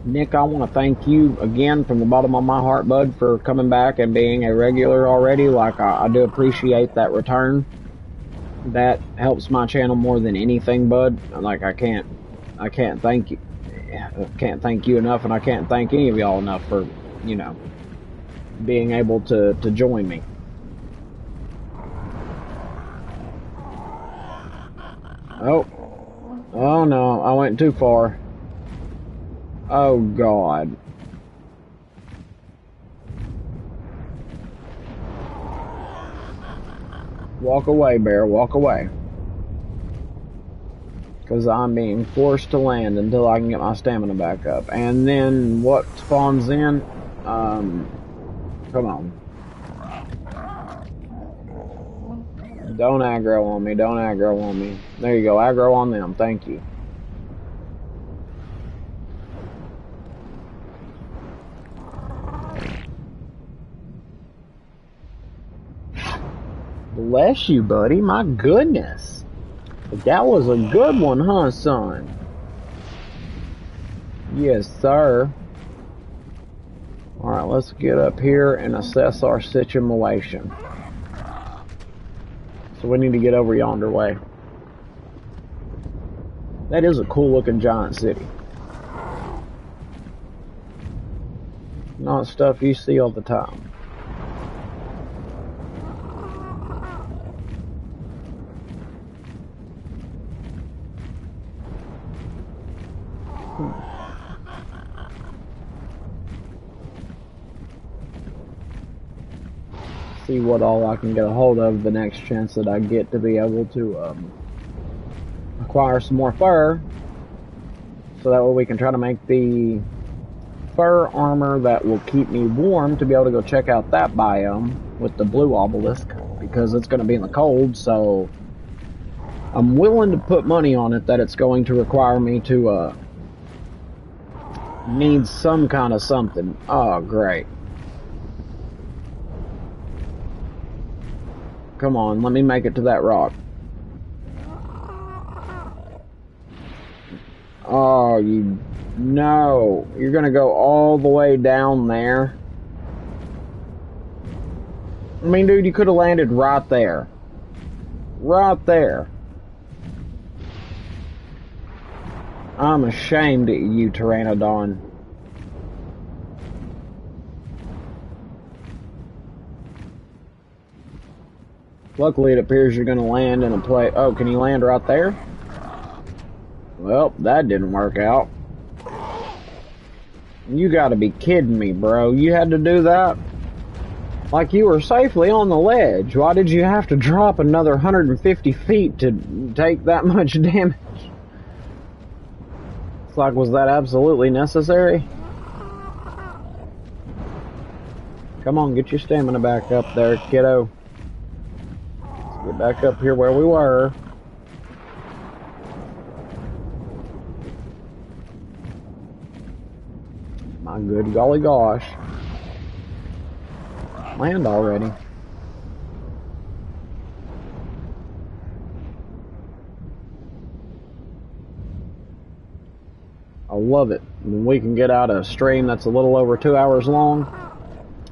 Nick, I want to thank you again from the bottom of my heart, bud, for coming back and being a regular already. Like, I do appreciate that return. That helps my channel more than anything, bud. Like, I can't thank you. I can't thank you enough, and I can't thank any of y'all enough for, being able to join me. Oh no, I went too far. Oh God. Walk away, bear, walk away. Because I'm being forced to land until I can get my stamina back up. And then what spawns in? Come on. Don't aggro on me, don't aggro on me. There you go, aggro on them, thank you. Bless you, buddy, my goodness. That was a good one, huh, son? Yes, sir. Alright, let's get up here and assess our situation. So we need to get over yonder way. That is a cool looking giant city. Not stuff you see all the time. See what all I can get a hold of the next chance that I get to be able to acquire some more fur, so that way we can try to make the fur armor that will keep me warm to be able to go check out that biome with the blue obelisk, because it's going to be in the cold. So I'm willing to put money on it that it's going to require me to need some kind of something. Oh, great. Come on, let me make it to that rock. Oh, no. You're gonna go all the way down there? I mean, dude, you could have landed right there. Right there. I'm ashamed at you, Pteranodon. Luckily, it appears you're going to land in a place... Oh, can you land right there? Well, that didn't work out. You gotta be kidding me, bro. You had to do that? Like you were safely on the ledge. Why did you have to drop another 150 feet to take that much damage? It's like, was that absolutely necessary? Come on, get your stamina back up there, kiddo. Let's get back up here where we were. My good golly gosh. Land already. I love it. When we can get out a stream that's a little over 2 hours long,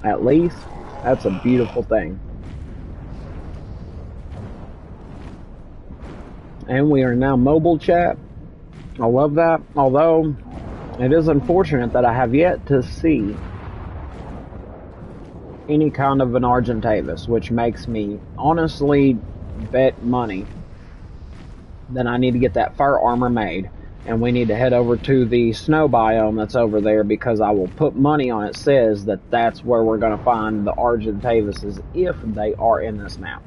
at least, that's a beautiful thing. And we are now mobile chat. I love that. Although, it is unfortunate that I have yet to see any kind of an Argentavis, which makes me honestly bet money that I need to get that fur armor made. And we need to head over to the snow biome that's over there, because I will put money on it says that that's where we're going to find the Argentavises if they are in this map.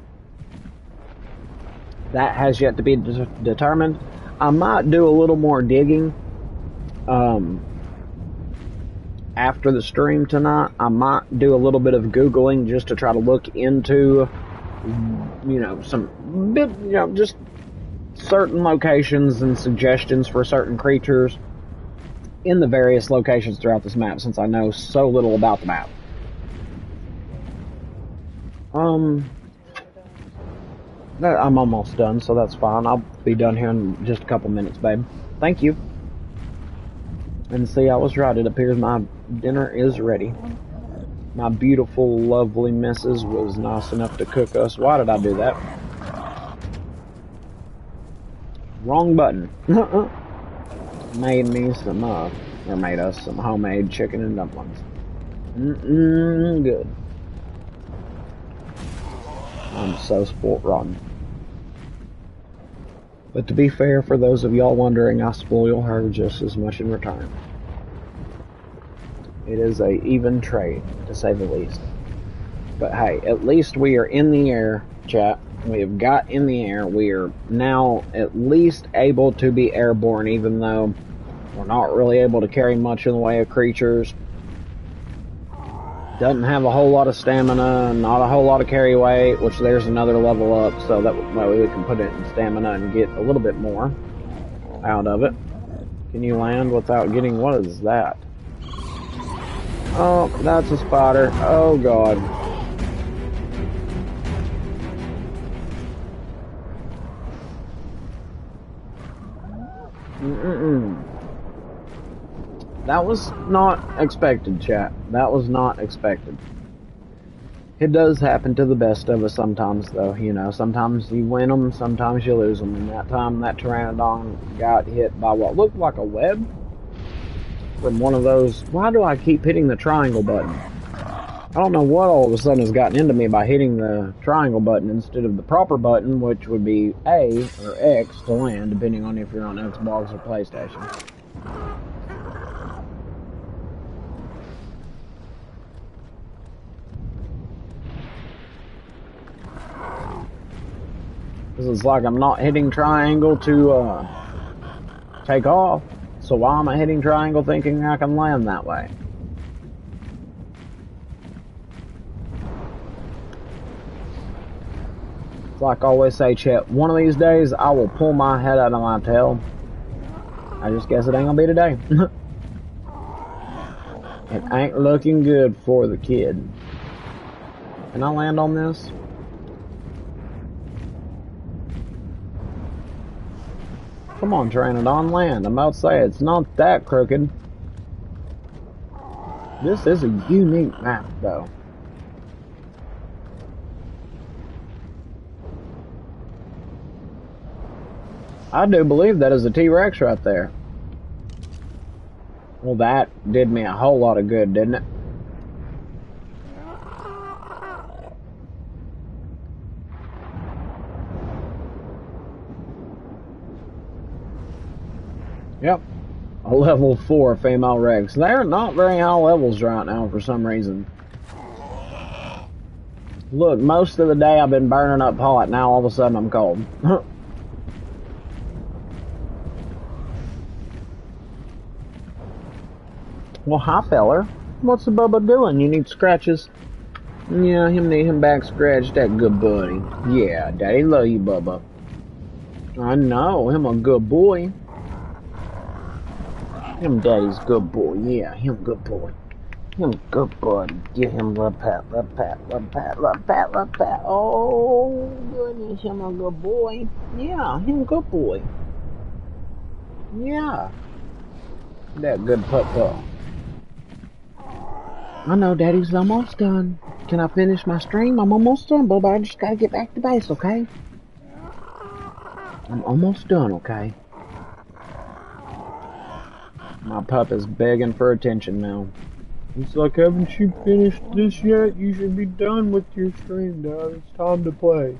That has yet to be determined. I might do a little more digging after the stream tonight. I might do a little bit of Googling just to try to look into, you know, just certain locations and suggestions for certain creatures in the various locations throughout this map, since I know so little about the map. I'm almost done, so that's fine. I'll be done here in just a couple minutes, babe. Thank you. And see, I was right. It appears my dinner is ready. My beautiful, lovely missus was nice enough to cook us. Why did I do that? Wrong button. Made me some, or made us some homemade chicken and dumplings. Good. I'm so sport rotten. But to be fair, for those of y'all wondering, I spoil her just as much in return. It is a even trade, to say the least. But hey, at least we are in the air, chat. We have got in the air. We are now at least able to be airborne, even though we're not really able to carry much in the way of creatures. Doesn't have a whole lot of stamina, not a whole lot of carry weight, which there's another level up, so that way we can put it in stamina and get a little bit more out of it. Can you land without getting, what is that? Oh, that's a spider. Oh god. That was not expected, chat. That was not expected. It does happen to the best of us sometimes, though. You know, sometimes you win them, sometimes you lose them. And that time, that Pteranodon got hit by what looked like a web from one of those. Why do I keep hitting the triangle button? I don't know what all of a sudden has gotten into me by hitting the triangle button instead of the proper button, which would be A or X to land, depending on if you're on Xbox or PlayStation. This is like I'm not hitting triangle to take off. So why am I hitting triangle thinking I can land that way? It's like I always say, Chet, one of these days I will pull my head out of my tail. I just guess it ain't gonna be today. It ain't looking good for the kid. Can I land on this? Come on, Pteranodon, land. I'm about to say, it's not that crooked. This is a unique map, though. I do believe that is a T-Rex right there. Well, that did me a whole lot of good, didn't it? Yep. A level 4 female Rex. They're not very high levels right now for some reason. Look, most of the day I've been burning up hot. Now all of a sudden I'm cold. Well, hi, feller. What's the Bubba doing? You need scratches? Yeah, him need him back scratched. That good buddy. Yeah, Daddy love you, Bubba. I know, him a good boy. Him Daddy's good boy. Yeah, him good boy. Him good boy. Give him a little pat, little pat, little pat, little pat, little pat. Oh, goodness, him a good boy. Yeah, him good boy. Yeah. That good pup. I know Daddy's almost done. Can I finish my stream? I'm almost done, Bubba. I just gotta get back to base, okay? I'm almost done, okay? My pup is begging for attention now. It's like, haven't you finished this yet? You should be done with your stream, Dad. It's time to play.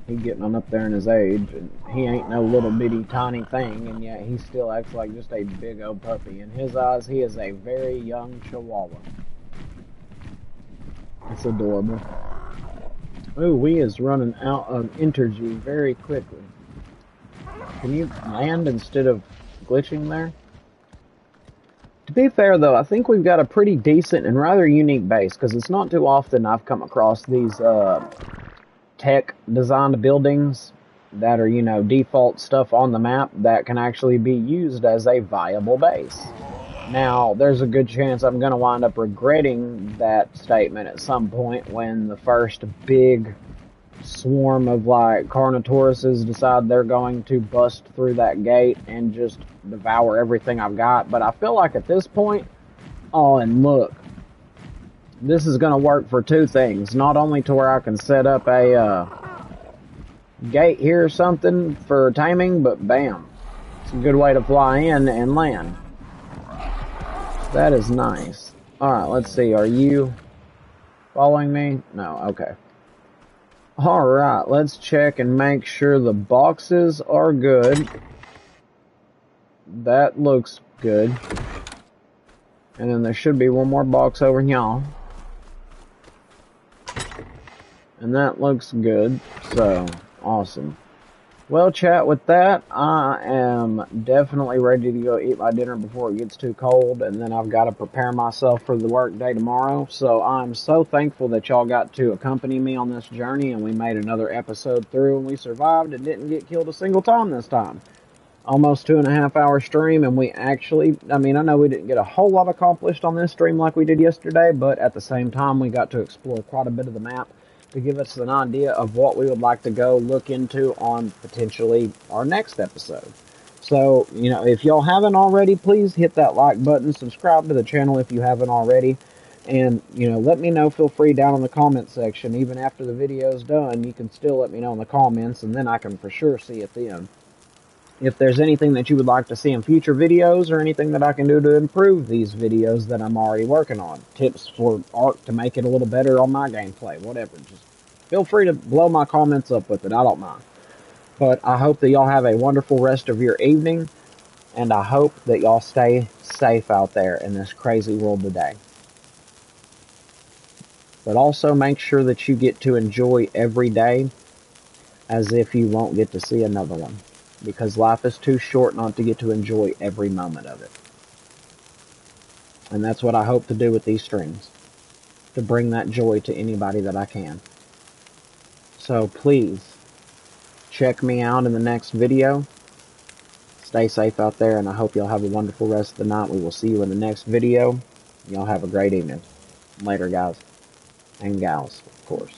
He's getting on up there in his age, and he ain't no little bitty tiny thing, and yet he still acts like just a big old puppy. In his eyes, he is a very young chihuahua. It's adorable. Ooh, we is running out of energy very quickly. Can you land instead of glitching there? To be fair, though, I think we've got a pretty decent and rather unique base, because it's not too often I've come across these tech-designed buildings that are, you know, default stuff on the map that can actually be used as a viable base. Now, there's a good chance I'm going to wind up regretting that statement at some point when the first big swarm of, like, Carnotauruses decide they're going to bust through that gate and just devour everything I've got. But I feel like at this point, oh, and look, this is going to work for two things. Not only to where I can set up a gate here or something for taming, but bam, it's a good way to fly in and land. That is nice. Alright, let's see. Are you following me? No, okay. Alright, let's check and make sure the boxes are good. That looks good. And then there should be one more box over here. And that looks good. So, awesome. Well, chat, with that, I am definitely ready to go eat my dinner before it gets too cold, and then I've got to prepare myself for the work day tomorrow. So I'm so thankful that y'all got to accompany me on this journey, and we made another episode through, and we survived and didn't get killed a single time this time. Almost 2.5 hour stream, and we actually, I mean, I know we didn't get a whole lot accomplished on this stream like we did yesterday, but at the same time, we got to explore quite a bit of the map to give us an idea of what we would like to go look into on potentially our next episode. So, you know, if y'all haven't already, please hit that like button, subscribe to the channel if you haven't already, and, you know, let me know, feel free down in the comment section. Even after the video's done, you can still let me know in the comments, and then I can for sure see it then. If there's anything that you would like to see in future videos, or anything that I can do to improve these videos that I'm already working on, tips for art to make it a little better on my gameplay, whatever, just feel free to blow my comments up with it, I don't mind. But I hope that y'all have a wonderful rest of your evening, and I hope that y'all stay safe out there in this crazy world today. But also make sure that you get to enjoy every day as if you won't get to see another one. Because life is too short not to get to enjoy every moment of it. And that's what I hope to do with these streams. To bring that joy to anybody that I can. So please, check me out in the next video. Stay safe out there, and I hope y'all have a wonderful rest of the night. We will see you in the next video. Y'all have a great evening. Later, guys. And gals, of course.